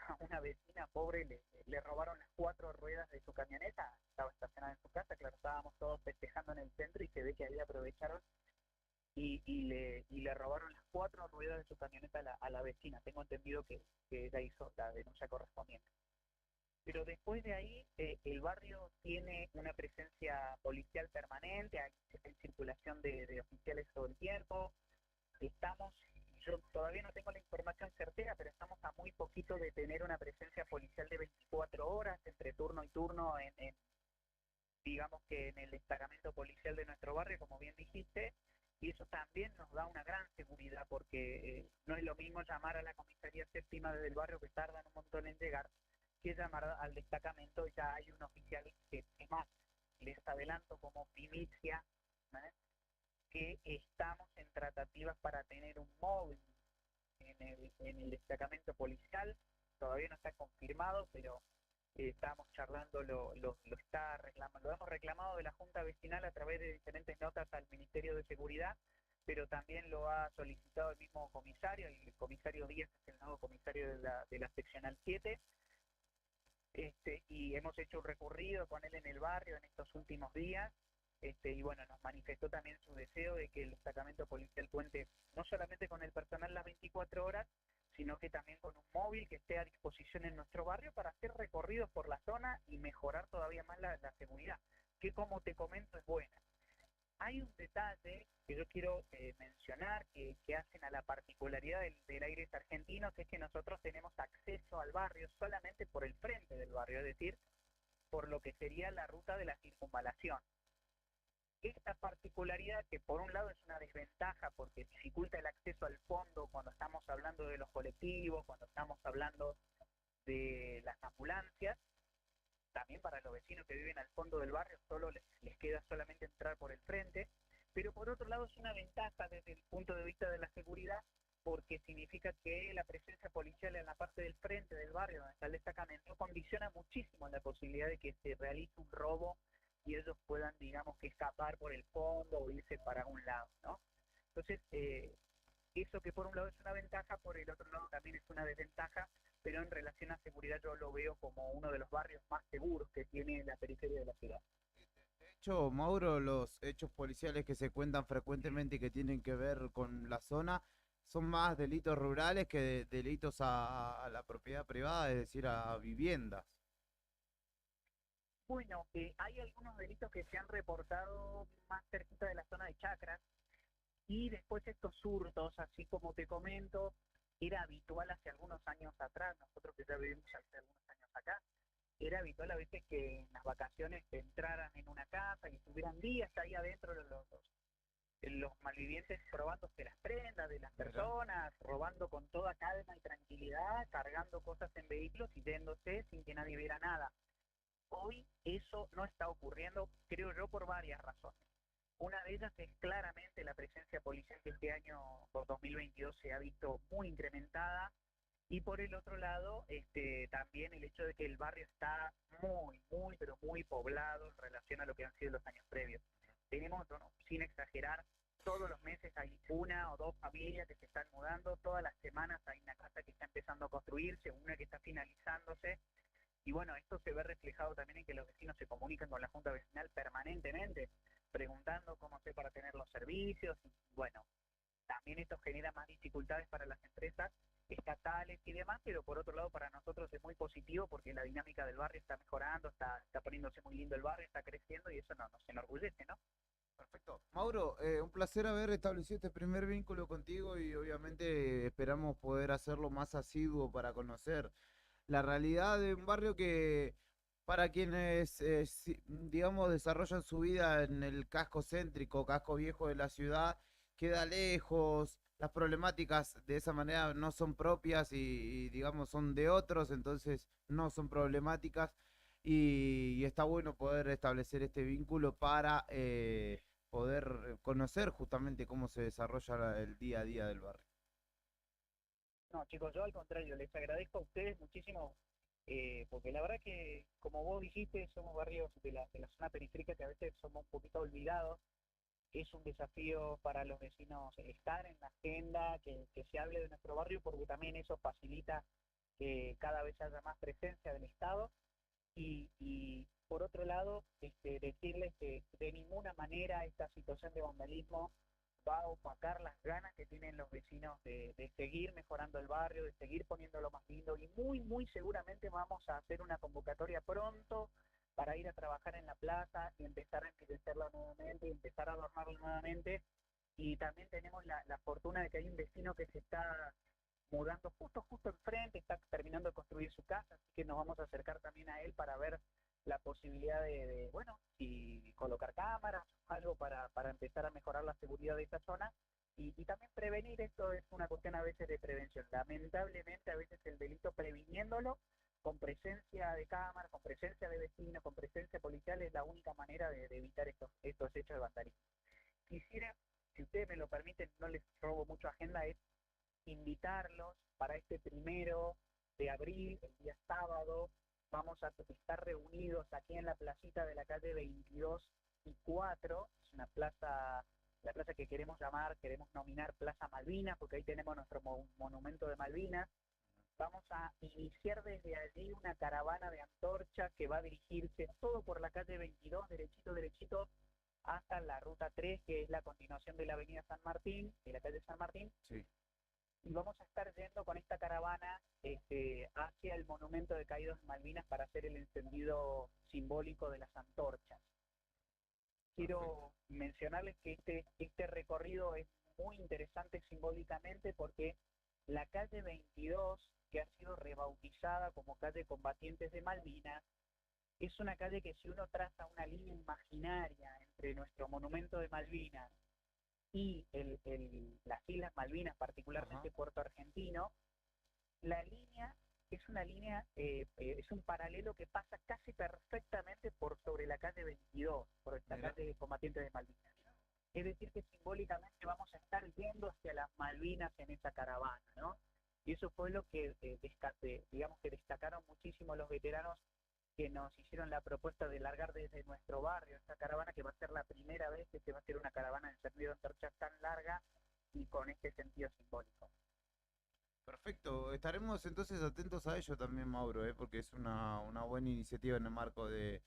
A una vecina pobre le robaron las 4 ruedas de su camioneta, estaba estacionada en su casa, claro, estábamos todos festejando en el centro y se ve que ahí aprovecharon y le robaron las 4 ruedas de su camioneta a la vecina. Tengo entendido que ella hizo la denuncia correspondiente. Pero después de ahí, el barrio tiene una presencia policial permanente, hay circulación de oficiales todo el tiempo. Yo todavía no tengo la información certera, pero estamos a muy poquito de tener una presencia policial de 24 horas, entre turno y turno, digamos que en el destacamento policial de nuestro barrio, como bien dijiste, y eso también nos da una gran seguridad, porque no es lo mismo llamar a la comisaría séptima desde el barrio, que tardan un montón en llegar, que llamar al destacamento. Ya hay un oficial que, es más, les adelanto como primicia, ¿eh? Que estamos en tratativas para tener un móvil en el destacamento policial. Todavía no está confirmado, pero estamos charlando, lo hemos reclamado de la Junta Vecinal a través de diferentes notas al Ministerio de Seguridad, pero también lo ha solicitado el mismo comisario, el comisario Díaz, que es el nuevo comisario de la seccional 7, y hemos hecho un recorrido con él en el barrio en estos últimos días. Y bueno, nos manifestó también su deseo de que el destacamento policial cuente no solamente con el personal las 24 horas, sino que también con un móvil que esté a disposición en nuestro barrio para hacer recorridos por la zona y mejorar todavía más la seguridad, que como te comento es buena. Hay un detalle que yo quiero mencionar que hacen a la particularidad del Aires Argentinos, que es que nosotros tenemos acceso al barrio solamente por el frente del barrio, es decir, por lo que sería la ruta de la circunvalación. Esta particularidad, que por un lado es una desventaja porque dificulta el acceso al fondo cuando estamos hablando de los colectivos, cuando estamos hablando de las ambulancias, también para los vecinos que viven al fondo del barrio solo les queda solamente entrar por el frente, pero por otro lado es una ventaja desde el punto de vista de la seguridad, porque significa que la presencia policial en la parte del frente del barrio donde está el destacamento condiciona muchísimo la posibilidad de que se realice un robo y ellos puedan, digamos, que escapar por el fondo o irse para un lado, ¿no? Entonces, eso que por un lado es una ventaja, por el otro lado también es una desventaja, pero en relación a seguridad yo lo veo como uno de los barrios más seguros que tiene la periferia de la ciudad. De hecho, Mauro, los hechos policiales que se cuentan frecuentemente y que tienen que ver con la zona son más delitos rurales que delitos a la propiedad privada, es decir, a viviendas. Bueno, hay algunos delitos que se han reportado más cerquita de la zona de Chacras, y después estos hurtos, así como te comento, era habitual hace algunos años atrás, nosotros que ya vivimos hace algunos años acá, era habitual a veces que en las vacaciones entraran en una casa y estuvieran días ahí adentro los malvivientes robándose las prendas de las personas, robando con toda calma y tranquilidad, cargando cosas en vehículos y yéndose sin que nadie viera nada. Hoy eso no está ocurriendo, creo yo, por varias razones. Una de ellas es claramente la presencia policial que este año, por 2022, se ha visto muy incrementada, y por el otro lado, también el hecho de que el barrio está muy, pero muy poblado en relación a lo que han sido los años previos. Tenemos, bueno, sin exagerar, todos los meses hay una o dos familias que se están mudando, todas las semanas hay una casa que está empezando a construirse, una que está finalizándose. Y bueno, esto se ve reflejado también en que los vecinos se comunican con la Junta Vecinal permanentemente, preguntando cómo hacer para tener los servicios. Y bueno, también esto genera más dificultades para las empresas estatales y demás, pero por otro lado para nosotros es muy positivo porque la dinámica del barrio está mejorando, está poniéndose muy lindo el barrio, está creciendo, y eso nos enorgullece, ¿no? Perfecto. Mauro, un placer haber establecido este primer vínculo contigo, y obviamente esperamos poder hacerlo más asiduo para conocer la realidad de un barrio que, para quienes, digamos, desarrollan su vida en el casco céntrico, casco viejo de la ciudad, queda lejos. Las problemáticas de esa manera no son propias y, digamos, son de otros, entonces no son problemáticas, y está bueno poder establecer este vínculo para poder conocer justamente cómo se desarrolla el día a día del barrio. No, chicos, yo al contrario, les agradezco a ustedes muchísimo, porque la verdad que, como vos dijiste, somos barrios de la zona periférica que a veces somos un poquito olvidados. Es un desafío para los vecinos estar en la agenda, que se hable de nuestro barrio, porque también eso facilita que cada vez haya más presencia del Estado. Y por otro lado, decirles que de ninguna manera esta situación de vandalismo va a opacar las ganas que tienen los vecinos de seguir mejorando el barrio, de seguir poniéndolo más lindo, y muy seguramente vamos a hacer una convocatoria pronto para ir a trabajar en la plaza y empezar a embellecerla nuevamente y empezar a adornarla nuevamente. Y también tenemos la fortuna de que hay un vecino que se está mudando justo enfrente, está terminando de construir su casa, así que nos vamos a acercar también a él para ver la posibilidad de bueno, si colocar cámaras, algo para empezar a mejorar la seguridad de esta zona, y también prevenir. Esto es una cuestión a veces de prevención. Lamentablemente a veces el delito, previniéndolo con presencia de cámaras, con presencia de vecinos, con presencia policial, es la única manera de evitar estos hechos de vandalismo. Quisiera, si ustedes me lo permiten, no les robo mucho agenda, es invitarlos para este 1 de abril, el día sábado. Vamos a estar reunidos aquí en la placita de la calle 22 y 4, es una plaza, la plaza que queremos nominar Plaza Malvinas, porque ahí tenemos nuestro monumento de Malvinas. Vamos a iniciar desde allí una caravana de antorcha que va a dirigirse todo por la calle 22, derechito, hasta la ruta 3, que es la continuación de la avenida San Martín, de la calle San Martín. Sí. Y vamos a estar yendo con esta caravana hacia el monumento de caídos de Malvinas para hacer el encendido simbólico de las antorchas. Quiero mencionarles que este recorrido es muy interesante simbólicamente, porque la calle 22, que ha sido rebautizada como calle Combatientes de Malvinas, Es una calle que si uno traza una línea imaginaria entre nuestro monumento de Malvinas y las Islas Malvinas, particularmente Puerto Argentino, la línea es una línea, es un paralelo que pasa casi perfectamente por sobre la calle 22, por esta calle de Combatientes de Malvinas. Es decir, que simbólicamente vamos a estar yendo hacia las Malvinas en esa caravana, ¿no? Y eso fue lo que, digamos que destacaron muchísimo los veteranos que nos hicieron la propuesta de largar desde nuestro barrio esta caravana, que va a ser la primera vez que se va a hacer una caravana en Servido Antorchas tan larga y con este sentido simbólico. Perfecto, estaremos entonces atentos a ello también, Mauro, porque es una buena iniciativa en el marco de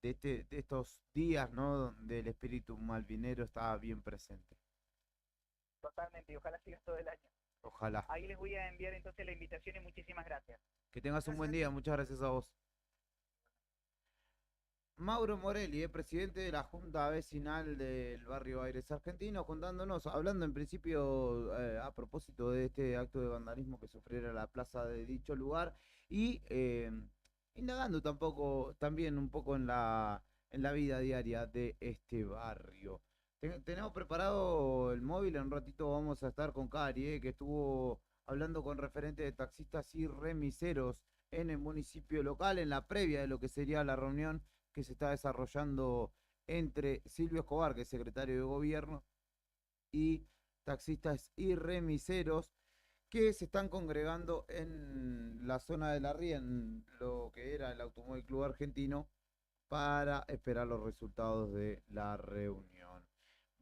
estos días, ¿no? Donde el espíritu malvinero está bien presente. Totalmente, y ojalá sigas todo el año. Ojalá. Ahí les voy a enviar entonces la invitación y muchísimas gracias. Que tengas un buen día, muchas gracias a vos. Mauro Morelli, presidente de la Junta Vecinal del barrio Aires Argentino, contándonos, hablando en principio a propósito de este acto de vandalismo que sufriera la plaza de dicho lugar y indagando también un poco en la vida diaria de este barrio. Tenemos preparado el móvil, en un ratito vamos a estar con Cari, que estuvo hablando con referentes de taxistas y remiseros en el municipio local, en la previa de lo que sería la reunión que se está desarrollando entre Silvio Escobar, que es secretario de gobierno, y taxistas y remiseros que se están congregando en la zona de la Ría, en lo que era el Automóvil Club Argentino, para esperar los resultados de la reunión.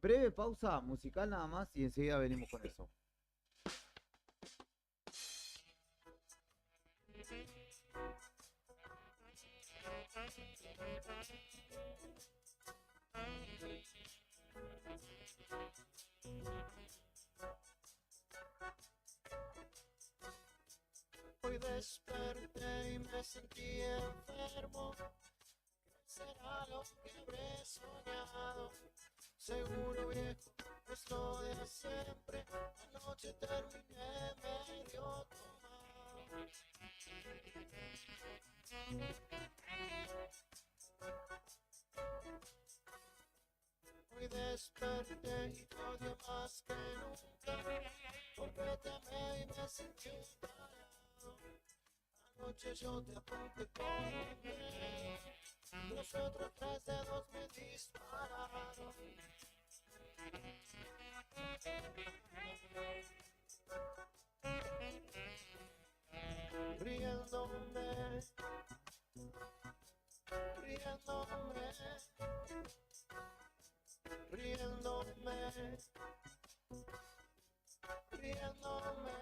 Breve pausa musical nada más y enseguida venimos con eso. Hoy desperté y me sentí enfermo. ¿Qué será lo que habré soñado? Seguro viejo, es lo de siempre. Anoche terminé medio tomado. Hoy desperté y te odio más que nunca, porque te amé y me sentí un tarado. Anoche yo te apunté con un dedo, los otros 3 dedos me dispararon. Riéndome, riéndome, riéndome, riéndome.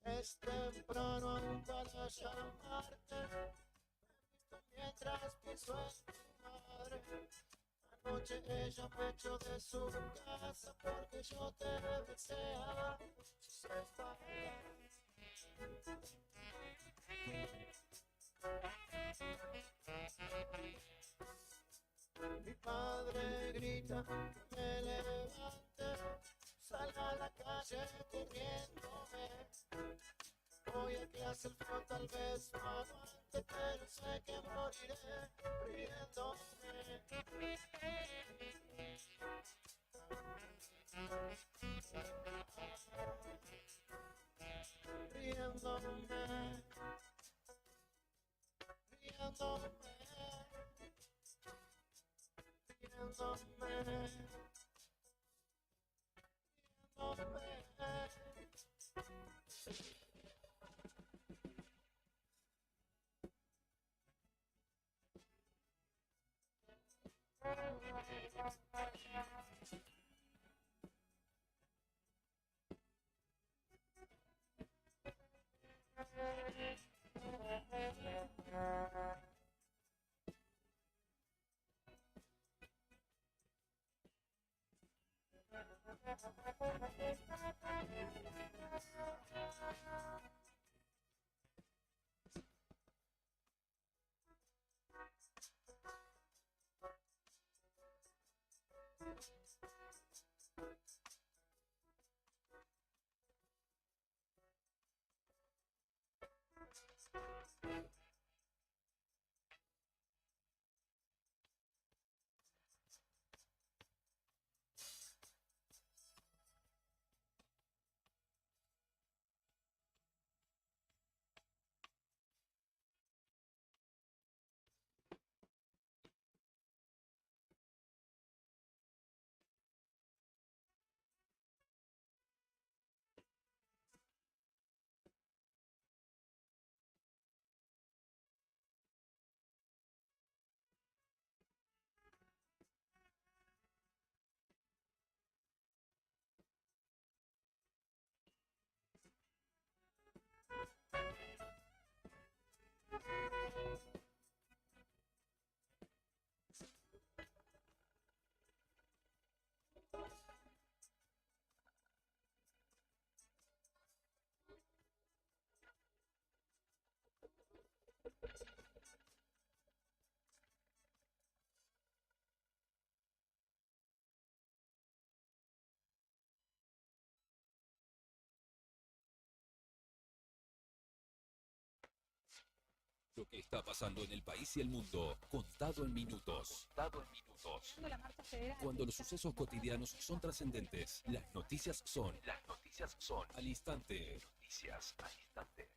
Es temprano aún para llamarte, me he visto mientras pienso en tu madre. Anoche ella me echó de su casa porque yo te besé a sus espaldas. Mi padre grita que me levante, salga a la calle corriéndome. Voy a clase, el frío tal vez no aguante, pero sé que moriré riéndome. Riéndome, riéndome, riéndome, riéndome. Lo que está pasando en el país y el mundo, contado en minutos. Contado en minutos. Cuando los sucesos cotidianos son trascendentes, las noticias son. Las noticias son. Al instante. Noticias al instante.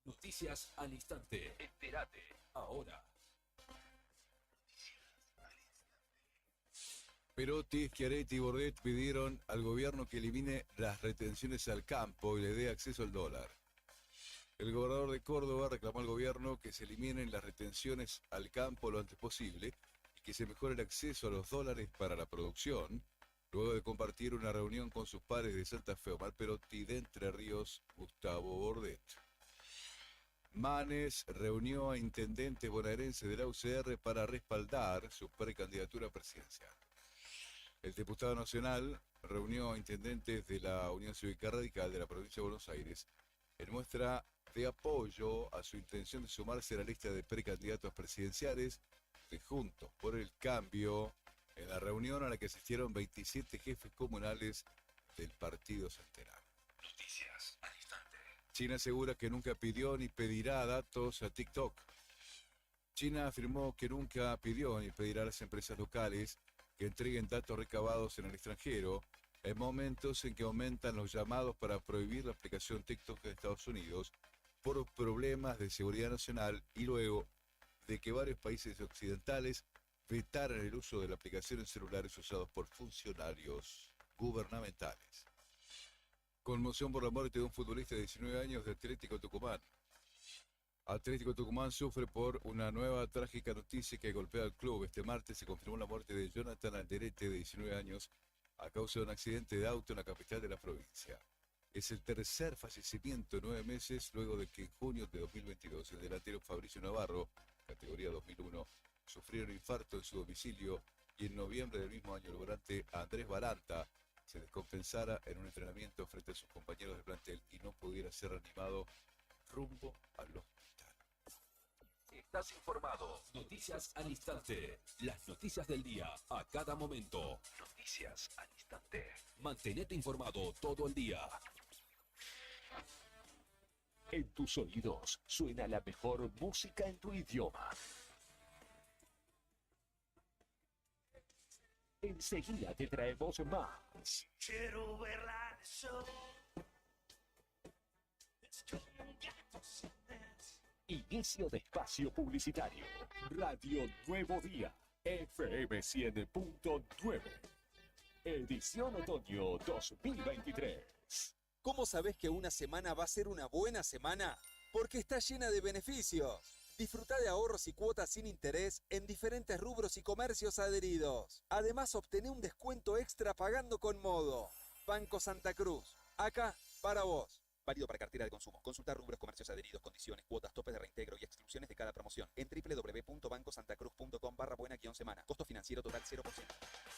Noticias al instante. Entérate. Ahora. Perotti, Schiaretti y Bordet pidieron al gobierno que elimine las retenciones al campo y le dé acceso al dólar. El gobernador de Córdoba reclamó al gobierno que se eliminen las retenciones al campo lo antes posible y que se mejore el acceso a los dólares para la producción, luego de compartir una reunión con sus pares de Santa Fe, Omar Perotti, de Entre Ríos, Gustavo Bordet. Manes reunió a intendentes bonaerenses de la UCR para respaldar su precandidatura presidencial. El diputado nacional reunió a intendentes de la Unión Cívica Radical de la provincia de Buenos Aires en muestra de apoyo a su intención de sumarse a la lista de precandidatos presidenciales de Juntos por el Cambio, en la reunión a la que asistieron 27 jefes comunales del partido centenario. Noticias al instante. China asegura que nunca pidió ni pedirá datos a TikTok. China afirmó que nunca pidió ni pedirá a las empresas locales que entreguen datos recabados en el extranjero en momentos en que aumentan los llamados para prohibir la aplicación TikTok en Estados Unidos por problemas de seguridad nacional y luego de que varios países occidentales vetaran el uso de la aplicación en celulares usados por funcionarios gubernamentales. Conmoción por la muerte de un futbolista de 19 años de Atlético Tucumán. Atlético Tucumán sufre por una nueva trágica noticia que golpea al club. Este martes se confirmó la muerte de Jonathan Alderete, de 19 años, a causa de un accidente de auto en la capital de la provincia. Es el tercer fallecimiento en 9 meses, luego de que en junio de 2022 el delantero Fabricio Navarro, categoría 2001, sufriera un infarto en su domicilio y en noviembre del mismo año el volante Andrés Baranta se descompensara en un entrenamiento frente a sus compañeros de plantel y no pudiera ser reanimado rumbo al hospital. Estás informado. Noticias al instante. Las noticias del día a cada momento. Noticias al instante. Mantenete informado todo el día. En tus oídos suena la mejor música en tu idioma. Enseguida te traemos más. Quiero verla de sol. Inicio de espacio publicitario. Radio Nuevo Día. FM 100.9. Edición otoño 2023. ¿Cómo sabés que una semana va a ser una buena semana? Porque está llena de beneficios. Disfruta de ahorros y cuotas sin interés en diferentes rubros y comercios adheridos. Además, obtené un descuento extra pagando con Modo. Banco Santa Cruz. Acá, para vos. Válido para cartera de consumo. Consulta rubros, comercios adheridos, condiciones, cuotas, topes de reintegro y exclusiones de cada promoción en www.bancosantacruz.com/buena-semana. Costo financiero total 0%.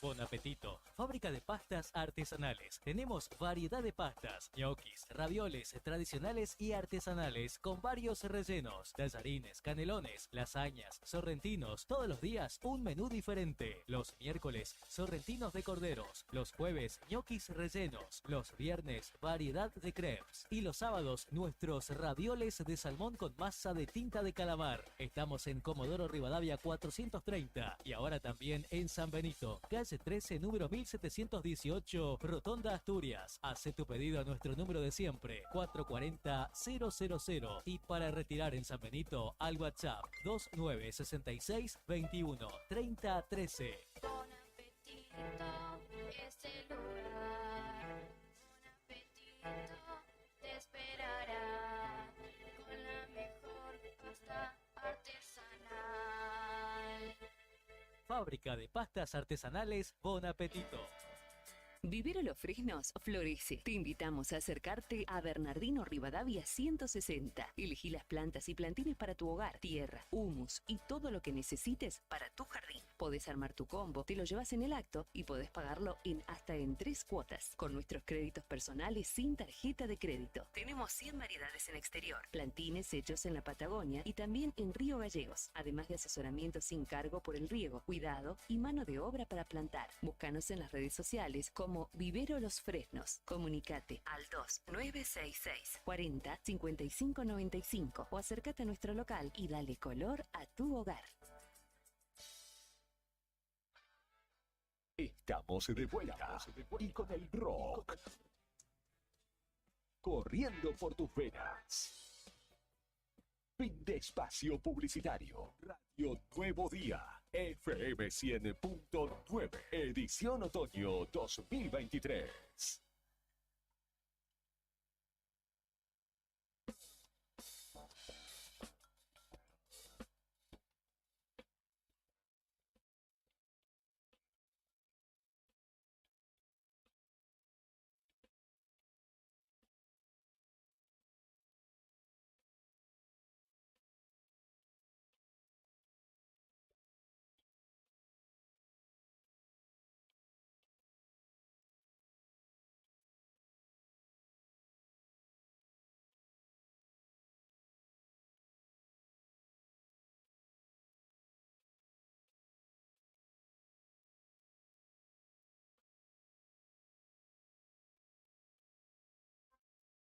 Bon apetito. Fábrica de pastas artesanales. Tenemos variedad de pastas, ñoquis, ravioles tradicionales y artesanales con varios rellenos, tallarines, canelones, lasañas, sorrentinos. Todos los días un menú diferente. Los miércoles, sorrentinos de corderos. Los jueves, ñoquis rellenos. Los viernes, variedad de crepes. Y los sábados, nuestros ravioles de salmón con masa de tinta de calamar. Estamos en Comodoro Rivadavia 430 y ahora también en San Benito, calle 13, número 1718, Rotonda Asturias. Hace tu pedido a nuestro número de siempre, 440-000. Y para retirar en San Benito, al WhatsApp 2966 21 30 13. Bon apetito es el lugar. Bon apetito te esperará con la mejor pasta artesanal. Fábrica de pastas artesanales Bon Apetito. Vivero Los Fresnos florece. Te invitamos a acercarte a Bernardino Rivadavia 160. Elegí las plantas y plantines para tu hogar, tierra, humus y todo lo que necesites para tu jardín. Podés armar tu combo, te lo llevas en el acto y podés pagarlo hasta en 3 cuotas. Con nuestros créditos personales sin tarjeta de crédito. Tenemos 100 variedades en exterior, plantines hechos en la Patagonia y también en Río Gallegos. Además de asesoramiento sin cargo por el riego, cuidado y mano de obra para plantar. Búscanos en las redes sociales como Vivero Los Fresnos. Comunicate al 2966 40 55 95 o acércate a nuestro local y dale color a tu hogar. Estamos de vuelta y con el rock corriendo por tus venas. Fin de espacio publicitario. Radio Nuevo Día. FM 100.9. Edición otoño 2023.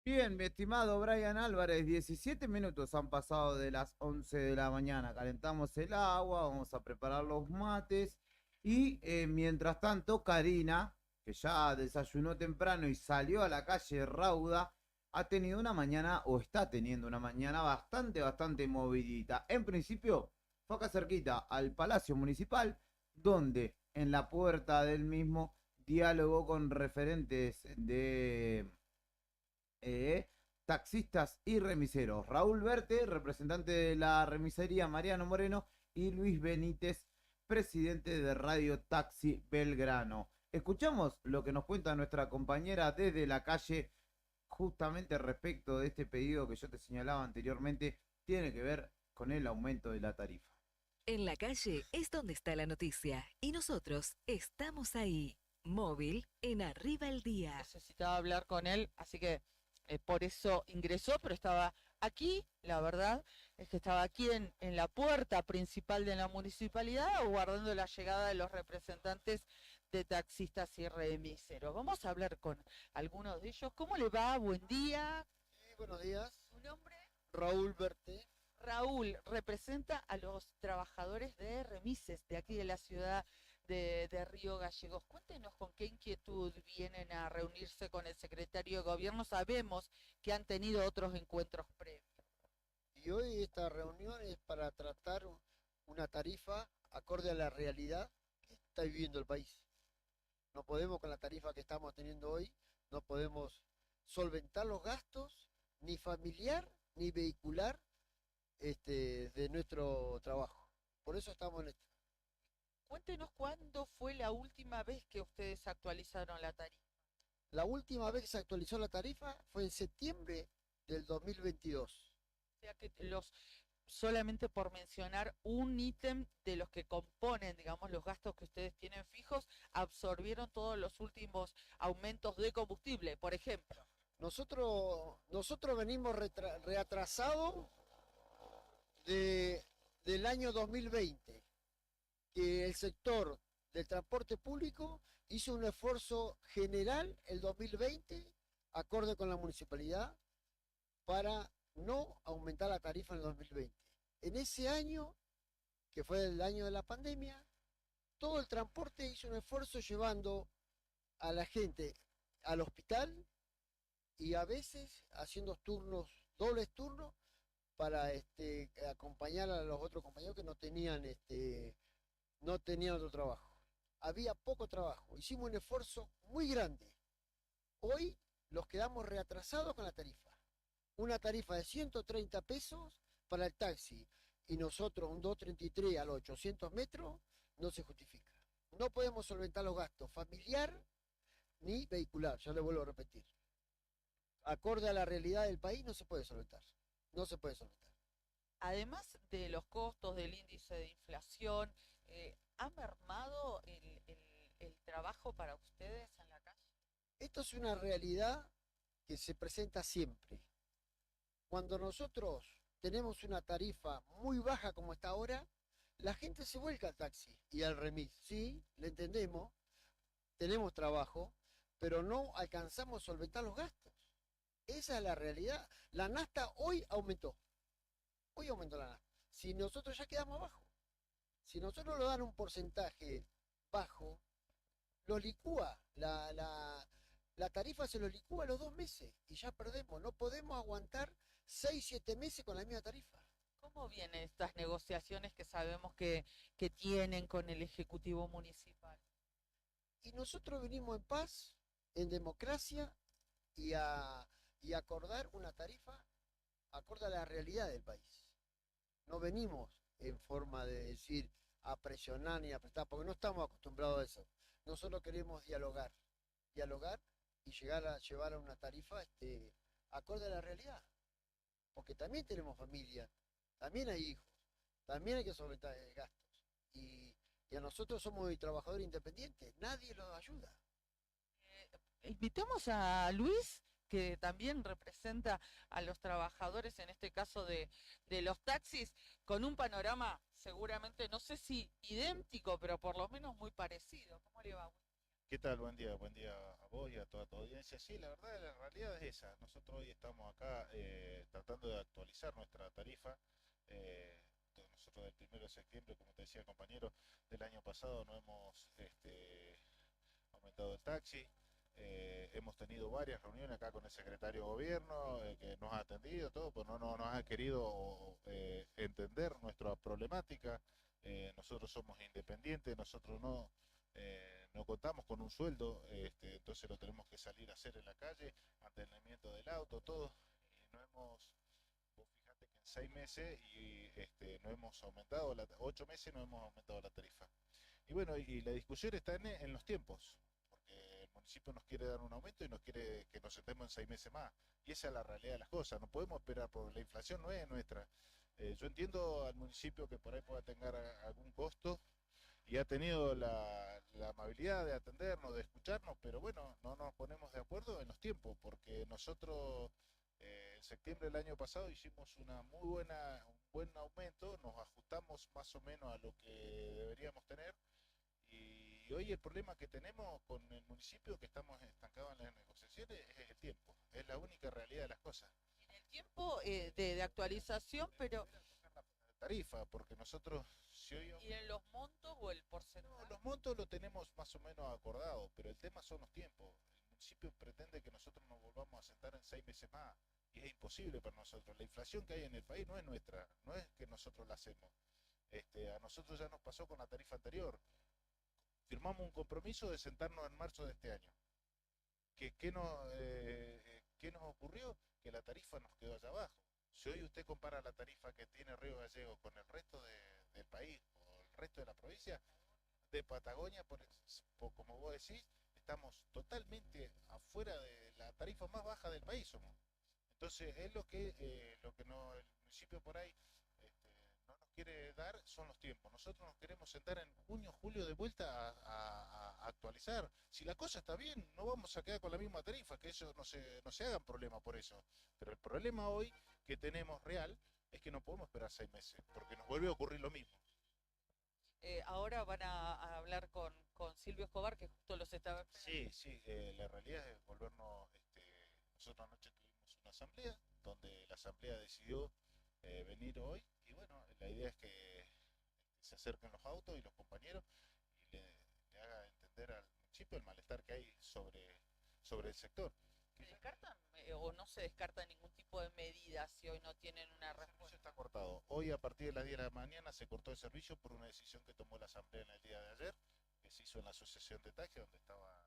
Bien, mi estimado Brian Álvarez, 17 minutos han pasado de las 11 de la mañana. Calentamos el agua, vamos a preparar los mates y mientras tanto Karina, que ya desayunó temprano y salió a la calle rauda, ha tenido una mañana o está teniendo una mañana bastante movidita. En principio fue acá cerquita al Palacio Municipal, donde en la puerta del mismo dialogó con referentes de taxistas y remiseros. Raúl Verte, representante de la remisería Mariano Moreno, y Luis Benítez, presidente de Radio Taxi Belgrano. Escuchamos lo que nos cuenta nuestra compañera desde la calle justamente respecto de este pedido que yo te señalaba anteriormente. Tiene que ver con el aumento de la tarifa. En la calle es donde está la noticia y nosotros estamos ahí. Móvil en Arriba el Día. Necesitaba hablar con él, así que por eso ingresó, pero estaba aquí, la verdad es que estaba aquí en la puerta principal de la municipalidad, aguardando la llegada de los representantes de taxistas y remiseros. Vamos a hablar con algunos de ellos. ¿Cómo le va? Buen día. Sí, buenos días. ¿Su nombre? Raúl Verte. Raúl, representa a los trabajadores de remises de aquí de la ciudad de Río Gallegos. Cuéntenos con qué inquietud vienen a reunirse con el secretario de Gobierno. Sabemos que han tenido otros encuentros previos. Y hoy esta reunión es para tratar una tarifa acorde a la realidad que está viviendo el país. No podemos, con la tarifa que estamos teniendo hoy, no podemos solventar los gastos, ni familiar, ni vehicular, de nuestro trabajo. Por eso estamos en esto. Cuéntenos cuándo fue la última vez que ustedes actualizaron la tarifa. La última vez que se actualizó la tarifa fue en septiembre del 2022. O sea que los solamente por mencionar un ítem de los que componen, digamos, los gastos que ustedes tienen fijos, absorbieron todos los últimos aumentos de combustible, por ejemplo. Nosotros venimos reatrasados del año 2020, que el sector del transporte público hizo un esfuerzo general el 2020, acorde con la municipalidad, para no aumentar la tarifa en el 2020. En ese año, que fue el año de la pandemia, todo el transporte hizo un esfuerzo llevando a la gente al hospital y a veces haciendo dobles turnos, para acompañar a los otros compañeros que no tenían otro trabajo. Había poco trabajo. Hicimos un esfuerzo muy grande. Hoy los quedamos reatrasados con la tarifa. Una tarifa de 130 pesos para el taxi y nosotros un 233 a los 800 metros no se justifica. No podemos solventar los gastos familiar ni vehicular, ya le vuelvo a repetir. Acorde a la realidad del país no se puede solventar. No se puede solventar. Además de los costos del índice de inflación, ¿ha mermado el trabajo para ustedes en la calle? Esto es una realidad que se presenta siempre. Cuando nosotros tenemos una tarifa muy baja como está ahora, la gente se vuelca al taxi y al remis. Sí, le entendemos, tenemos trabajo, pero no alcanzamos a solventar los gastos. Esa es la realidad. La nafta hoy aumentó. Hoy aumentó la nafta. Si nosotros ya quedamos abajo. Si nosotros nos dan un porcentaje bajo, lo licúa. La tarifa se lo licúa a los 2 meses y ya perdemos. No podemos aguantar 6, 7 meses con la misma tarifa. ¿Cómo vienen estas negociaciones que sabemos que tienen con el Ejecutivo Municipal? Y nosotros venimos en paz, en democracia y a acordar una tarifa acorde a la realidad del país. No venimos en forma de decir a presionar ni a prestar, porque no estamos acostumbrados a eso. Nosotros queremos dialogar y llevar a una tarifa acorde a la realidad. Porque también tenemos familia, también hay hijos, también hay que solventar gastos. Y a nosotros somos trabajadores independientes, nadie los ayuda. Invitamos a Luis, que también representa a los trabajadores, en este caso de los taxis, con un panorama seguramente, no sé si idéntico, pero por lo menos muy parecido. ¿Cómo le va? ¿Qué tal? Buen día a vos y a toda tu audiencia. Sí, la verdad, la realidad es esa. Nosotros hoy estamos acá tratando de actualizar nuestra tarifa. Nosotros del 1 de septiembre, como te decía compañero, del año pasado no hemos aumentado el taxi. Hemos tenido varias reuniones acá con el secretario de gobierno que nos ha atendido, todo, pues no nos ha querido entender nuestra problemática. Nosotros somos independientes, nosotros no contamos con un sueldo, entonces lo tenemos que salir a hacer en la calle, mantenimiento del auto, todo. Y no hemos, vos fíjate que en 6 meses y no hemos aumentado, 8 meses no hemos aumentado la tarifa. Y bueno, y la discusión está en los tiempos. El municipio nos quiere dar un aumento y nos quiere que nos sentemos en 6 meses más. Y esa es la realidad de las cosas. No podemos esperar, porque la inflación no es nuestra. Yo entiendo al municipio que por ahí pueda tener algún costo y ha tenido la amabilidad de atendernos, de escucharnos, pero bueno, no nos ponemos de acuerdo en los tiempos, porque nosotros en septiembre del año pasado hicimos un buen aumento, nos ajustamos más o menos a lo que deberíamos tener. Y hoy el problema que tenemos con el municipio, que estamos estancados en las negociaciones, es el tiempo. Es la única realidad de las cosas. El tiempo de actualización, pero... La tarifa, porque nosotros... Si hoy... ¿Y en los montos o el porcentaje? No, los montos lo tenemos más o menos acordados, pero el tema son los tiempos. El municipio pretende que nosotros nos volvamos a sentar en 6 meses más. Y es imposible para nosotros. La inflación que hay en el país no es nuestra, no es que nosotros la hacemos. A nosotros ya nos pasó con la tarifa anterior. Firmamos un compromiso de sentarnos en marzo de este año. ¿Qué nos ocurrió? Que la tarifa nos quedó allá abajo. Si hoy usted compara la tarifa que tiene Río Gallegos con el resto del país o el resto de la provincia, de Patagonia, como vos decís, estamos totalmente afuera de la tarifa más baja del país somos. Entonces es lo que el municipio por ahí son los tiempos. Nosotros nos queremos sentar en junio, julio de vuelta a actualizar. Si la cosa está bien, no vamos a quedar con la misma tarifa, que eso no se hagan problema por eso. Pero el problema hoy que tenemos real es que no podemos esperar 6 meses, porque nos vuelve a ocurrir lo mismo. Ahora van a hablar con Silvio Escobar, que justo los está... Sí, la realidad es volvernos, nosotros anoche tuvimos una asamblea, donde la asamblea decidió venir hoy, y bueno, la idea es que se acerquen los autos y los compañeros y le haga entender al municipio el malestar que hay sobre el sector. ¿Se descartan o no se descarta ningún tipo de medida si hoy no tienen una El servicio respuesta? está cortado. Hoy a partir de las 10 de la mañana se cortó el servicio por una decisión que tomó la asamblea en el día de ayer, que se hizo en la asociación de taxi, donde estaban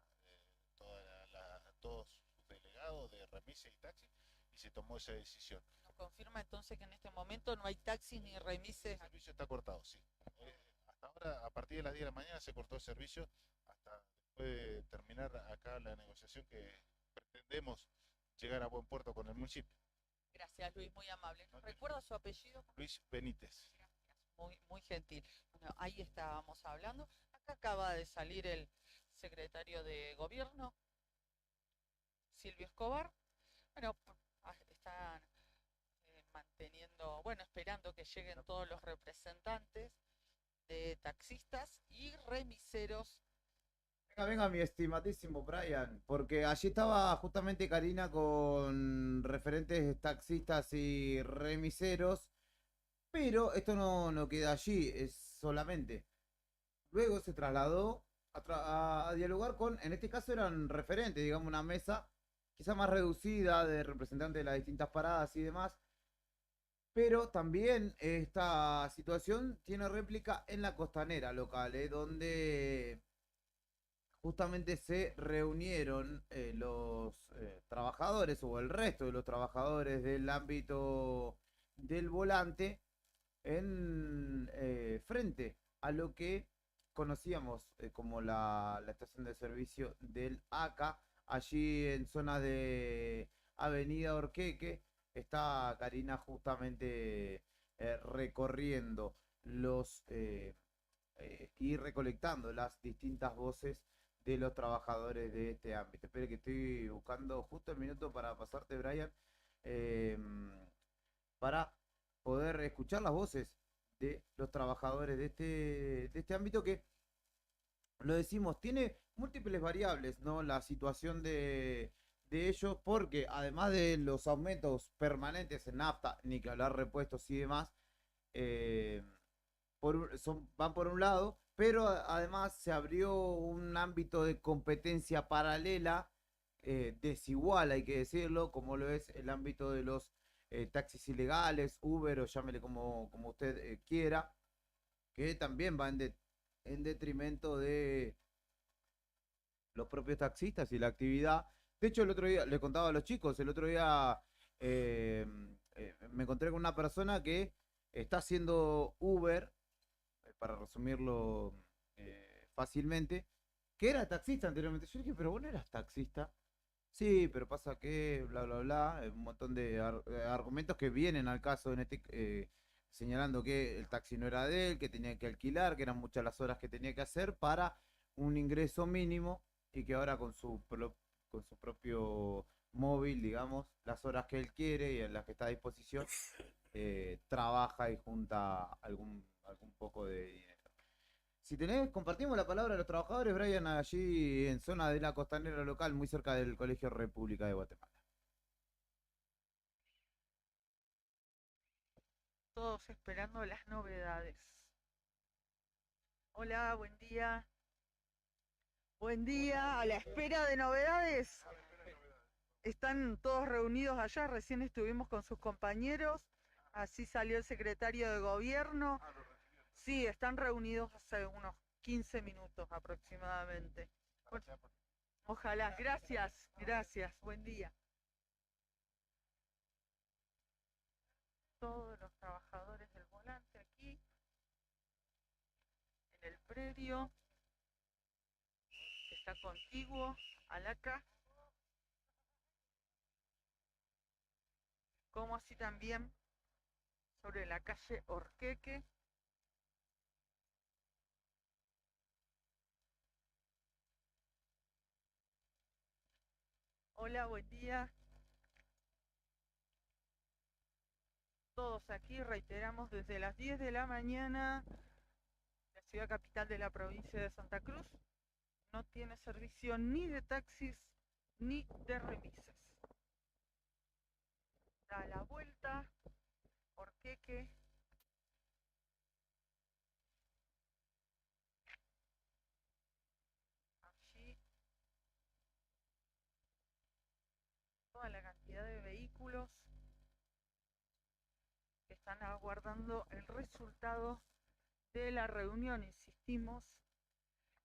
todos sus delegados de remises y taxi, y se tomó esa decisión. ¿Nos confirma entonces que en este momento no hay taxis ni remises? El servicio está cortado, sí. Hasta ahora, a partir de las 10 de la mañana se cortó el servicio hasta después de terminar acá la negociación que pretendemos llegar a buen puerto con el municipio. Gracias, Luis, muy amable. ¿Nos recuerda su apellido? Luis Benítez. Muy gentil. Bueno, ahí estábamos hablando. Acá acaba de salir el secretario de Gobierno, Silvio Escobar. Bueno, están manteniendo, bueno, esperando que lleguen todos los representantes de taxistas y remiseros. Venga, mi estimadísimo Brian, porque allí estaba justamente Karina con referentes taxistas y remiseros, pero esto no queda allí, es solamente. Luego se trasladó a dialogar con, en este caso eran referentes, digamos, una mesa quizá más reducida de representantes de las distintas paradas y demás, pero también esta situación tiene réplica en la costanera local, donde justamente se reunieron los trabajadores o el resto de los trabajadores del ámbito del volante en frente a lo que conocíamos como la estación de servicio del ACA, allí en zona de Avenida Orqueque. Está Karina justamente recorriendo y recolectando las distintas voces de los trabajadores de este ámbito. Espero que estoy buscando justo el minuto para pasarte, Brian, para poder escuchar las voces de los trabajadores de este ámbito que, lo decimos, tiene múltiples variables, ¿no? La situación de ellos, porque además de los aumentos permanentes en nafta, ni que hablar repuestos y demás, van por un lado, pero además se abrió un ámbito de competencia paralela, desigual, hay que decirlo, como lo es el ámbito de los taxis ilegales, Uber o llámele como usted quiera, que también va en detrimento de los propios taxistas y la actividad. De hecho, el otro día, le contaba a los chicos, el otro día me encontré con una persona que está haciendo Uber, para resumirlo fácilmente, que era taxista anteriormente. Yo dije, pero vos no eras taxista. Sí, pero pasa que, bla, bla, bla, un montón de argumentos que vienen al caso en señalando que el taxi no era de él, que tenía que alquilar, que eran muchas las horas que tenía que hacer para un ingreso mínimo y que ahora con su propio móvil, digamos, las horas que él quiere y en las que está a disposición, trabaja y junta algún poco de dinero. Si tenés, compartimos la palabra de los trabajadores, Brian, allí en zona de la costanera local, muy cerca del Colegio República de Guatemala. Todos esperando las novedades. Hola, buen día. Buen día, a la espera de novedades. Están todos reunidos allá, recién estuvimos con sus compañeros, así salió el secretario de Gobierno. Sí, están reunidos hace unos 15 minutos aproximadamente. Bueno, ojalá, gracias, buen día. Todos los trabajadores del volante aquí, en el predio, que está contiguo al ACA, como así también sobre la calle Orqueque. Hola, buen día. Todos aquí reiteramos desde las 10 de la mañana, la ciudad capital de la provincia de Santa Cruz no tiene servicio ni de taxis ni de remises. Da la vuelta, Orqueque. Allí toda la cantidad de vehículos que están aguardando el resultado de la reunión, insistimos,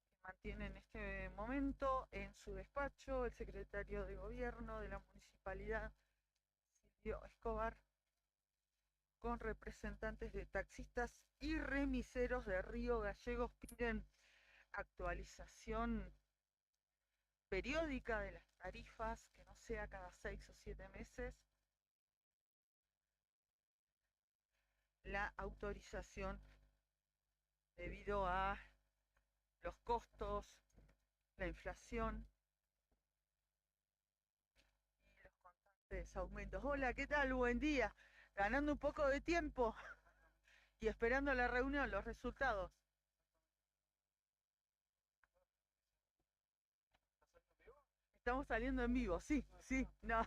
que mantiene en este momento en su despacho el secretario de gobierno de la municipalidad, Silvio Escobar, con representantes de taxistas y remiseros de Río Gallegos. Piden actualización periódica de las tarifas, que no sea cada 6 o 7 meses, la autorización debido a los costos, la inflación y los constantes aumentos. Hola, ¿qué tal? Buen día. Ganando un poco de tiempo y esperando la reunión, los resultados. Estamos saliendo en vivo, sí, no,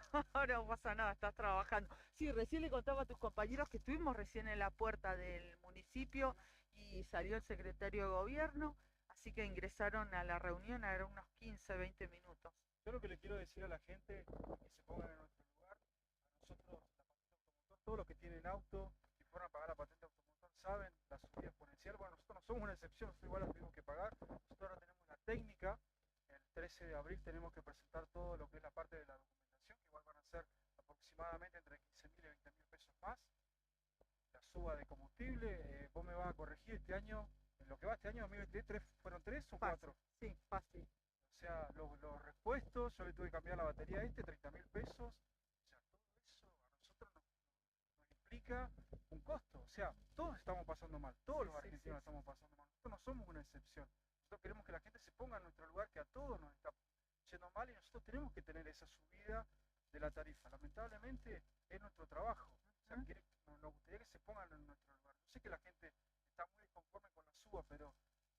no pasa nada, estás trabajando. Sí, recién le contaba a tus compañeros que estuvimos recién en la puerta del municipio y salió el secretario de gobierno, así que ingresaron a la reunión a unos 15, 20 minutos. Yo lo que le quiero decir a la gente es que se pongan en nuestro lugar. A nosotros, la patente automotor, todos los que tienen auto y fueron a pagar la patente automotor saben la subida exponencial. Bueno, nosotros no somos una excepción, nosotros igual la tuvimos que pagar. Nosotros ahora tenemos la técnica. El 13 de abril tenemos que presentar todo lo que es la parte de la documentación, que igual van a ser aproximadamente entre 15.000 y 20.000 pesos más. La suba de combustible, vos me vas a corregir este año, en lo que va este año 2023, ¿fueron 3 o 4? Sí, fácil. O sea, los repuestos, yo le tuve que cambiar la batería a 30.000 pesos. O sea, todo eso a nosotros nos implica un costo. O sea, todos estamos pasando mal, todos los argentinos estamos pasando mal. Nosotros no somos una excepción. Nosotros queremos que la gente se ponga en nuestro lugar, que a todos nos está yendo mal y nosotros tenemos que tener esa subida de la tarifa. Lamentablemente es nuestro trabajo. O sea, nos gustaría que se pongan en nuestro lugar. Yo sé que la gente está muy disconforme con la suba, pero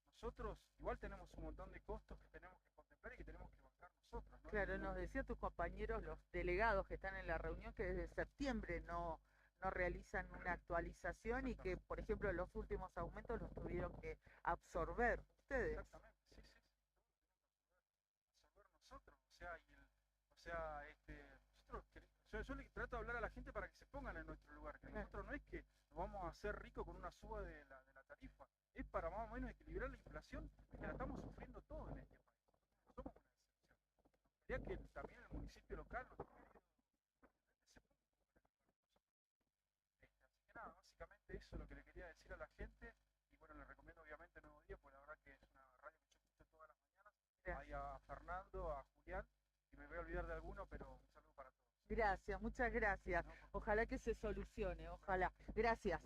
nosotros igual tenemos un montón de costos que tenemos que contemplar y que tenemos que bancar nosotros, ¿no? Claro, nos decían tus compañeros, los delegados que están en la reunión, que desde septiembre no realizan una actualización y que, por ejemplo, los últimos aumentos los tuvieron que absorber ustedes. Exactamente, sí. Absorber nosotros, yo le trato de hablar a la gente para que se pongan en nuestro lugar, que nosotros no es que nos vamos a hacer ricos con una suba de la tarifa, es para más o menos equilibrar la inflación que la estamos sufriendo todos en este país. No somos una excepción. Quería que también el municipio local nos así que nada, básicamente eso es lo que le quería decir a la gente y bueno, le recomiendo obviamente Nuevo Día, porque la verdad que es una radio que yo escucho todas las mañanas. Ahí a Fernando, a Julián, y me voy a olvidar de alguno, pero un saludo para todos. Gracias, muchas gracias. Ojalá que se solucione, ojalá. Gracias.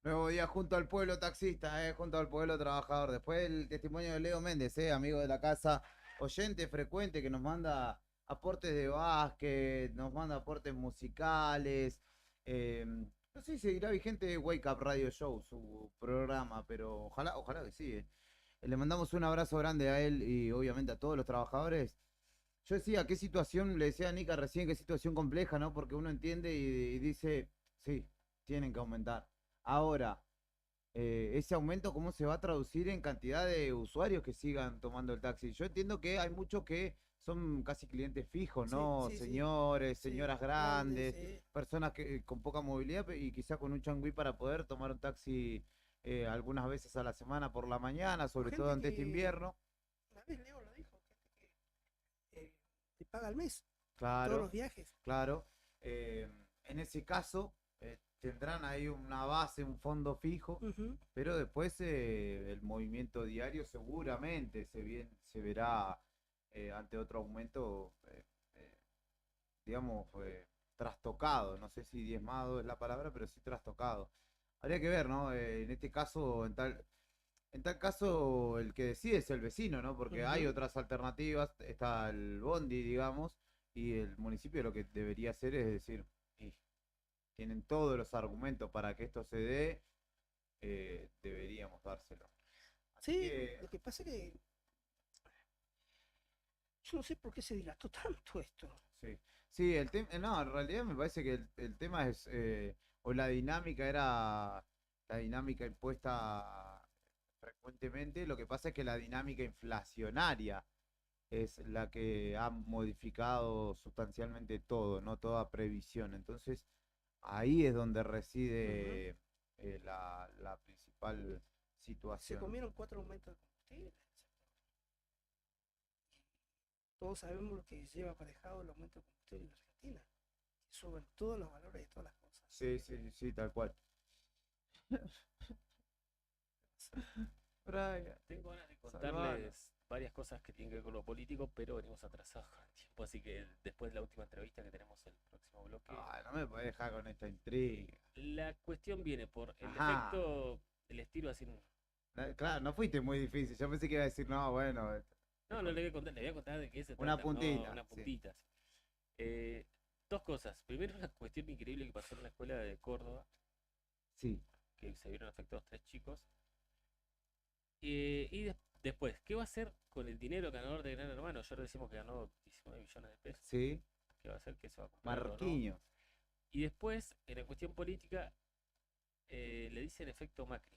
Nuevo Día junto al pueblo taxista, junto al pueblo trabajador. Después el testimonio de Leo Méndez, amigo de la casa, oyente frecuente que nos manda aportes de básquet, nos manda aportes musicales. No sé si seguirá vigente Wake Up Radio Show, su programa, pero ojalá que sí. Le mandamos un abrazo grande a él y obviamente a todos los trabajadores. Yo decía, qué situación, le decía a Nica recién, qué situación compleja, ¿no? Porque uno entiende y dice, sí, tienen que aumentar. Ahora, ese aumento, ¿cómo se va a traducir en cantidad de usuarios que sigan tomando el taxi? Yo entiendo que hay muchos que son casi clientes fijos, ¿no? Señores, señoras grandes, personas que con poca movilidad y quizá con un changüí para poder tomar un taxi algunas veces a la semana por la mañana, sobre todo ante este invierno. Una vez Leo lo dijo, gente que te paga al mes Claro, todos los viajes. claro. En ese caso, tendrán ahí una base, un fondo fijo, pero después el movimiento diario seguramente se verá ante otro aumento, digamos, trastocado. No sé si diezmado es la palabra, pero sí trastocado. Habría que ver, ¿no? En este caso, En tal caso, el que decide es el vecino, ¿no? Porque hay otras alternativas, está el bondi, digamos, y el municipio lo que debería hacer es decir, "Y tienen todos los argumentos para que esto se dé, deberíamos dárselo". Así Sí, que, lo que pasa es que yo no sé por qué se dilató tanto esto. sí, sí, el tema, no, en realidad me parece que el tema es, o la dinámica era la dinámica impuesta frecuentemente, lo que pasa es que la dinámica inflacionaria es la que ha modificado sustancialmente todo, no toda previsión. Entonces, ahí es donde reside la principal Se situación. comieron 4 aumentos de combustible. Todos sabemos lo que lleva aparejado el aumento de combustible en Argentina. Que suben todos los valores de todas las cosas. Sí, sí, sí, tal cual. Brian, Tengo ganas de salvanos. contarles varias cosas que tienen que ver con lo político, pero venimos atrasados con el tiempo, así que después de la última entrevista que tenemos el próximo bloque. Ay, no me podés dejar con esta intriga. La cuestión viene por el Ajá. efecto del estilo así. Claro, no fuiste muy difícil. Yo pensé que iba a decir, no, bueno. No, le voy a contar, le voy a contar de qué se Una trata, puntita, ¿no? Una sí. puntita. Sí. Dos cosas. Primero, una cuestión increíble que pasó en una escuela de Córdoba, Sí. que se vieron afectados 3 chicos. Después, ¿qué va a hacer con el dinero ganador de Gran Hermano? Ayer decimos que ganó 19 millones de pesos. Sí. ¿Qué va a hacer? ¿Qué se va a comprar o no? Marquinhos. Y después, en la cuestión política, le dicen efecto Macri.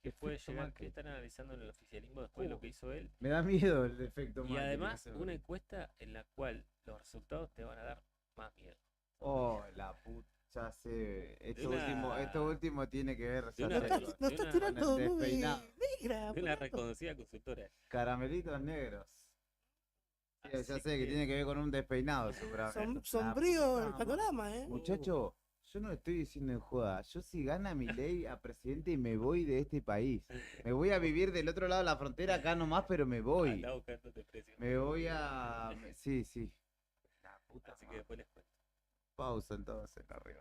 Que puede Efecto llegar, Macri. que están analizando en el oficialismo después de lo que hizo él. Me da miedo el efecto Y Macri, además, no sé. una encuesta en la cual los resultados te van a dar más miedo. Oh, la puta. Ya sé. Esto una- último tiene que ver. de ya una sé, recon- con- No estás una- tirando con el nube despeinado. negra. de una reconocida consultora. Caramelitos negros. Sí, ya Así sé que tiene que ver con un despeinado, seguramente. Sombrío el puta panorama, ¿eh? Muchacho, yo no estoy diciendo en joda. Yo si gana mi ley a presidente me voy de este país. Me voy a vivir del otro lado de la frontera acá nomás, pero me voy. Andá buscándote precio. Me voy a... Sí, sí. La puta Así que madre. después les cuento. Pausa entonces, arriba.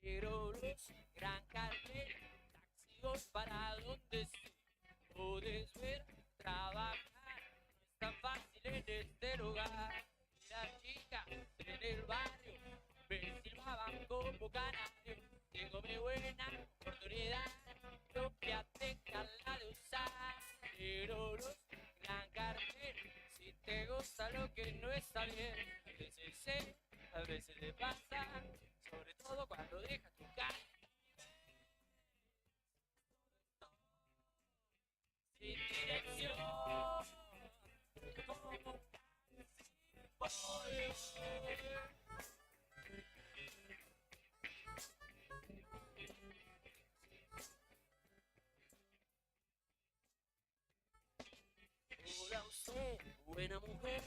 Negros, gran cartel, taxis para donde se puedes ver trabajar. No es tan fácil en este lugar. Y las chicas en el barrio me silbaban como canario. Tengo mi buena oportunidad, propia la de usar. Negros, gran cartel, si te gusta lo que no está bien. A veces sé, a veces le pasa. Sobre todo cuando dejas tu casa sin dirección, como hola usted, buena mujer,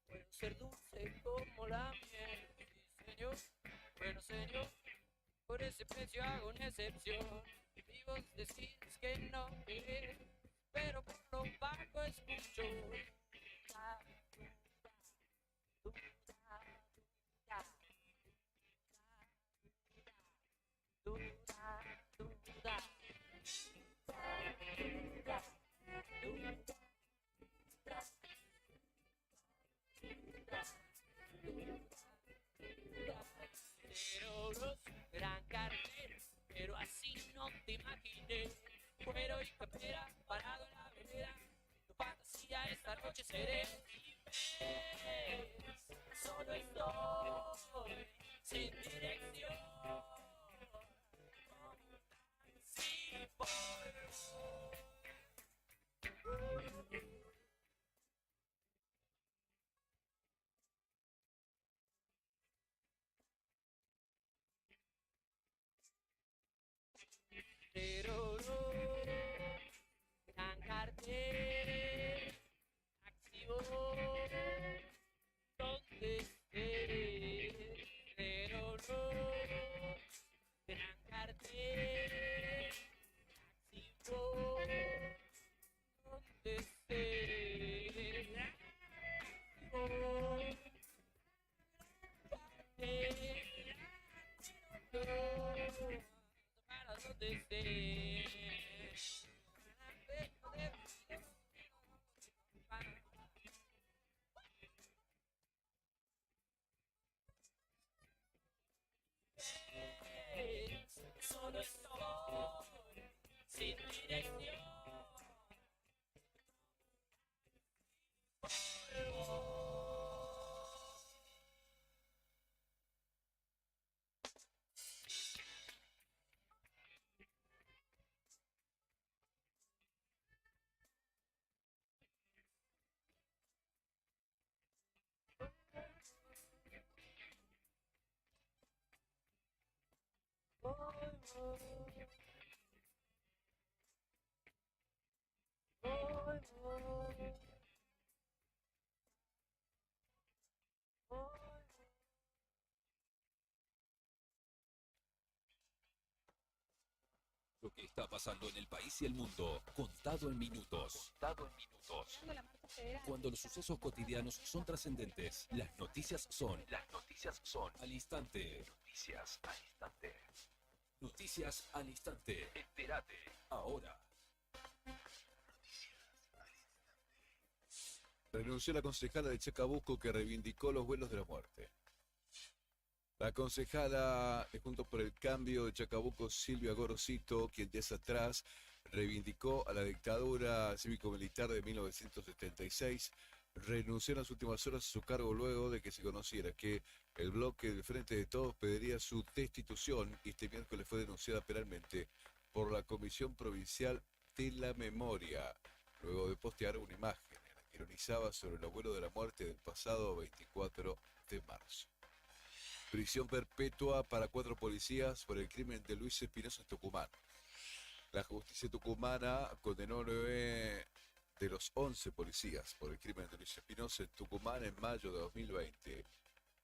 puede ser dulce como la miel, sí señor. Bueno señor, por ese precio hago una excepción. Y vos decís que no querés, pero por lo bajo escucho. Gran cartel, pero así no te imaginé. Cuero y campera, parado en la vereda. Tu fantasía esta noche seré libre. Solo estoy sin dirección. Sí, pero no. donde estés. Solo estoy sin dirección. Lo que está pasando en el país y el mundo, contado en minutos. Cuando los sucesos cotidianos son trascendentes, las noticias son al instante. Noticias al instante. Entérate ahora. Renunció la concejala de Chacabuco que reivindicó los vuelos de la muerte. La concejala de Juntos por el Cambio de Chacabuco, Silvia Gorosito, quien días atrás reivindicó a la dictadura cívico-militar de 1976, renunció en las últimas horas a su cargo luego de que se conociera que el bloque del Frente de Todos pediría su destitución y este miércoles fue denunciada penalmente por la Comisión Provincial de la Memoria, luego de postear una imagen en la que ironizaba sobre el abuelo de la muerte del pasado 24 de marzo. Prisión perpetua para 4 policías por el crimen de Luis Espinosa en Tucumán. La justicia tucumana condenó a 9 de los 11 policías por el crimen de Luis Espinosa en Tucumán en mayo de 2020.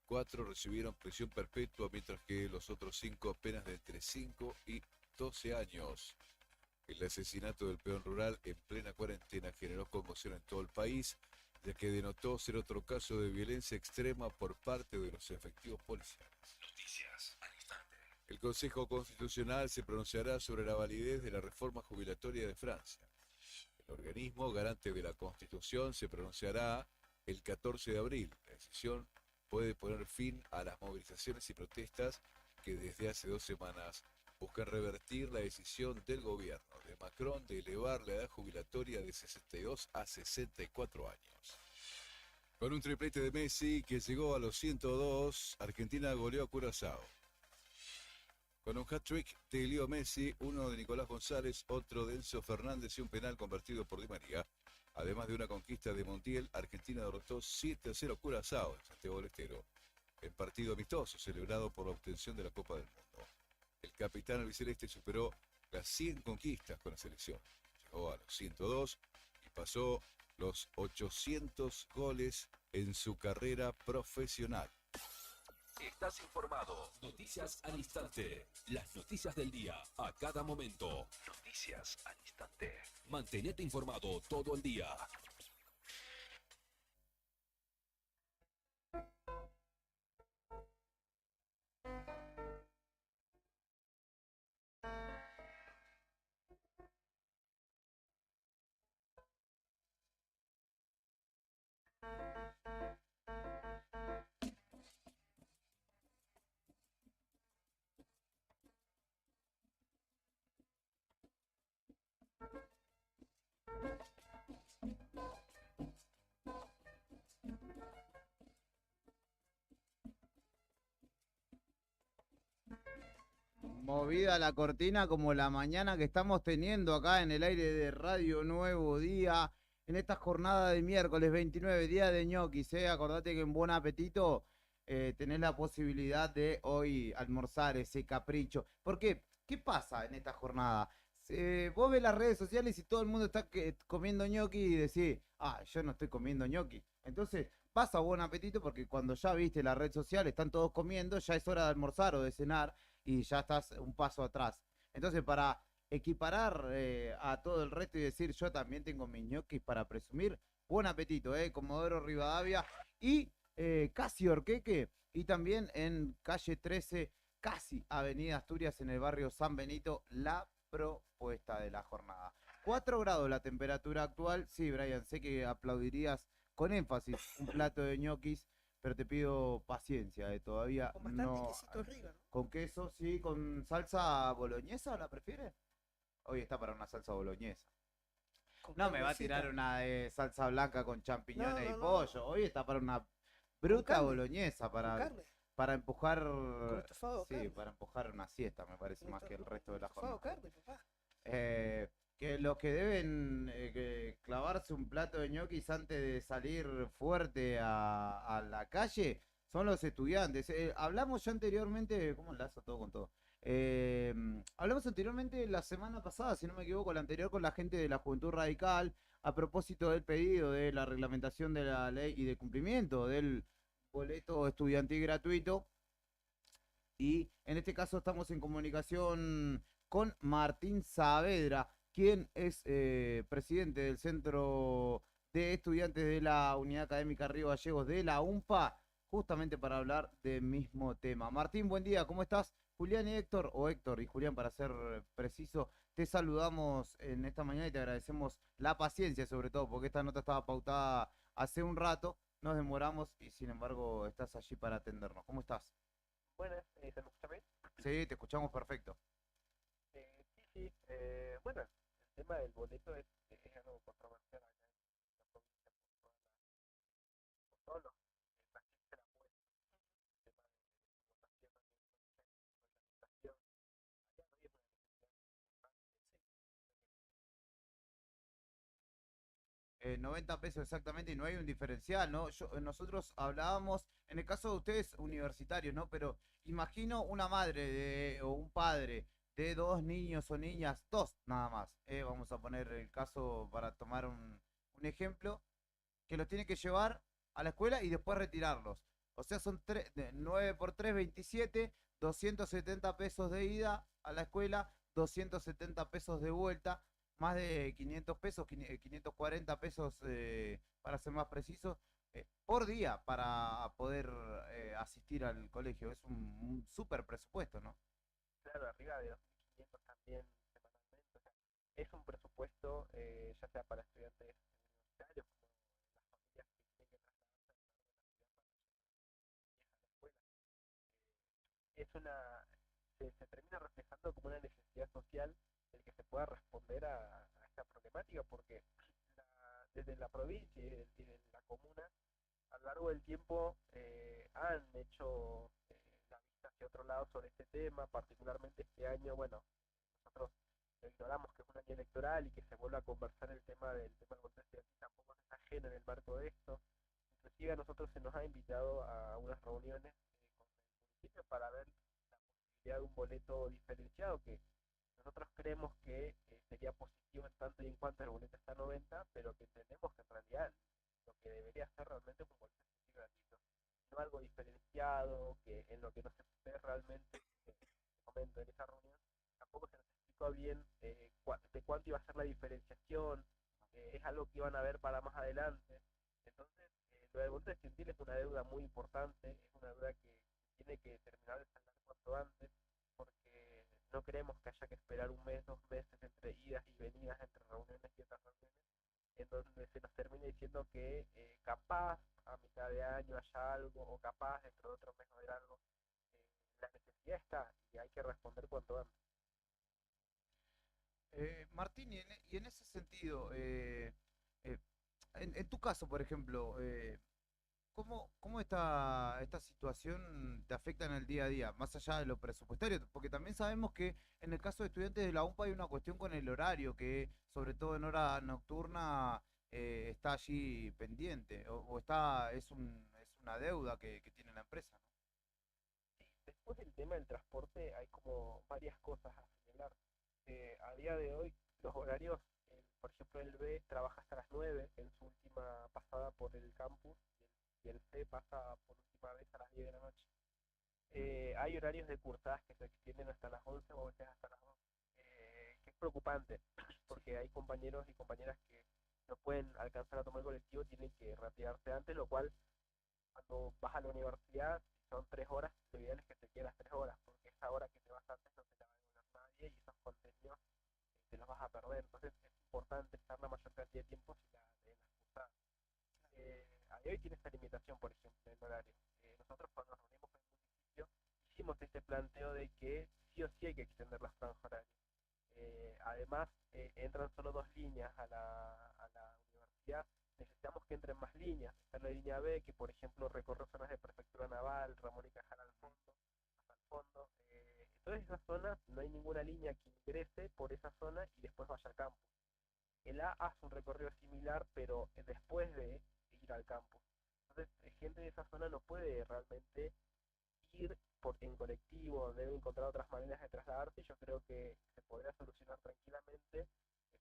4 recibieron prisión perpetua, mientras que los otros 5 apenas de entre 5 y 12 años. El asesinato del peón rural en plena cuarentena generó conmoción en todo el país, ya que denotó ser otro caso de violencia extrema por parte de los efectivos policiales. Noticias al instante. El Consejo Constitucional se pronunciará sobre la validez de la reforma jubilatoria de Francia. El organismo garante de la Constitución se pronunciará el 14 de abril. La decisión puede poner fin a las movilizaciones y protestas que desde hace 2 semanas buscan revertir la decisión del gobierno de Macron de elevar la edad jubilatoria de 62 a 64 años. Con un triplete de Messi que llegó a los 102, Argentina goleó a Curazao. Con un hat-trick de Leo Messi, uno de Nicolás González, otro de Enzo Fernández y un penal convertido por Di María, además de una conquista de Montiel, Argentina derrotó 7-0 a Curazao en Santiago del Estero, en partido amistoso celebrado por la obtención de la Copa del Mundo. El capitán albiceleste superó las 100 conquistas con la selección. Llegó a los 102 y pasó los 800 goles en su carrera profesional. Estás informado. Noticias al instante. Las noticias del día a cada momento. Noticias al instante. Mantenete informado todo el día. Movida la cortina como la mañana que estamos teniendo acá en el aire de Radio Nuevo Día, en esta jornada de miércoles 29, día de ñoquis, acordate que en Buen Apetito tenés la posibilidad de hoy almorzar ese capricho. ¿Por qué? ¿Qué pasa en esta jornada? Vos ves las redes sociales y todo el mundo está comiendo ñoqui y decís, yo no estoy comiendo ñoqui. Entonces vas a Buen Apetito porque cuando ya viste la red social, están todos comiendo, ya es hora de almorzar o de cenar y ya estás un paso atrás. Entonces, para equiparar a todo el resto y decir, yo también tengo mis ñoquis para presumir, Buen Apetito, Comodoro Rivadavia y Casi Orqueque, y también en calle 13, casi Avenida Asturias en el barrio San Benito, la propuesta de la jornada. 4 grados la temperatura actual. Sí, Brian, sé que aplaudirías con énfasis un plato de ñoquis, pero te pido paciencia, todavía Con bastante no. quesito arriba, ¿no? Con queso, sí, con salsa boloñesa, ¿la prefieres? Hoy está para una salsa boloñesa. Con No me va a carnecita. tirar una de salsa blanca con champiñones No, y no, pollo. Hoy está para una bruta carne, boloñesa, con carne. para empujar. estofado, Sí, carne. para empujar una siesta, me parece, más que el resto de la Estofado, jornada. carne, papá. Que los que deben que clavarse un plato de ñoquis antes de salir fuerte a la calle son los estudiantes. Hablamos ya anteriormente, ¿cómo enlazo todo con todo? Hablamos anteriormente la semana pasada, si no me equivoco, la anterior con la gente de la Juventud Radical, a propósito del pedido de la reglamentación de la ley y de cumplimiento del boleto estudiantil gratuito. Y en este caso estamos en comunicación con Martín Saavedra, quien es presidente del Centro de Estudiantes de la Unidad Académica Río Gallegos de la UMPA, justamente para hablar del mismo tema. Martín, buen día, ¿cómo estás? Julián y Héctor, o Héctor y Julián para ser preciso, te saludamos en esta mañana y te agradecemos la paciencia sobre todo, porque esta nota estaba pautada hace un rato, nos demoramos y sin embargo estás allí para atendernos. ¿Cómo estás? Buenas, ¿se me escucha bien? Sí, te escuchamos perfecto. Sí, bueno, el tema del boleto es algo controversial acá en la provincia por todos los trajiste la puesta, el tema de votación, reglamentación, allá no hay una necesidad importante, 90 pesos exactamente y no hay un diferencial, ¿no? Nosotros hablábamos, en el caso de ustedes universitarios, ¿no? Pero imagino una madre o un padre de 2 niños o niñas, 2 nada más, vamos a poner el caso para tomar un ejemplo, que los tiene que llevar a la escuela y después retirarlos. O sea, son 9 por 3, 27, 270 pesos de ida a la escuela, 270 pesos de vuelta, más de 500 pesos, 540 pesos, para ser más preciso, por día para poder asistir al colegio. Es un súper presupuesto, ¿no? claro, arriba de 2.500 también semanalmente, o sea, es un presupuesto ya sea para estudiantes universitarios como las familias que tienen que trasladarse a lo largo de la ciudad para llevar a la escuela. Es se termina reflejando como una necesidad social el que se pueda responder a esta problemática, porque desde la provincia y desde la comuna, a lo largo del tiempo han hecho la vista hacia otro lado sobre este tema, particularmente este año. Bueno, nosotros lo ignoramos que es un año electoral y que se vuelva a conversar el tema del boleto estudiantil tampoco es ajeno en el marco de esto. Inclusive a nosotros se nos ha invitado a unas reuniones con el municipio para ver la posibilidad de un boleto diferenciado, que nosotros creemos que sería positivo en tanto y en cuanto el boleto está a 90, pero que entendemos que en realidad lo que debería ser realmente es un boleto estudiantil gratuito, no algo diferenciado, que en lo que no se ve realmente en este momento en esa reunión, tampoco se nos explicó bien de cuánto iba a ser la diferenciación, es algo que iban a ver para más adelante. Entonces, lo del boleto estudiantil es una deuda muy importante, es una deuda que tiene que terminar de saldar cuanto antes, porque no queremos que haya que esperar un mes, 2 meses entre idas y venidas, entre reuniones y otras reuniones, en donde se nos termine diciendo que capaz a mitad de año haya algo, o capaz dentro de otro mes va a haber algo. La necesidad está y hay que responder cuanto antes. Martín, y en ese sentido, en tu caso, por ejemplo, ¿cómo esta situación te afecta en el día a día, más allá de lo presupuestario? Porque también sabemos que en el caso de estudiantes de la UMPA hay una cuestión con el horario, que sobre todo en hora nocturna está allí pendiente, o es una deuda que tiene la empresa, ¿no? Sí, después del tema del transporte hay como varias cosas a señalar. A día de hoy los horarios, por ejemplo el B trabaja hasta las 9 en su última pasada por el campus, y el C pasa por última vez a las 10 de la noche. Hay horarios de cursadas que se extienden hasta las 11 o a veces hasta las 2, que es preocupante, porque hay compañeros y compañeras que no pueden alcanzar a tomar el colectivo, tienen que retirarse antes, lo cual cuando vas a la universidad, son 3 horas, lo ideal es que te quedes las 3 horas, porque esa hora que te vas antes no te la va a devolver nadie y esos contenidos te los vas a perder. Entonces es importante estar la mayor cantidad de tiempo si la de las cruzadas. A día de hoy tiene esta limitación, por ejemplo, en horario. Nosotros cuando nos reunimos con el municipio hicimos este planteo de que sí o sí hay que extender las franjas horarias. Además, entran solo 2 líneas a la universidad, necesitamos que entren más líneas. Está la línea B, que por ejemplo recorre zonas de Prefectura Naval, Ramón y Cajal al fondo, hasta el fondo. En todas esas zonas no hay ninguna línea que ingrese por esa zona y después vaya al campus. El A hace un recorrido similar, pero después de ir al campus. Entonces, gente de esa zona no puede realmente ir en colectivo, debe encontrar otras maneras de trasladarse. Yo creo que se podría solucionar tranquilamente,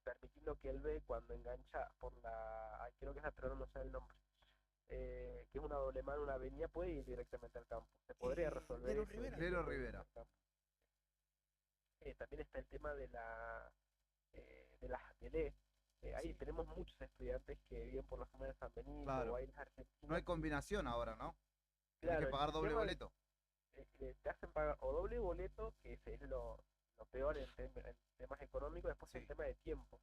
permitiendo que el B, cuando engancha por creo que es la Perón, no sé el nombre, que es una doble mano, una avenida, puede ir directamente al campo. Se podría resolver Vero eso. Rivera. Vero Rivera. También está el tema de las ATL. Ahí tenemos muchos estudiantes que viven por la zona de San Benito, Claro. o ahí en las Argentinas. No hay combinación ahora, ¿no? Tienes Claro, que pagar el doble tema boleto. te hacen pagar o doble boleto, que es lo peor en temas económicos, después el tema de tiempo.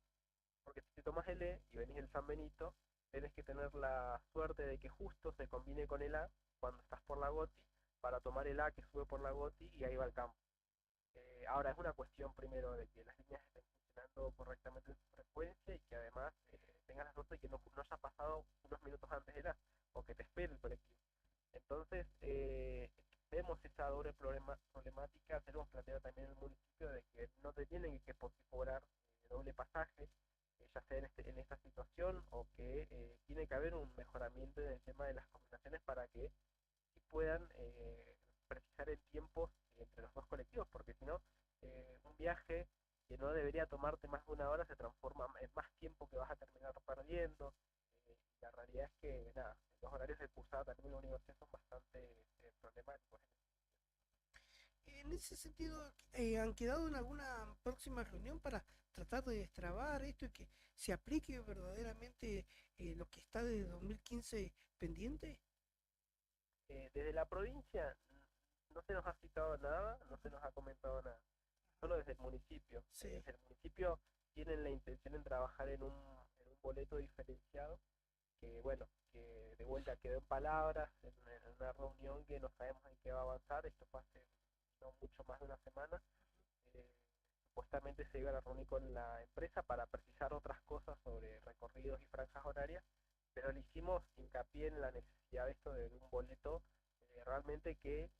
Porque si te tomas el E y venís el San Benito, tenés que tener la suerte de que justo se combine con el A cuando estás por la GOTI, para tomar el A que sube por la GOTI y ahí va al campo. Ahora es una cuestión primero de que las líneas estén funcionando correctamente en su frecuencia y que además tengas la suerte de que no haya pasado unos minutos antes del A, o que te espere el colectivo. Entonces, vemos esa doble problemática. Tenemos planteado también en el municipio de que no te tienen que cobrar doble pasaje, ya sea en esta situación, o que tiene que haber un mejoramiento en el tema de las combinaciones para que puedan precisar el tiempo entre los dos colectivos, porque si no, un viaje que no debería tomarte más de 1 hora se transforma en más tiempo que vas a terminar perdiendo. La realidad es que nada, los horarios de cursada también en la universidad son bastante problemáticos. En ese sentido, ¿han quedado en alguna próxima reunión para tratar de destrabar esto y que se aplique verdaderamente lo que está desde 2015 pendiente? Desde la provincia no se nos ha citado nada, no se nos ha comentado nada, solo desde el municipio. Desde el municipio tienen la intención en trabajar en un boleto diferenciado, que bueno, que de vuelta quedó en palabras, en una reunión que no sabemos en qué va a avanzar. Esto fue hace no mucho más de una semana. Supuestamente se iban a reunir con la empresa para precisar otras cosas sobre recorridos y franjas horarias, pero le hicimos hincapié en la necesidad de esto de un boleto realmente que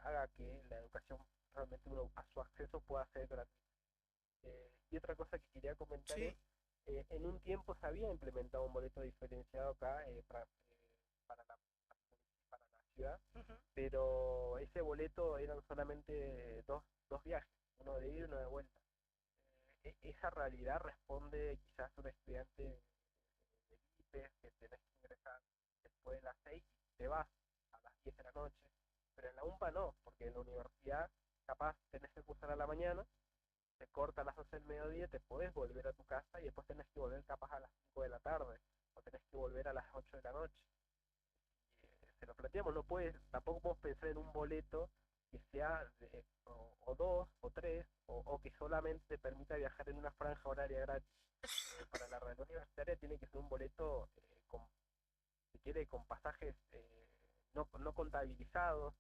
haga que la educación realmente a su acceso pueda ser gratuito. Y otra cosa que quería comentar es, en un tiempo se había implementado un boleto diferenciado acá para la ciudad, pero ese boleto eran solamente dos viajes, uno de ida y uno de vuelta. Esa realidad responde quizás a un estudiante de IPES que tenés que ingresar después de las 6 y te vas a las 10 de la noche, pero en la UMPA no, porque en la universidad capaz tenés que cursar a la mañana, te corta a las 12 del mediodía, te podés volver a tu casa y después tenés que volver capaz a las 5 de la tarde, o tenés que volver a las 8 de la noche. Se lo planteamos, tampoco podemos pensar en un boleto que sea o 2 o 3, o que solamente te permita viajar en una franja horaria gratis. Para la realidad universitaria tiene que ser un boleto si quiere, con pasajes no contabilizados,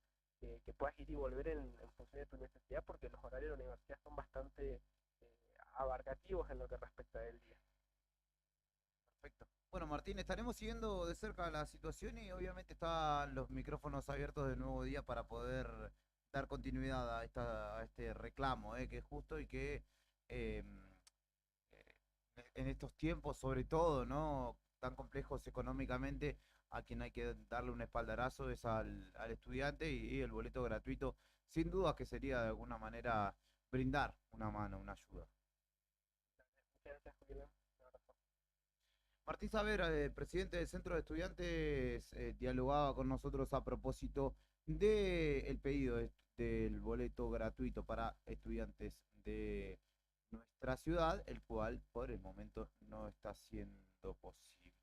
que puedas ir y volver en función de tu necesidad, porque los horarios de la universidad son bastante abarcativos en lo que respecta del día. Perfecto. Bueno, Martín, estaremos siguiendo de cerca la situación y obviamente están los micrófonos abiertos de Nuevo Día para poder dar continuidad a este reclamo, que es justo y que en estos tiempos, sobre todo, ¿no?, tan complejos económicamente, a quien hay que darle un espaldarazo es al estudiante, y el boleto gratuito, sin duda que sería de alguna manera brindar una mano, una ayuda. Muchas gracias, Julián. Un abrazo. Martín Saavedra, presidente del Centro de Estudiantes, dialogaba con nosotros a propósito del pedido del boleto gratuito para estudiantes de nuestra ciudad, el cual por el momento no está siendo posible.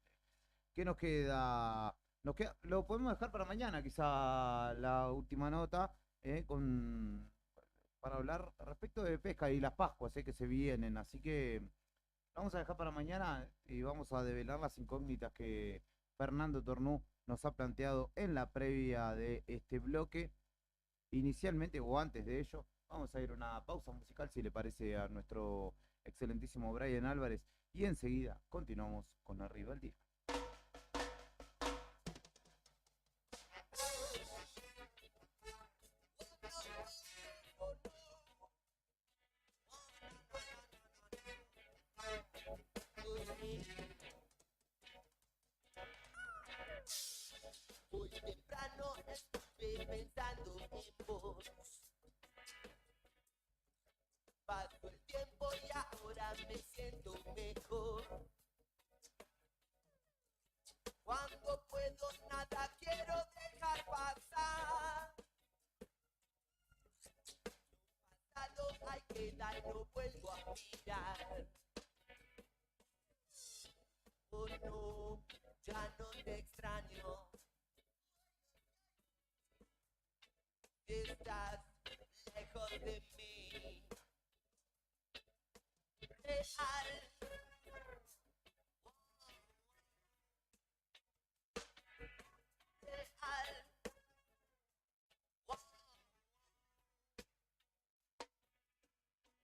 ¿Qué nos queda, Lo podemos dejar para mañana, quizá la última nota, para hablar respecto de pesca y las Pascuas, que se vienen. Así que vamos a dejar para mañana y vamos a develar las incógnitas que Fernando Tornú nos ha planteado en la previa de este bloque. Inicialmente o antes de ello, vamos a ir a una pausa musical, si le parece a nuestro excelentísimo Brian Álvarez, y enseguida continuamos con Arriba el Día. Hoy temprano estuve pensando en vos. Pasó el tiempo y ahora me siento mejor. Cuando puedo nada quiero dejar pasar. Pasado hay que dar, no vuelvo a mirar. Oh no, ya no te extraño. Estás lejos de mí. Real. Real.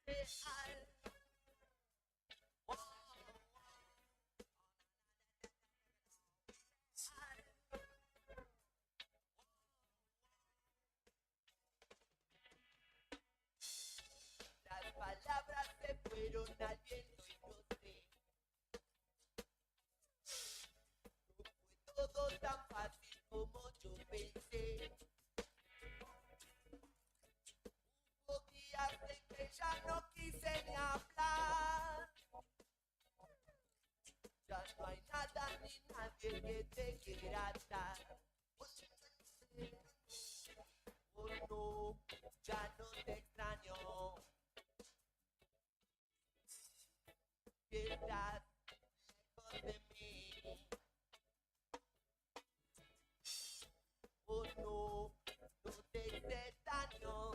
Real. Las palabras se fueron al viento y no sé. No fue todo tan fácil como yo pensé. Hubo días en que ya no quise ni hablar. Ya no hay nada ni nadie que te quiera dar. Oh no, ya no te extraño. Estás lejos de mí. Oh no, no te hice daño.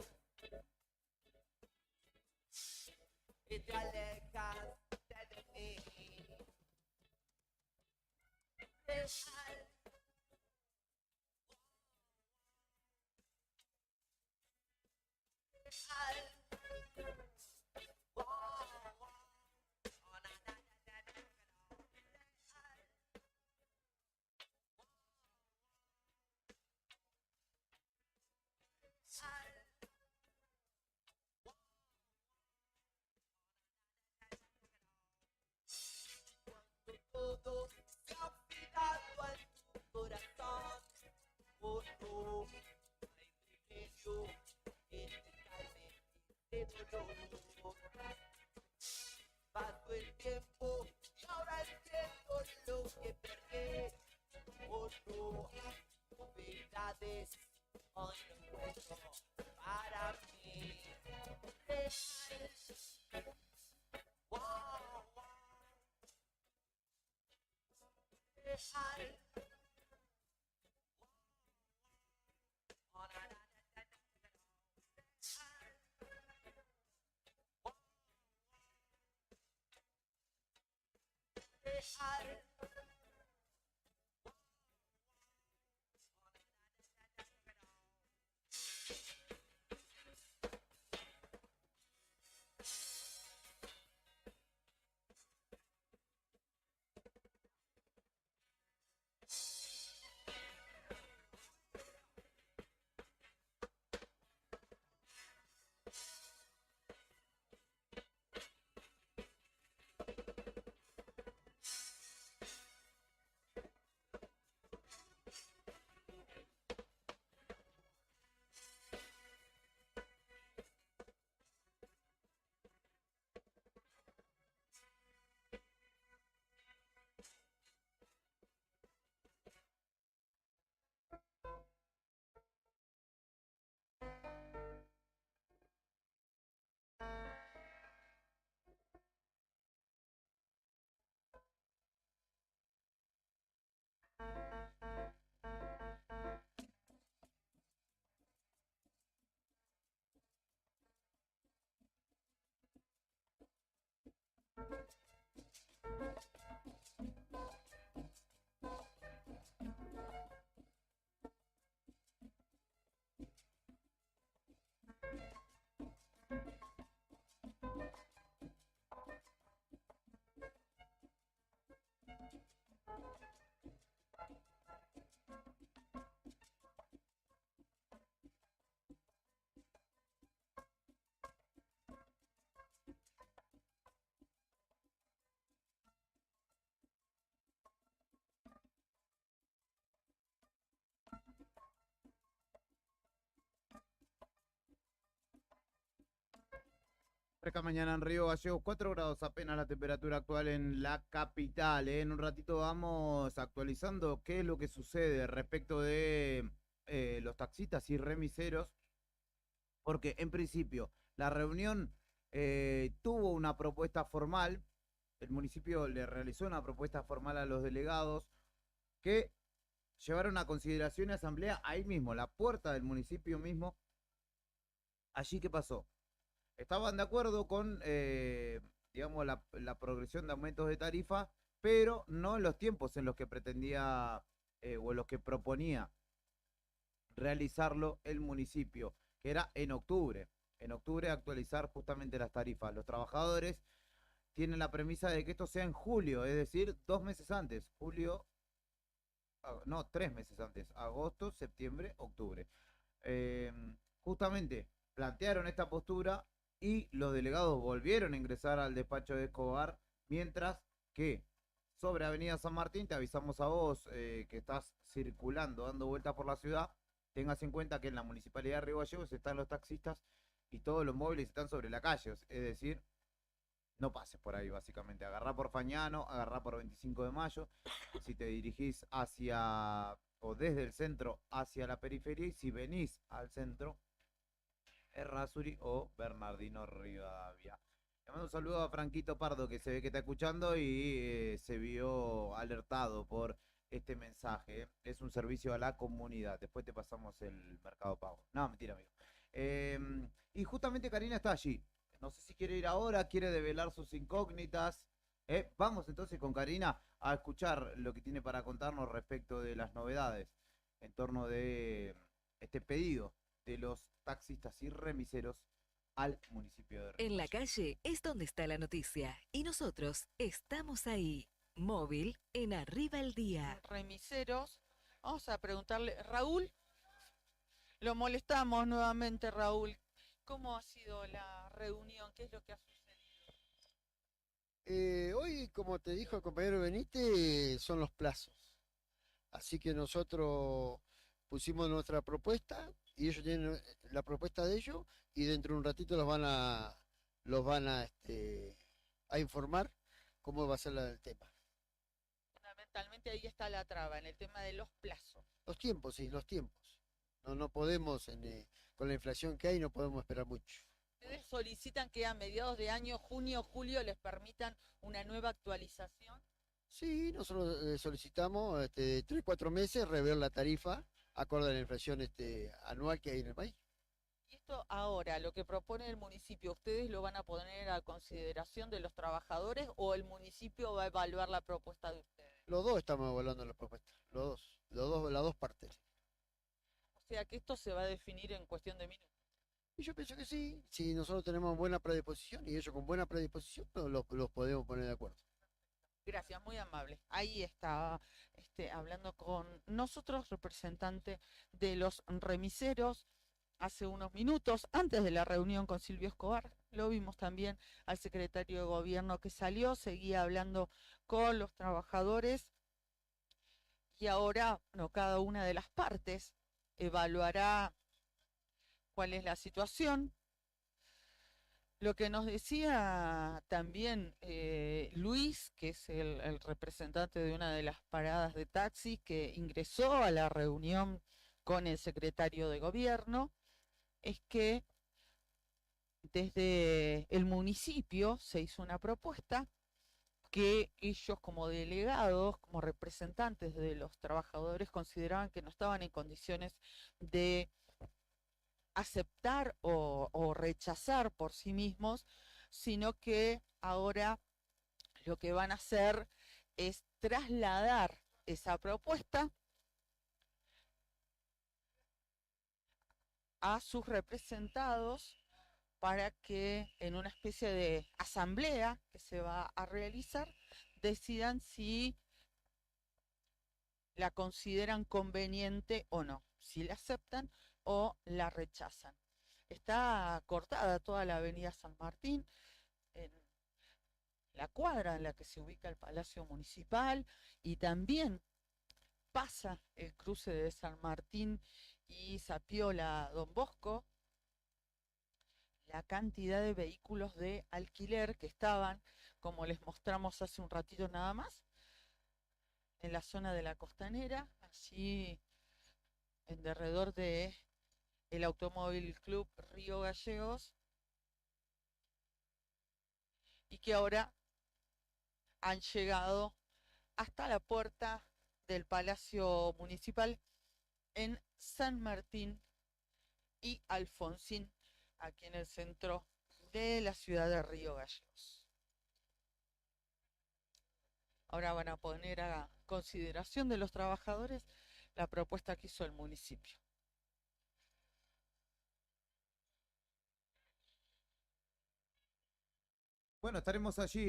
Y te alejaste de mí. Real. Real. Todo se ha olvidado en tu corazón. Oh no, hay remedio en mi carne de dolor. Pasó el tiempo y ahora entiendo lo que perdí. Oh no, verdades hoy no encuentro para mí. Real. Wow, wow. Real. Oh, na, na, na, na, na, na. Real. Real. Fresca mañana en Río Gallegos, 4 grados apenas la temperatura actual en la capital. En un ratito vamos actualizando qué es lo que sucede respecto de los taxistas y remiseros, porque en principio la reunión tuvo una propuesta formal, el municipio le realizó una propuesta formal a los delegados que llevaron a consideración y asamblea ahí mismo, la puerta del municipio mismo. Allí, ¿qué pasó? Estaban de acuerdo con, digamos, la progresión de aumentos de tarifa, pero no en los tiempos en los que pretendía o en los que proponía realizarlo el municipio, que era en octubre. En octubre actualizar justamente las tarifas. Los trabajadores tienen la premisa de que esto sea en julio, es decir, 2 meses antes. Julio, no, 3 meses antes. Agosto, septiembre, octubre. Justamente plantearon esta postura y los delegados volvieron a ingresar al despacho de Escobar, mientras que sobre Avenida San Martín, te avisamos a vos que estás circulando, dando vueltas por la ciudad, tengas en cuenta que en la Municipalidad de Río Gallegos están los taxistas y todos los móviles están sobre la calle, es decir, no pases por ahí básicamente, agarrá por Fañano, agarrá por 25 de Mayo, si te dirigís hacia, o desde el centro hacia la periferia, y si venís al centro, Errázuri o Bernardino Rivadavia. Le mando un saludo a Franquito Pardo, que se ve que está escuchando y se vio alertado por este mensaje. Es un servicio a la comunidad. Después te pasamos el Mercado Pago. No, mentira, amigo. Y justamente Karina está allí. No sé si quiere ir ahora, quiere develar sus incógnitas. Vamos entonces con Karina a escuchar lo que tiene para contarnos respecto de las novedades en torno de este pedido de los taxistas y remiseros al municipio de Río. En la calle es donde está la noticia y nosotros estamos ahí. Móvil en Arriba el Día. Remiseros. Vamos a preguntarle, Raúl, lo molestamos nuevamente, Raúl. ¿Cómo ha sido la reunión? ¿Qué es lo que ha sucedido? Hoy, como te dijo el compañero Benítez, son los plazos. Así que nosotros pusimos nuestra propuesta y ellos tienen la propuesta de ellos y dentro de un ratito los van a informar cómo va a ser el tema. Fundamentalmente ahí está la traba, en el tema de los plazos. Los tiempos, sí, los tiempos. No podemos, con la inflación que hay, no podemos esperar mucho. ¿Ustedes solicitan que a mediados de año, junio, julio, les permitan una nueva actualización? Sí, nosotros solicitamos 3-4 meses rever la tarifa acorde a la inflación anual que hay en el país. Y esto ahora, lo que propone el municipio, ¿ustedes lo van a poner a consideración de los trabajadores o el municipio va a evaluar la propuesta de ustedes? Los dos estamos evaluando la propuesta, las dos partes. O sea que esto se va a definir en cuestión de minutos. Y yo pienso que sí, si nosotros tenemos buena predisposición y ellos con buena predisposición, los podemos poner de acuerdo. Gracias, muy amable. Ahí está hablando con nosotros, representante de los remiseros, hace unos minutos, antes de la reunión con Silvio Escobar. Lo vimos también al secretario de Gobierno que salió, seguía hablando con los trabajadores y ahora cada una de las partes evaluará cuál es la situación. Lo que nos decía también Luis, que es el representante de una de las paradas de taxi que ingresó a la reunión con el secretario de Gobierno, es que desde el municipio se hizo una propuesta que ellos como delegados, como representantes de los trabajadores, consideraban que no estaban en condiciones de aceptar o rechazar por sí mismos, sino que ahora lo que van a hacer es trasladar esa propuesta a sus representados para que en una especie de asamblea que se va a realizar decidan si la consideran conveniente o no, si la aceptan o la rechazan. Está cortada toda la avenida San Martín, en la cuadra en la que se ubica el Palacio Municipal, y también pasa el cruce de San Martín y Zapiola Don Bosco, la cantidad de vehículos de alquiler que estaban, como les mostramos hace un ratito nada más, en la zona de la costanera, allí en derredor de el Automóvil Club Río Gallegos, y que ahora han llegado hasta la puerta del Palacio Municipal en San Martín y Alfonsín, aquí en el centro de la ciudad de Río Gallegos. Ahora van a poner a consideración de los trabajadores la propuesta que hizo el municipio. Bueno, estaremos allí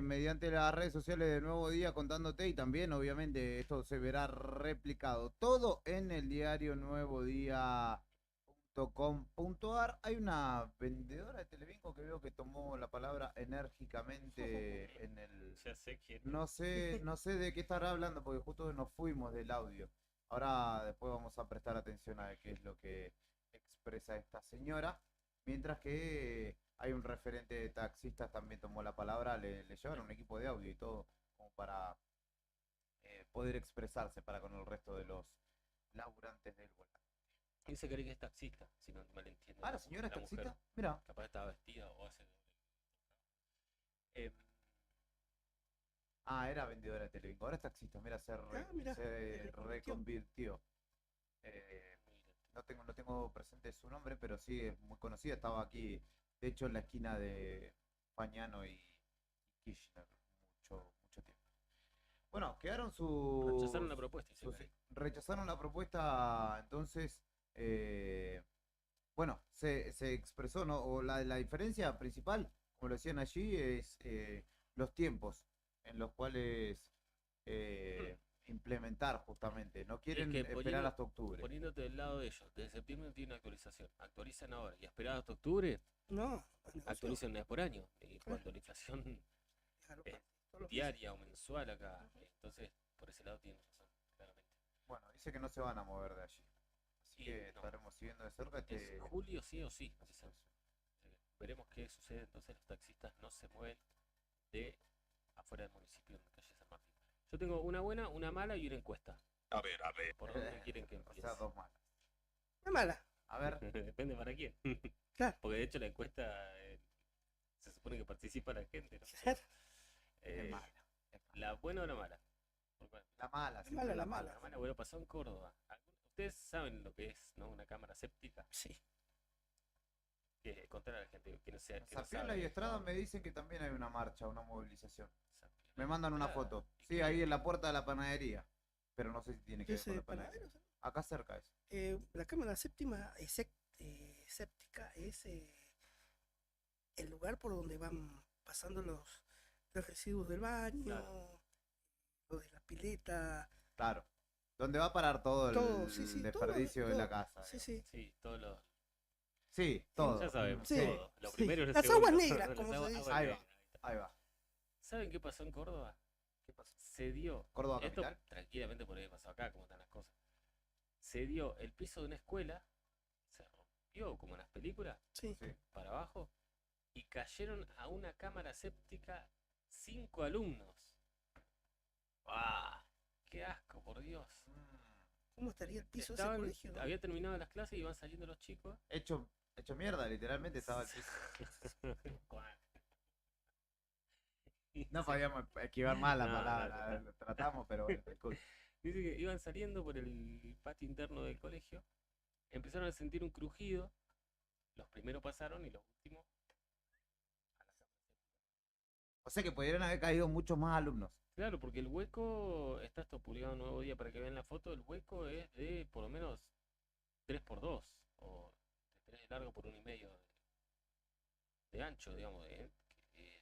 mediante las redes sociales de Nuevo Día contándote y también obviamente esto se verá replicado todo en el diario nuevodía.com.ar. Hay una vendedora de Televinco que veo que tomó la palabra enérgicamente en el... Ya sé quién. No sé de qué estará hablando porque justo nos fuimos del audio. Ahora después vamos a prestar atención a qué es lo que expresa esta señora. Mientras que hay un referente de taxistas también tomó la palabra, le llevaron un equipo de audio y todo como para poder expresarse para con el resto de los laburantes del volante. ¿Quién se cree que es taxista? Si no mal entiendo. Ah, la señora es mujer. taxista. Mira. Capaz estaba vestida o hace. Era vendedora de Televinco, ahora es taxista. Mira, se reconvirtió. No tengo presente su nombre, pero sí es muy conocida. Estaba aquí, de hecho, en la esquina de Fagnano y Kirchner mucho tiempo. Bueno, quedaron Rechazaron la propuesta. Rechazaron la propuesta, entonces, bueno, se expresó, ¿no? O la diferencia principal, como lo decían allí, es los tiempos en los cuales implementar justamente. No quieren esperar hasta octubre. Poniéndote del lado de ellos, desde septiembre no tiene una actualización. Actualizan ahora y esperar hasta octubre. No. Actualizan una vez por año. Y cuando la inflación es diaria o mensual acá. Entonces, por ese lado tienen razón, claramente. Bueno, dice que no se van a mover de allí. Así que estaremos siguiendo de cerca. Es julio sí o sí. Veremos qué sucede. Entonces los taxistas no se mueven de afuera del municipio de calle San Martín. Yo tengo una buena, una mala y una encuesta. A ver. ¿Por dónde quieren que empiece? O sea, dos malas. Una mala. A ver. Depende para quién. Claro. Porque de hecho la encuesta se supone que participa la gente, ¿no? Es mala. ¿La buena o la mala? La mala, La mala, la mala. La mala, bueno, pasó en Córdoba. ¿Ustedes saben lo que es, no? Una cámara séptica? Sí. Contar a la gente que no sea. Que no Zapiola sabe, y Estrada ¿no? me dicen que también hay una marcha, una movilización. Zapiola. Me mandan una foto. Sí, ahí en la puerta de la panadería. Pero no sé si tiene que ver con la panadería. Acá cerca es. La cámara séptima séptica es el lugar por donde van pasando los residuos del baño, los de la pileta. Claro. Donde va a parar todo el desperdicio de la casa. Sí. Sí, todos los. Sí, todo. Ya sabemos, Sí, todo. Lo sí. primero y lo Las segundo. aguas negras, Las como se aguas dice. negras. Ahí va. ¿Saben qué pasó en Córdoba? ¿Qué pasó? Se dio. ¿Córdoba esto capital? tranquilamente por ahí pasó acá, como están las cosas. Se dio el piso de una escuela, se rompió como en las películas, para abajo, y cayeron a una cámara séptica 5 alumnos. ¡Ah! ¡Qué asco, por Dios! ¿Cómo estaría el piso de ese colegio? ¿No? Había terminado las clases y iban saliendo los chicos. Hecho mierda, literalmente estaba el piso. No podíamos esquivar mal la palabra, lo tratamos, pero bueno, disculpe. Dice que iban saliendo por el patio interno del colegio, empezaron a sentir un crujido, los primeros pasaron y los últimos. O sea que pudieron haber caído muchos más alumnos. Claro, porque el hueco, está esto publicado en Nuevo Día para que vean la foto, el hueco es de por lo menos 3x2, o 3 de largo por 1,5 de ancho, digamos.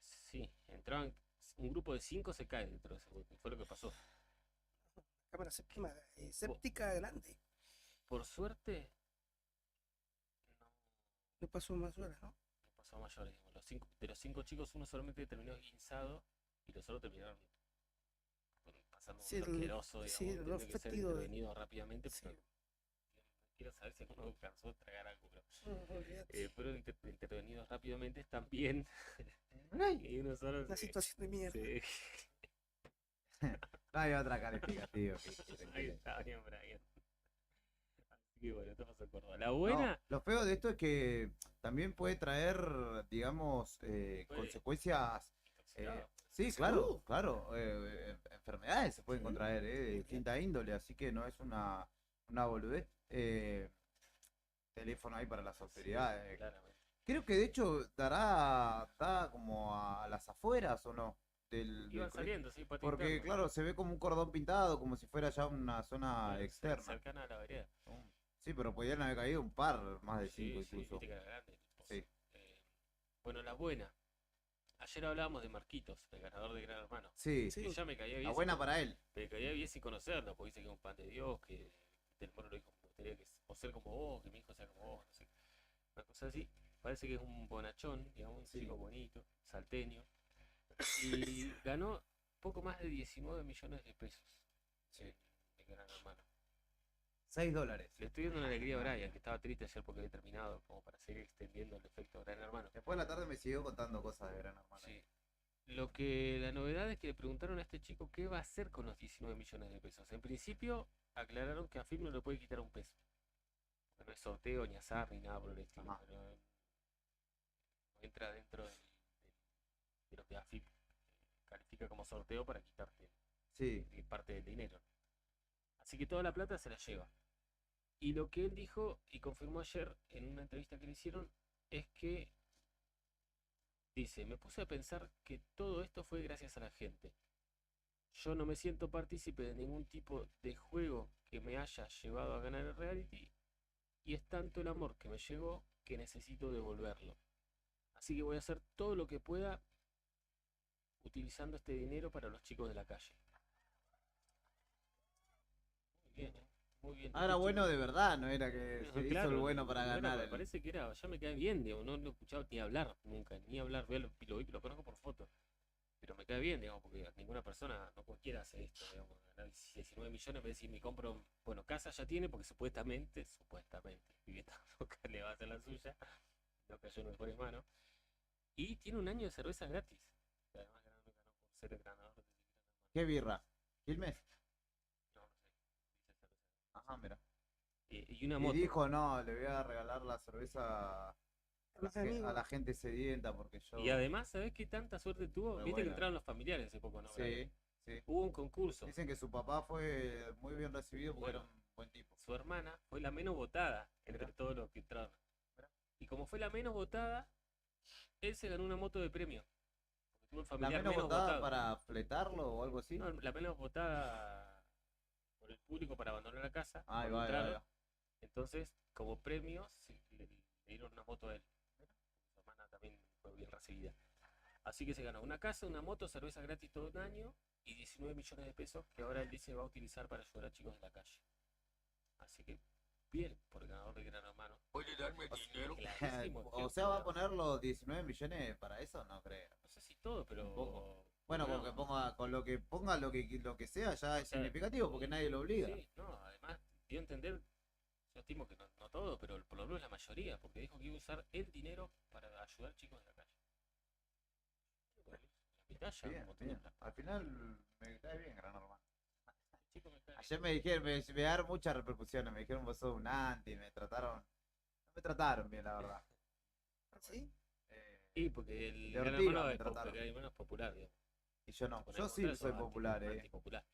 Sí, entraban, un grupo de 5 se cae dentro de ese hueco, fue lo que pasó. Cámara séptima, séptica grande. Por suerte, no pasó más horas, ¿no? No pasó a mayores, digamos. De los 5 chicos, uno solamente terminó guinzado y los otros terminaron pasando un asqueroso, digamos, sí, tiene que ser intervenido rápidamente, pero quiero saber si alguno cansó de tragar algo, pero Olvídate. fueron intervenidos rápidamente también. Y uno solo Una situación de mierda. sí. No hay otra calificativa. Ahí está, bien, Brian. Así que bueno, esto pasó en Córdoba. La buena, No, lo feo de esto es que también puede traer, digamos, consecuencias. Sí, claro, claro. Enfermedades se pueden contraer, de distinta índole, así que no es una boludez. Teléfono ahí para las autoridades. claramente. Creo que de hecho da como a las afueras, ¿o no? Del Iban colegio. saliendo, sí, patio Porque, interno. claro, se ve como un cordón pintado, como si fuera ya una zona externa. Cercana a la vereda. Sí, pero podían haber caído un par, más de Sí, 5 sí, incluso. viste que era grande el pozo. Sí. Bueno, la buena. Ayer hablábamos de Marquitos, el ganador de Gran Hermano. Sí. Que ya me caía bien. La buena para él. Me caía bien sin conocerlo, porque dice que es un pan de Dios, que el mono lo dijo, me gustaría que ser como vos, que mi hijo sea como vos, no sé. Una cosa así. Parece que es un bonachón, digamos, un chico bonito, salteño. Y ganó poco más de 19 millones de pesos. En Gran Hermano. $6. Le estoy dando una alegría a Brian, que estaba triste ayer porque había terminado, como para seguir extendiendo el efecto Gran Hermano. Después de la tarde me siguió contando cosas de Gran Hermano. Sí. Lo que la novedad es que le preguntaron a este chico qué va a hacer con los 19 millones de pesos. En principio aclararon que a Film no le puede quitar un peso. No es sorteo, ni azar, ni nada por el estilo. Pero no entra dentro de lo que AFIP califica como sorteo para quitarte parte del dinero. Así que toda la plata se la lleva. Y lo que él dijo y confirmó ayer en una entrevista que le hicieron es que dice, me puse a pensar que todo esto fue gracias a la gente. Yo no me siento partícipe de ningún tipo de juego que me haya llevado a ganar el reality y es tanto el amor que me llegó que necesito devolverlo. Así que voy a hacer todo lo que pueda utilizando este dinero para los chicos de la calle. Muy bien, muy bien. Ah, era bueno de verdad, no era que se hizo el bueno para ganar. Me parece que era, ya me cae bien, digamos, no lo he escuchado ni hablar nunca, ni hablar, lo conozco por foto. Pero me cae bien, digamos, porque ninguna persona, no cualquiera hace esto, digamos, ganar 19 millones, me decir, me compro, bueno, casa ya tiene, porque supuestamente, vivienda local le va a hacer la suya, no cayó en mejores manos, y tiene un año de cervezas gratis, que además ganó por ser el ganador de ¿Qué birra? ¿Quilmes? No, no sé, dice cerveza. Ajá, mira. Y una Y moto. dijo, no, le voy a regalar la cerveza a la gente sedienta porque yo... Y además, ¿sabés qué tanta suerte tuvo? Re Viste que buena. entraron los familiares hace poco, ¿no? Sí, Brian? sí. Hubo un concurso. Dicen que su papá fue muy bien recibido porque Bueno, era un buen tipo. Su hermana fue la menos votada entre todos los que entraron. Y como fue la menos votada, él se ganó una moto de premio. Porque tuvo el ¿La familiar menos menos votada votado. para fletarlo o algo así? No, la menos votada por el público para abandonar la casa. Ahí cuando va, ahí va, entraron. ahí va. Entonces, como premio, le dieron una moto a él. Su hermana también fue bien recibida. Así que se ganó una casa, una moto, cerveza gratis todo un año y 19 millones de pesos que ahora él dice va a utilizar para ayudar a chicos de la calle. Así que, bien, por el ganador de Gran Hermano. ¿Puede darme dinero? Clarísimo, O sea, ¿va a poner los 19 millones para eso? No creo. No sé si todo, pero... Un poco. Bueno, no. con que ponga lo que sea ya es significativo porque nadie lo obliga. Sí, no, además dio a entender, yo estimo que no todo, pero por lo menos la mayoría, porque dijo que iba a usar el dinero para ayudar chicos de la calle. La mitad ya, Bien, un montón de bien. plata. Al final me cae bien Gran Hermano. Chico, me cae. Ayer me dijeron, me dieron muchas repercusiones, me dijeron vos sos un anti, no me trataron bien la verdad. ¿Sí? Sí, porque el de Gran Ortiga Hermano me es trataron. Gran Hermano es popular, digamos. Y yo no, Por yo el sí contrario, soy sos popular, antipopular.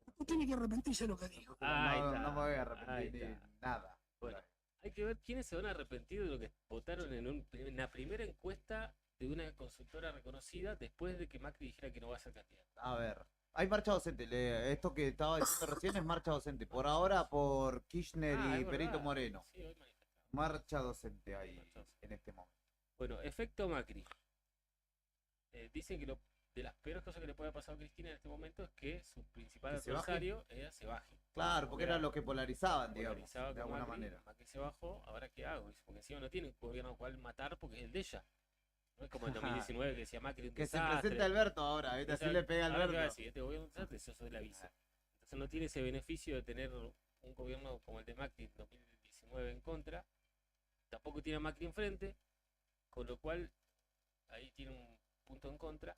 Usted tiene que arrepentirse de lo que dijo. Ahí No, está, no me voy a ahí arrepentir ni está. nada. Bueno, hay que ver quiénes se van a arrepentir de lo que votaron en la primera encuesta de una consultora reconocida después de que Macri dijera que no va a ser candidato. A ver, hay marcha docente, esto que estaba diciendo recién es marcha docente. Por ahora por Kirchner Ah, y es Perito verdad. Moreno. Sí, hoy manifestaron. Marcha docente ahí en este momento. Bueno, efecto Macri. Dicen que de las peores cosas que le puede pasar a Cristina en este momento es que su principal ¿Que se baje? adversario se baje. Claro, porque era lo que polarizaban, digamos, Polarizaba de con alguna Macri, manera. Macri se bajó, ahora qué hago, dice, porque encima no tiene un gobierno al cual matar porque es el de ella. No es como en 2019 que decía Macri un Que se desastre. presente Alberto ahora, ¿viste? Así le pega a Ahora, ¿qué va a Alberto. decir? Este gobierno es un desastre, eso soy la visa. Entonces no tiene ese beneficio de tener un gobierno como el de Macri en 2019 en contra, tampoco tiene a Macri enfrente, con lo cual ahí tiene un punto en contra,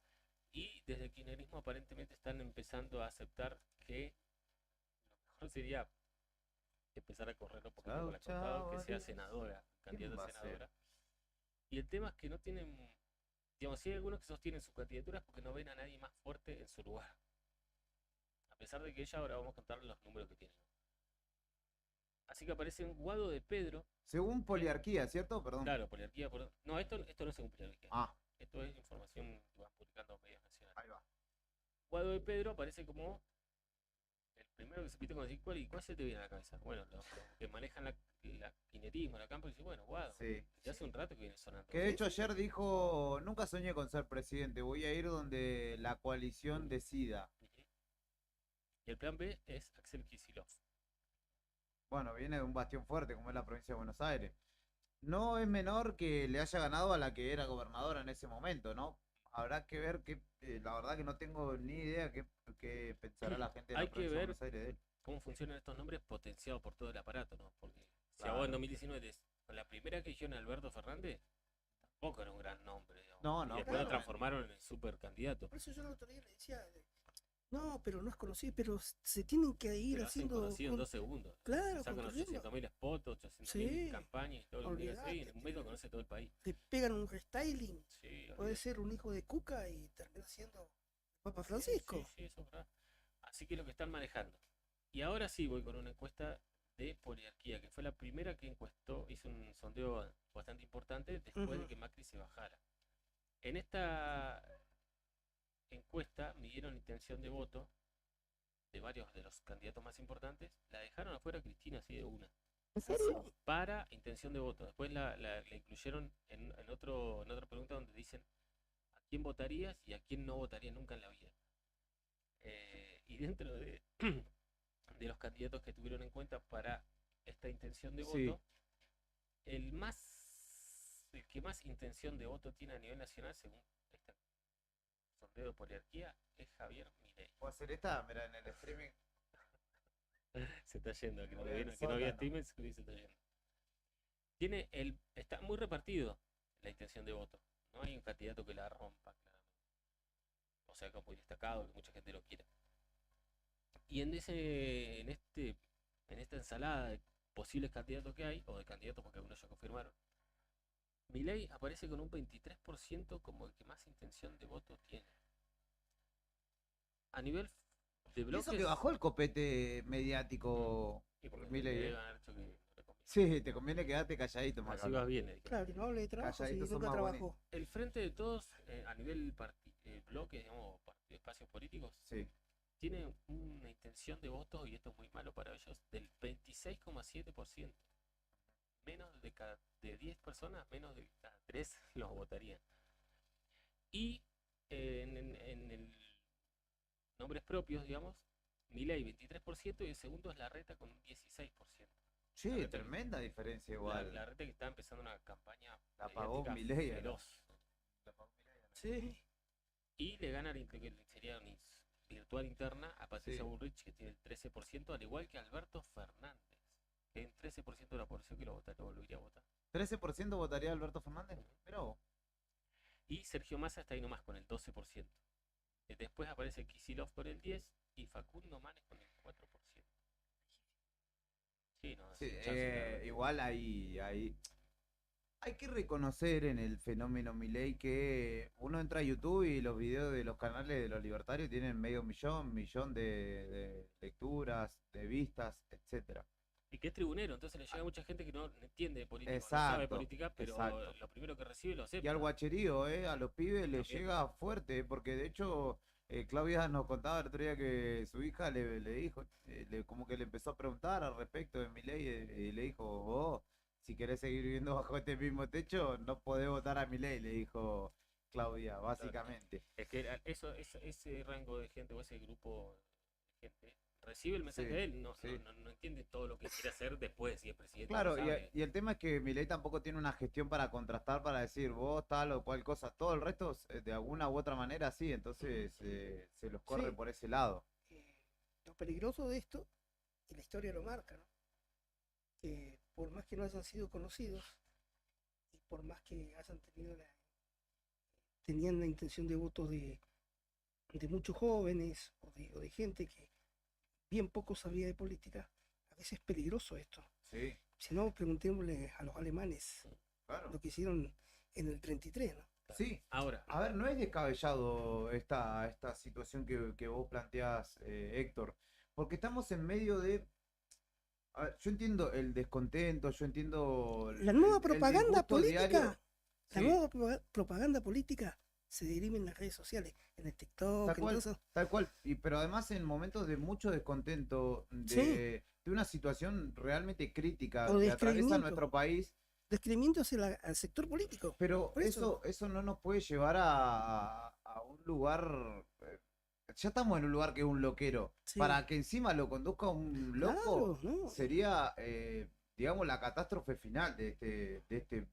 y desde el kirchnerismo aparentemente están empezando a aceptar que lo mejor sería empezar a correr un poquito Chau, por el costado, que chau, sea adiós. senadora, ¿Quién candidata va a a ser? senadora. Y el tema es que no tienen, digamos, sí hay algunos que sostienen sus candidaturas porque no ven a nadie más fuerte en su lugar. A pesar de que ella, ahora vamos a contar los números que tiene. Así que aparece un Guado de Pedro. Según poliarquía, ¿cierto? Perdón. Claro, poliarquía. No, esto no es según poliarquía. Ah. Esto es información que van publicando medios nacionales. Ahí va. Guado de Pedro aparece como el primero que se pide con decir cuál se te viene a la cabeza. Bueno, los que manejan la kirchnerismo, la campo, y dice, bueno, Guado. Sí. Ya hace un rato que viene sonando. Que de hecho ayer dijo, nunca soñé con ser presidente, voy a ir donde la coalición decida. Y el plan B es Axel Kicillof. Bueno, viene de un bastión fuerte como es la provincia de Buenos Aires. No es menor que le haya ganado a la que era gobernadora en ese momento, ¿no? Habrá que ver que, la verdad que no tengo ni idea qué pensará la gente de Hay la que provincia de ver Buenos Aires de él. cómo funcionan estos nombres potenciados por todo el aparato, ¿no? Porque si a Claro. vos en 2019, con la primera que hicieron Alberto Fernández, tampoco era un gran nombre, digamos. No, Y no, después claro. lo transformaron en el super candidato. Por eso yo el otro día le decía, no, pero no es conocido, pero se tienen que ir Pero hacen haciendo. conocido en 2 segundos. Claro, Sacan construyendo. 800.000 spots, 800.000 Sí. campañas y todo lo que digas ahí. En un mes lo conoce todo el país. Te pegan un restyling. Sí, Puede ser un hijo de Cuca y termina siendo Papa Francisco. Sí, eso es verdad. Así que es lo que están manejando. Y ahora sí voy con una encuesta de poliarquía, que fue la primera que encuestó, hizo un sondeo bastante importante después de Ujú. que Macri se bajara. En esta encuesta midieron intención de voto de varios de los candidatos más importantes, la dejaron afuera a Cristina así de una. ¿En serio? Para intención de voto. Después la incluyeron en otra pregunta donde dicen a quién votarías y a quién no votaría nunca en la vida. Y dentro de, de los candidatos que tuvieron en cuenta para esta intención de Sí. voto, el que más intención de voto tiene a nivel nacional, según este sondeo de poliarquía, es Javier Milei. ¿Puedo hacer esta? Mira, en el streaming. Se está yendo, que no, Voy al que no había sótano. streaming, se está yendo. Está muy repartido la intención de voto. No hay un candidato que la rompa, claramente. O sea, que muy destacado, que mucha gente lo quiera. Y en esta ensalada de posibles candidatos que hay, o de candidatos porque algunos ya confirmaron, Milei aparece con un 23% como el que más intención de voto tiene. A nivel de Y bloques... eso que bajó el copete mediático Y porque Milei, le ¿eh? deben haber hecho que no le conviene. Sí, te conviene quedarte calladito, Así Macaco. vas bien, le dijeron. Claro, que no hable de trabajo, si Calladitos son nunca más trabajó. bonitos. El frente de todos, a nivel bloques, digamos, espacios políticos, Sí. tiene una intención de votos, y esto es muy malo para ellos, del 26,7%. Menos de 10 personas, menos de cada 3 los votarían. Y en el nombres propios, digamos, Milei 23% y el segundo es Larreta con un 16%. Sí, Larreta que- tremenda diferencia igual. Larreta que está empezando una campaña La pagó mediática Milei, feroz. Sí. Y le gana que sería una virtual interna a Patricia Sí. Bullrich, que tiene el 13%, al igual que Alberto Fernández, que hay un 13% de la población que lo volvería a votar. ¿13% votaría Alberto Fernández? Pero Y Sergio Massa está ahí nomás con el 12%. Después aparece Kicillof con el 10% y Facundo Manes con el 4%. Sí, no, es sí, un chance, la igual hay que reconocer en el fenómeno Milei que uno entra a YouTube y los videos de los canales de los libertarios tienen medio millón de lecturas, de vistas, etcétera. Y que es tribunero, entonces le llega a mucha gente que no entiende de política, no Exacto, sabe política, pero exacto. lo primero que recibe lo acepta. Y al guacherío, a los pibes les También. llega fuerte, porque de hecho Claudia nos contaba el otro día que su hija le dijo, como que le empezó a preguntar al respecto de Milei y le dijo, vos, si querés seguir viviendo bajo este mismo techo, no podés votar a Milei, le dijo Claudia, básicamente. Es que ese rango de gente o ese grupo de gente recibe el mensaje Sí, de él, no, sí. no entiende todo lo que quiere hacer después si es presidente. Claro, no sabe. y el tema es que Milei tampoco tiene una gestión para contrastar, para decir vos tal o cual cosa, todo el resto de alguna u otra manera sí, entonces se los corre Sí. por ese lado. Lo peligroso de esto y la historia lo marca, ¿no? Que por más que no hayan sido conocidos y por más que hayan tenían la intención de votos de muchos jóvenes o de gente que bien poco sabía de política, a veces es peligroso esto. Sí. Si no, preguntémosle a los alemanes lo que hicieron en el 33, ¿no? Sí, ahora. A ver, no es descabellado esta situación que vos planteás, Héctor, porque estamos en medio de... A ver, yo entiendo el descontento, yo entiendo... La nueva el propaganda disgusto política, diario. la Sí. nueva propaganda política se deriva en las redes sociales, en el TikTok, Tal en cual, todo eso. tal cual. Pero además en momentos de mucho descontento, Sí. de una situación realmente crítica O que atraviesa descreimiento. nuestro país. Descreimiento hacia al sector político. Pero Por eso. eso no nos puede llevar a un lugar. Ya estamos en un lugar que es un loquero. Sí. Para que encima lo conduzca un loco, Claro, no. sería, digamos, la catástrofe final de este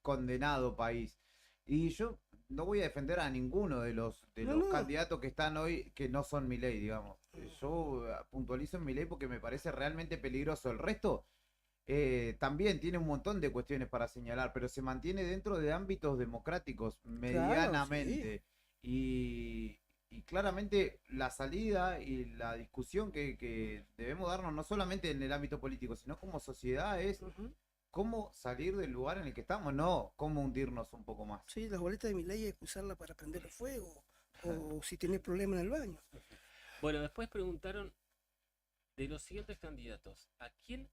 condenado país. Y yo no voy a defender a ninguno de los No. candidatos que están hoy que no son Milei, digamos. Yo puntualizo en Milei porque me parece realmente peligroso. El resto también tiene un montón de cuestiones para señalar, pero se mantiene dentro de ámbitos democráticos medianamente. Y claramente la salida y la discusión que debemos darnos, no solamente en el ámbito político, sino como sociedad, es cómo salir del lugar en el que estamos, no cómo hundirnos un poco más. Sí, las boletas de mi ley hay que usarla para prender el fuego o si tenés problema en el baño. Bueno, después preguntaron de los siguientes candidatos, ¿a quién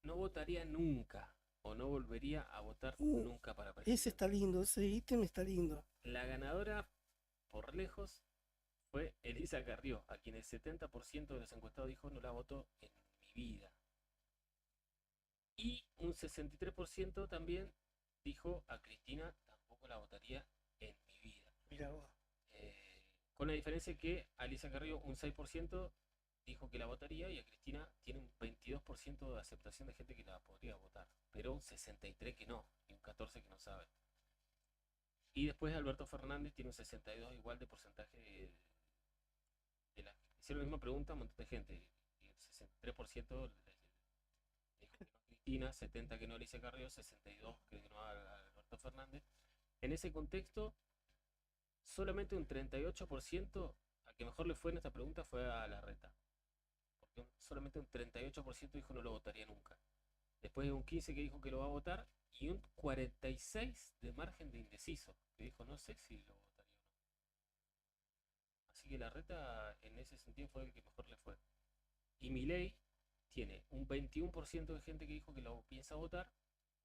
no votaría nunca o no volvería a votar nunca para presidente? Ese está lindo, ese ítem está lindo. La ganadora por lejos fue Elisa Carrió, a quien el 70% de los encuestados dijo no la votó en mi vida. Y un 63% también dijo a Cristina tampoco la votaría en mi vida. Mira vos. Con la diferencia que a Elisa Carrió un 6% dijo que la votaría y a Cristina tiene un 22% de aceptación de gente que la podría votar, pero un 63% que no, y un 14% que no sabe. Y después Alberto Fernández tiene un 62% igual de porcentaje de la... Hicieron la misma pregunta a un montón de gente, y el 63% dijo que no a Cristina, 70% que no a Alicia Carrió, 62% que no a Alberto Fernández. En ese contexto, solamente un 38% a que mejor le fue en esta pregunta fue a Larreta. Porque solamente un 38% dijo no lo votaría nunca. Después de un 15% que dijo que lo va a votar y un 46% de margen de indeciso, que dijo no sé si lo votaría o no. Así que Larreta en ese sentido fue el que mejor le fue. Y Milei tiene un 21% de gente que dijo que lo piensa votar,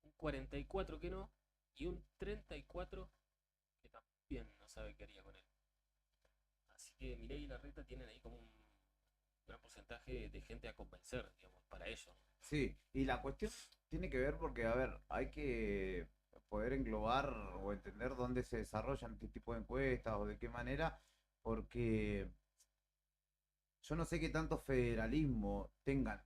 un 44% que no y un 34% que también no sabe qué haría con él. Así que Milei y Larreta tienen ahí como un gran porcentaje de gente a convencer, digamos, para ellos. Sí, y la cuestión tiene que ver porque, a ver, hay que poder englobar o entender dónde se desarrollan este tipo de encuestas o de qué manera, porque yo no sé qué tanto federalismo tengan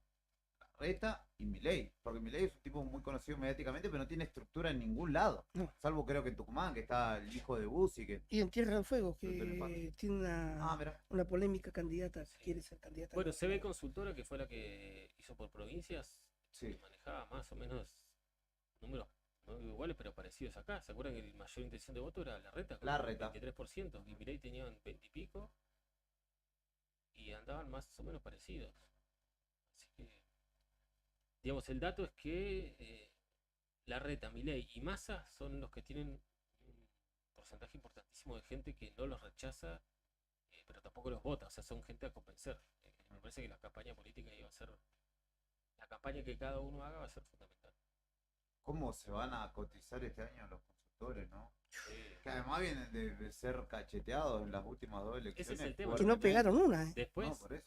Larreta y Milei, porque Milei es un tipo muy conocido mediáticamente, pero no tiene estructura en ningún lado, salvo creo que en Tucumán, que está el hijo de Bussi, que... Y en Tierra del Fuego, que Telepático. tiene una polémica candidata, quiere ser candidata. Bueno, CB Consultora, que fue la que hizo por provincias, manejaba más o menos números no iguales pero parecidos acá. ¿Se acuerdan que el mayor intención de voto era Larreta? Con Larreta. 23%, y Milei tenían 20 y pico y andaban más o menos parecidos. Así que, digamos, el dato es que Larreta, Milei y Massa son los que tienen un porcentaje importantísimo de gente que no los rechaza, pero tampoco los vota, o sea, son gente a convencer. Me parece que la campaña política iba a ser, la campaña que cada uno haga va a ser fundamental. ¿Cómo se van a cotizar este año los consultores, no? Que además vienen de ser cacheteados en las últimas dos elecciones. Ese es el tema. Que no pegaron una, Después, No, por eso.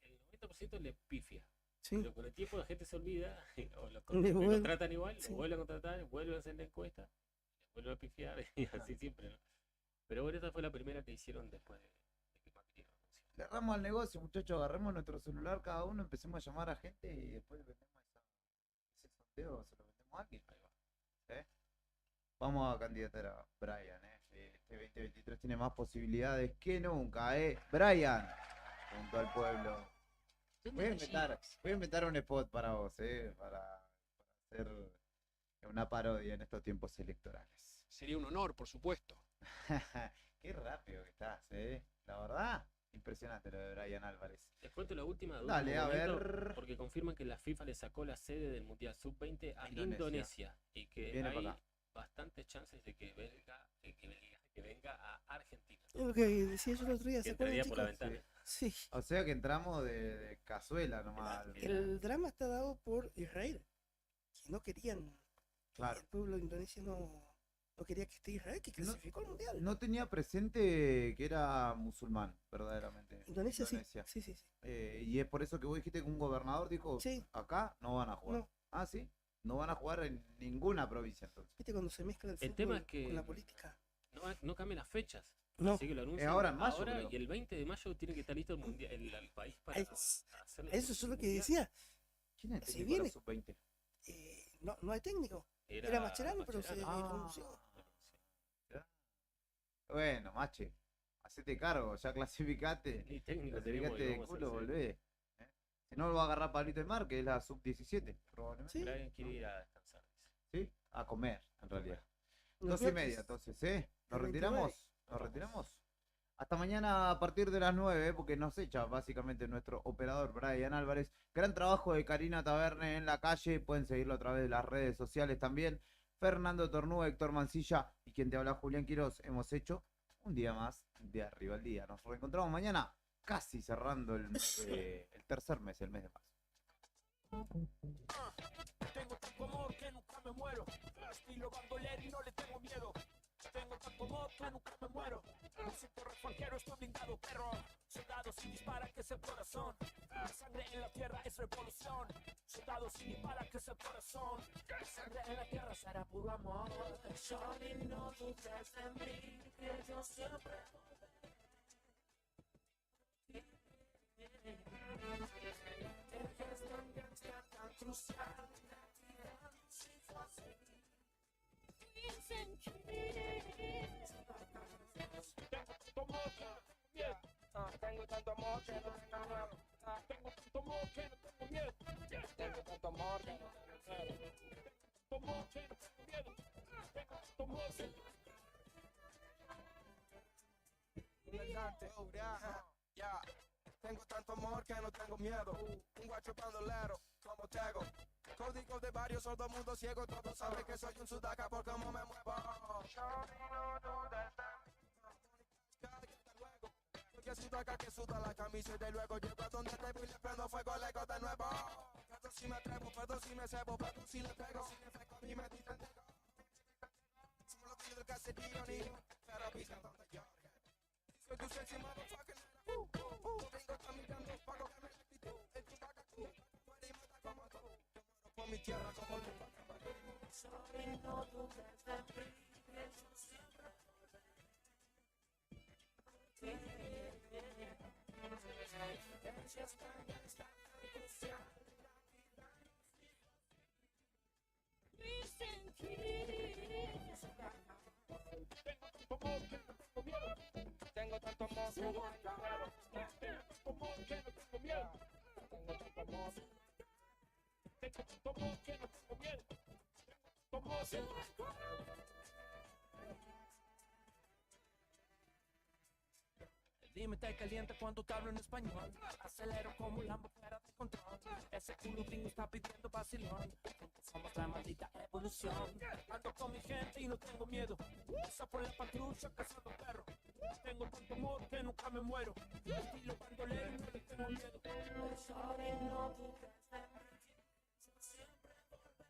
el 90% le pifia. Sí. Pero con el tiempo la gente se olvida, o Le lo vuelve- contratan igual, sí. lo vuelven a contratar, vuelven a hacer la encuesta, le vuelven a pifiar, y así siempre, ¿no? Pero bueno, esta fue la primera que hicieron después de que Macri renunció. Le agarramos al negocio, muchachos, agarremos nuestro celular cada uno, empecemos a llamar a gente y después vendemos ese sondeo, se lo vendemos a alguien. Vamos a candidatar a Brian, este 2023 tiene más posibilidades que nunca, Brian, junto al pueblo. Voy a inventar un spot para vos, para hacer una parodia en estos tiempos electorales. Sería un honor, por supuesto. Qué rápido que estás, la verdad, impresionante lo de Brian Álvarez. Les cuento la última. de Dale, último a momento, ver. Porque confirman que la FIFA le sacó la sede del Mundial Sub-20 a Indonesia. Indonesia. Y que Viene hay para acá. bastantes chances de que venga a Argentina. Es lo que decía yo el otro día, Que ¿se acuerdan, entraría por la chicos? ventana. Sí. O sea que entramos de cazuela nomás. El drama está dado por Israel, que no querían, Claro. el pueblo indonesio no quería que esté Israel, que clasificó al mundial. No tenía presente que era musulmán, verdaderamente. Indonesia sí. Sí, sí, sí. Y es por eso que vos dijiste que un gobernador dijo, acá no van a jugar. No. Ah, sí. No van a jugar en ninguna provincia entonces. ¿Viste cuando se mezcla el El fútbol tema es que con la política? no cambian las fechas. No. Así que lo anuncian ahora en mayo, creo. y el 20 de mayo tiene que estar listo el mundial, el país para hacer Eso es lo que decía. ¿Quién es el Si técnico de viene, la sub-20? no hay técnico. Era Mascherano, pero se renunció. Bueno, Mache, hacete cargo, ya clasificate. Ni técnico tenemos Clasificate y de vamos a culo, hacer. volvé. Si no lo va a agarrar Pablito de Mar, que es la sub-17, probablemente. Pero alguien quiere ir a descansar. ¿Sí? A comer, en realidad. Los 2:30 viernes, entonces, ¿Nos el retiramos? 29. ¿Nos retiramos? Hasta mañana a partir de las 9, porque nos echa básicamente nuestro operador Brian Álvarez. Gran trabajo de Karina Taberne en la calle, pueden seguirlo a través de las redes sociales también. Fernando Tornú, Héctor Mancilla y quien te habla Julián Quiroz. Hemos hecho un día más de Arriba al Día. Nos reencontramos mañana, casi cerrando el tercer mes, el mes de marzo. Tengo tanto amor que nunca me muero. Estilo bandolero y no le tengo miedo. Tengo tanto amor que nunca me muero. Me siento reforjero, estoy blindado, perro. Soldado sin dispara, que es el corazón. La sangre en la tierra es revolución. Soldado sin dispara, que es el corazón. La sangre en la tierra será puro amor. Shorty, no dudes de mí, que yo siempre eres tan gangsta, tan crucial. Si fue así. Tengo tanto amor que no tengo miedo. Tengo tanto amor que no tengo miedo. Tengo tanto amor que no tengo miedo. Tengo tanto amor que no tengo miedo. Tengo tanto amor que ya. Tengo tanto amor que no tengo miedo. Un guacho bandolero como Tego. Código de barrio, todo mundo ciego. Todos saben que soy un sudaca por cómo me muevo. Que sudaca, que suda la camisa y de luego llego a donde te voy, le prendo fuego, le go de nuevo. Perdón si me atrevo, perdón si me cebo, perdón si le pego, si me freco a mí me dicen de somos los tíos del caserío, niño, pero pisan donde yo. Soy tu sexy motherfucker, yo vengo está mirando, pago que me repito, el sudaca tú, muere y mata como tú. Yo muero por mi tierra como tú. Sorry, no dudes de mí, que yo siempre tengo tanto amor que no tengo miedo. Tengo tanto amor que no tengo miedo. Tengo tanto amor. Tengo tanto amor que no tengo miedo. Tengo tanto amor. Dime, te calienta cuando te hablo en español. Acelero como un Lambo fuera de control. Ese culo gringo está pidiendo vacilón. Somos la maldita evolución. Ando con mi gente y no tengo miedo. Esa por la patrulla cazando perro. Tengo tanto amor que nunca me muero. Estilo bandolero y no le tengo miedo. Sorry, no dudes de mí. Yo siempre volveré.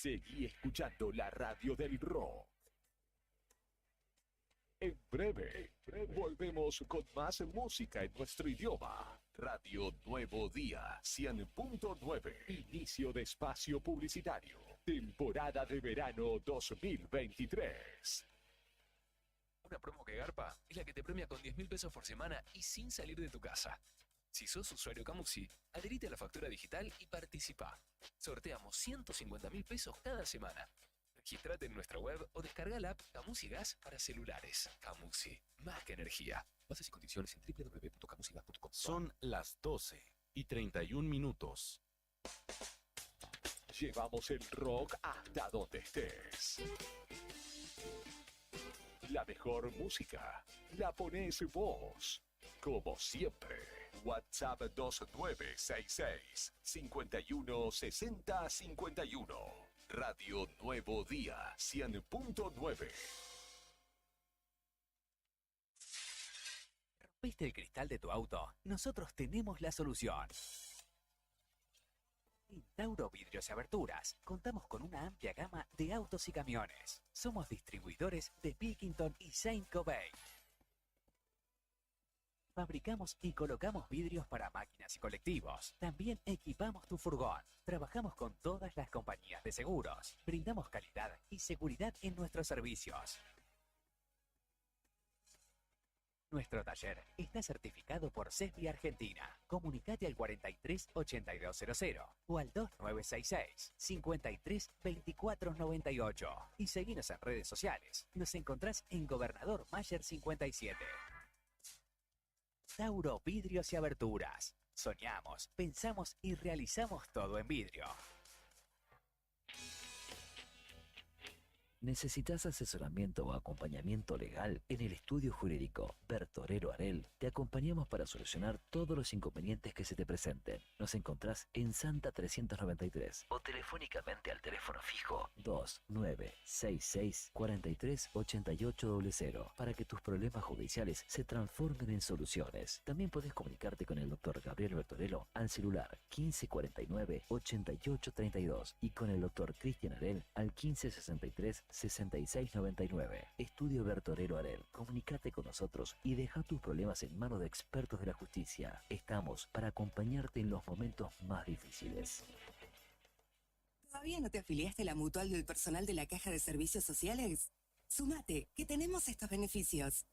Seguí escuchando la radio del rock. En breve, volvemos con más música en nuestro idioma. Radio Nuevo Día 100.9. Inicio de espacio publicitario. Temporada de verano 2023. Una promo que garpa es la que te premia con 10.000 pesos por semana y sin salir de tu casa. Si sos usuario Camusi, adherite a la factura digital y participa. Sorteamos 150.000 pesos cada semana. Registrate en nuestra web o descarga la app Camusi Gas para celulares. Camusi, más que energía. Bases y condiciones en www.camusigas.com. Son las 12:31. Llevamos el rock hasta donde estés. La mejor música la pones vos. Como siempre, WhatsApp 2966 51 60 51. Radio Nuevo Día 100.9. ¿Rompiste el cristal de tu auto? Nosotros tenemos la solución. En Tauro Vidrios y Aberturas contamos con una amplia gama de autos y camiones. Somos distribuidores de Pilkington y Saint Cobain. Fabricamos y colocamos vidrios para máquinas y colectivos. También equipamos tu furgón. Trabajamos con todas las compañías de seguros. Brindamos calidad y seguridad en nuestros servicios. Nuestro taller está certificado por CESBI Argentina. Comunicate al 43 8200 o al 2966 53 24 98 y seguinos en redes sociales. Nos encontrás en Gobernador Mayer 57. Tauro Vidrios y Aberturas. Soñamos, pensamos y realizamos todo en vidrio. ¿Necesitas asesoramiento o acompañamiento legal? En el estudio jurídico Bertorero Arel te acompañamos para solucionar todos los inconvenientes que se te presenten. Nos encontrás en Santa 393 o telefónicamente al teléfono fijo 2966 43 8800 para que tus problemas judiciales se transformen en soluciones. También podés comunicarte con el doctor Gabriel Bertorello al celular 1549 8832 y con el doctor Cristian Arel al 1563 6699. Estudio Bertorero Arel. Comunicate con nosotros y deja tus problemas en manos de expertos de la justicia. Estamos para acompañarte en los momentos más difíciles. ¿Todavía no te afiliaste a la mutual del personal de la Caja de Servicios Sociales? Sumate, que tenemos estos beneficios.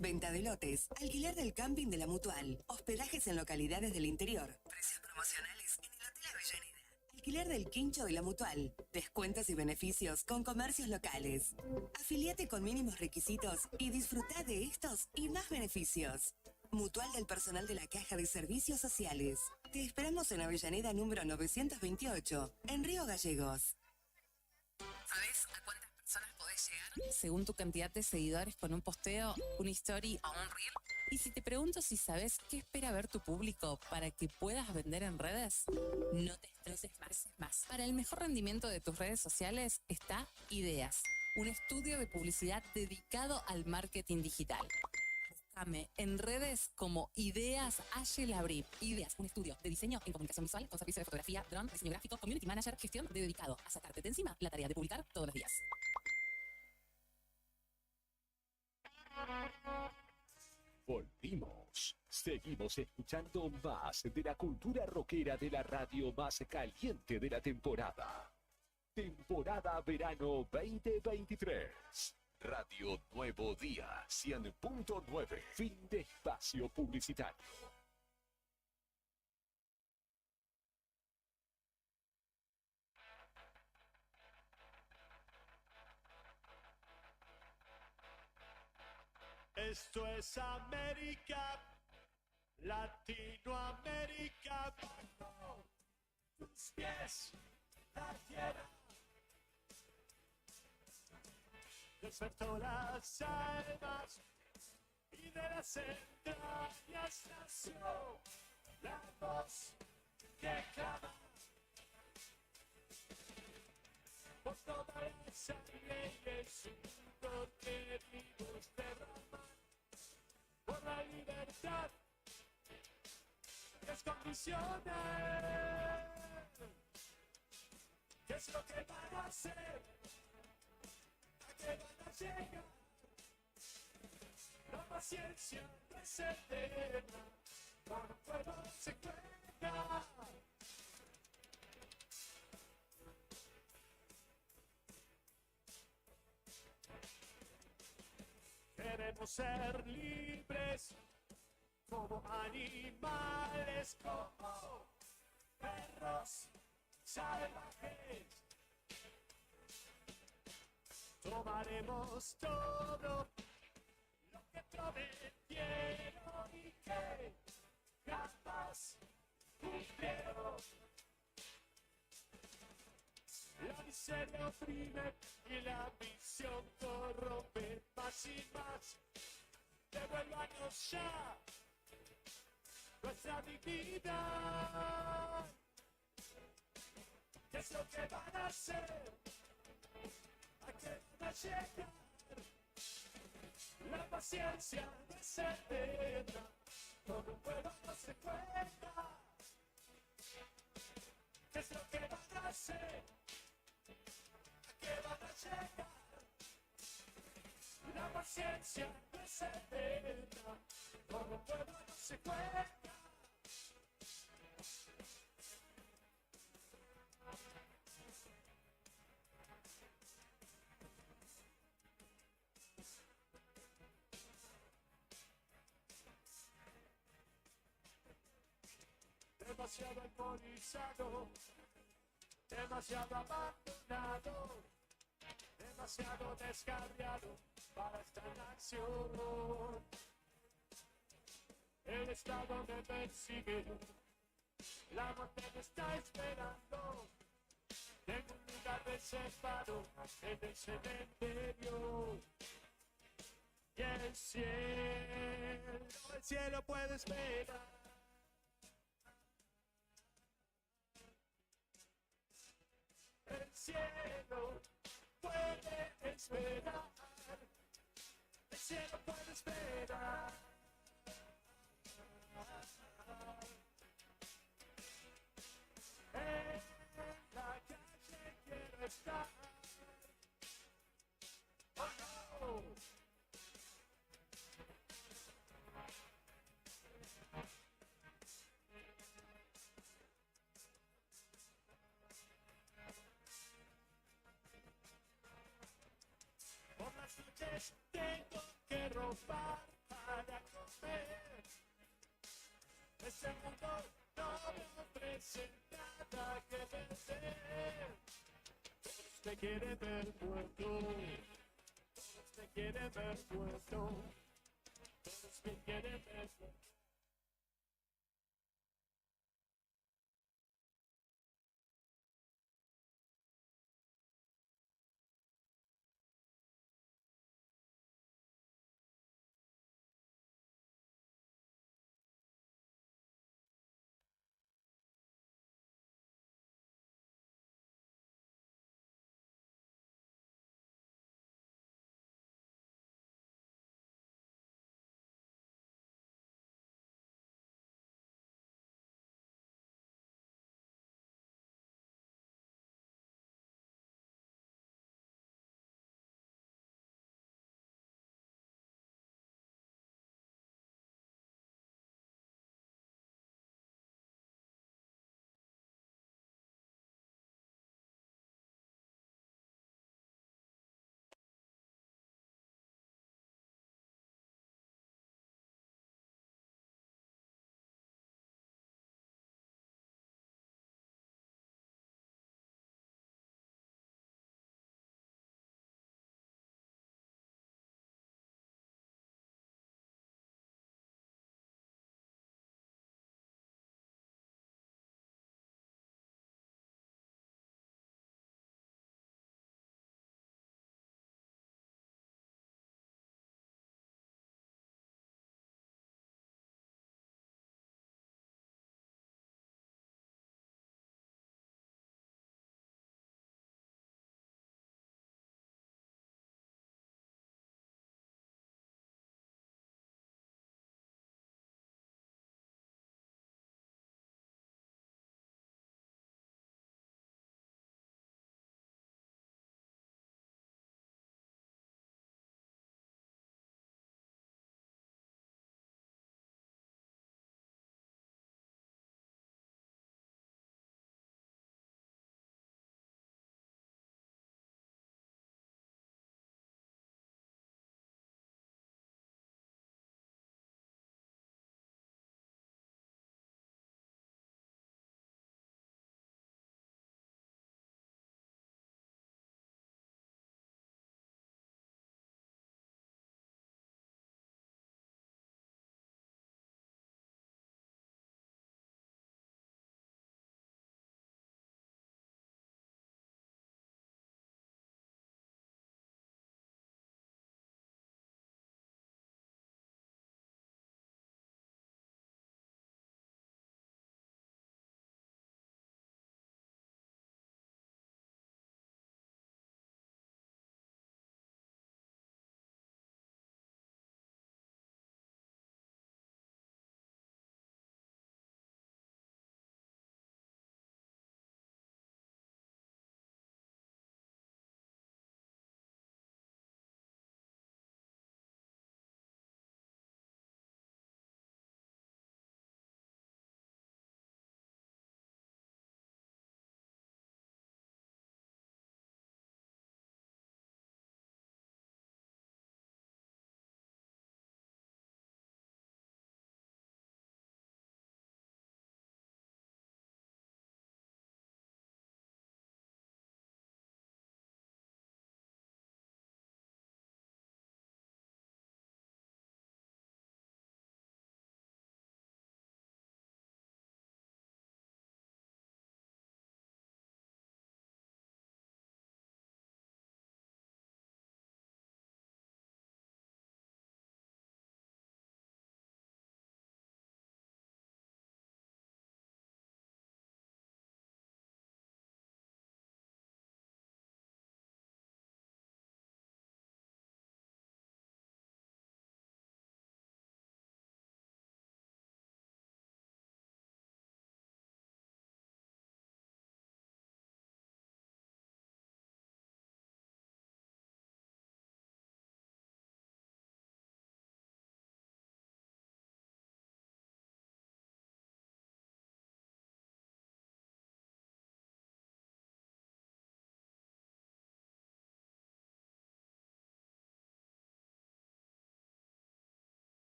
Venta de lotes, alquiler del camping de la mutual, hospedajes en localidades del interior, precios promocionales en el Hotel Avellaneda. Alquiler del quincho de la mutual, descuentos y beneficios con comercios locales. Afiliate con mínimos requisitos y disfruta de estos y más beneficios. Mutual del personal de la Caja de Servicios Sociales. Te esperamos en Avellaneda número 928, en Río Gallegos. ¿Sabes a cuántas personas podés llegar según tu cantidad de seguidores con un posteo, un story o un reel? Y si te pregunto si sabes qué espera ver tu público para que puedas vender en redes, no te estreses más. Para el mejor rendimiento de tus redes sociales está Ideas, un estudio de publicidad dedicado al marketing digital. Búscame en redes como Ideas Labri. Ideas, un estudio de diseño en comunicación visual con servicio de fotografía, drone, diseño gráfico, community manager, gestión dedicado a sacarte de encima la tarea de publicar todos los días. Volvimos. Seguimos escuchando más de la cultura rockera de la radio más caliente de la temporada. Temporada Verano 2023. Radio Nuevo Día 100.9. Fin de espacio publicitario. Esto es América, Latinoamérica, bajo tus pies, la tierra. Despertó las almas y de las entrañas nació la voz que clama. Por toda la sangre y el sudor que vivos derraman, por la libertad descondicional, que ¿Qué es lo que van a hacer? ¿A qué van a llegar? La paciencia no es eterna, con un fuego se cuelga. Queremos ser libres como animales, como perros salvajes. Tomaremos todo lo que prometieron y que jamás cumplieron. La miseria oprime y la ambición corrompe más y más. Devuélvanos ya nuestra dignidad. ¿Qué es lo que van a hacer? ¿A qué van a llegar? La paciencia no es eterna, con un pueblo no se cuenta. ¿Qué es lo que van a hacer? ¿A qué van a llegar? La paciencia no es eterna, con un pueblo no se cuenta. Demasiado alcoholizado, demasiado abandonado, demasiado descarriado para estar en acción. El estado me persigue, la muerte me está esperando. Tengo un lugar reservado en el cementerio. Y el cielo puede esperar. El cielo puede esperar. El cielo puede esperar. En la calle quiero estar. Oh no. Por las noches tengo que robar para comer. Este mundo no me ofrece nada que perder. Todos me quieren ver muerto, todos me quieren ver muerto, todos me quieren ver muerto.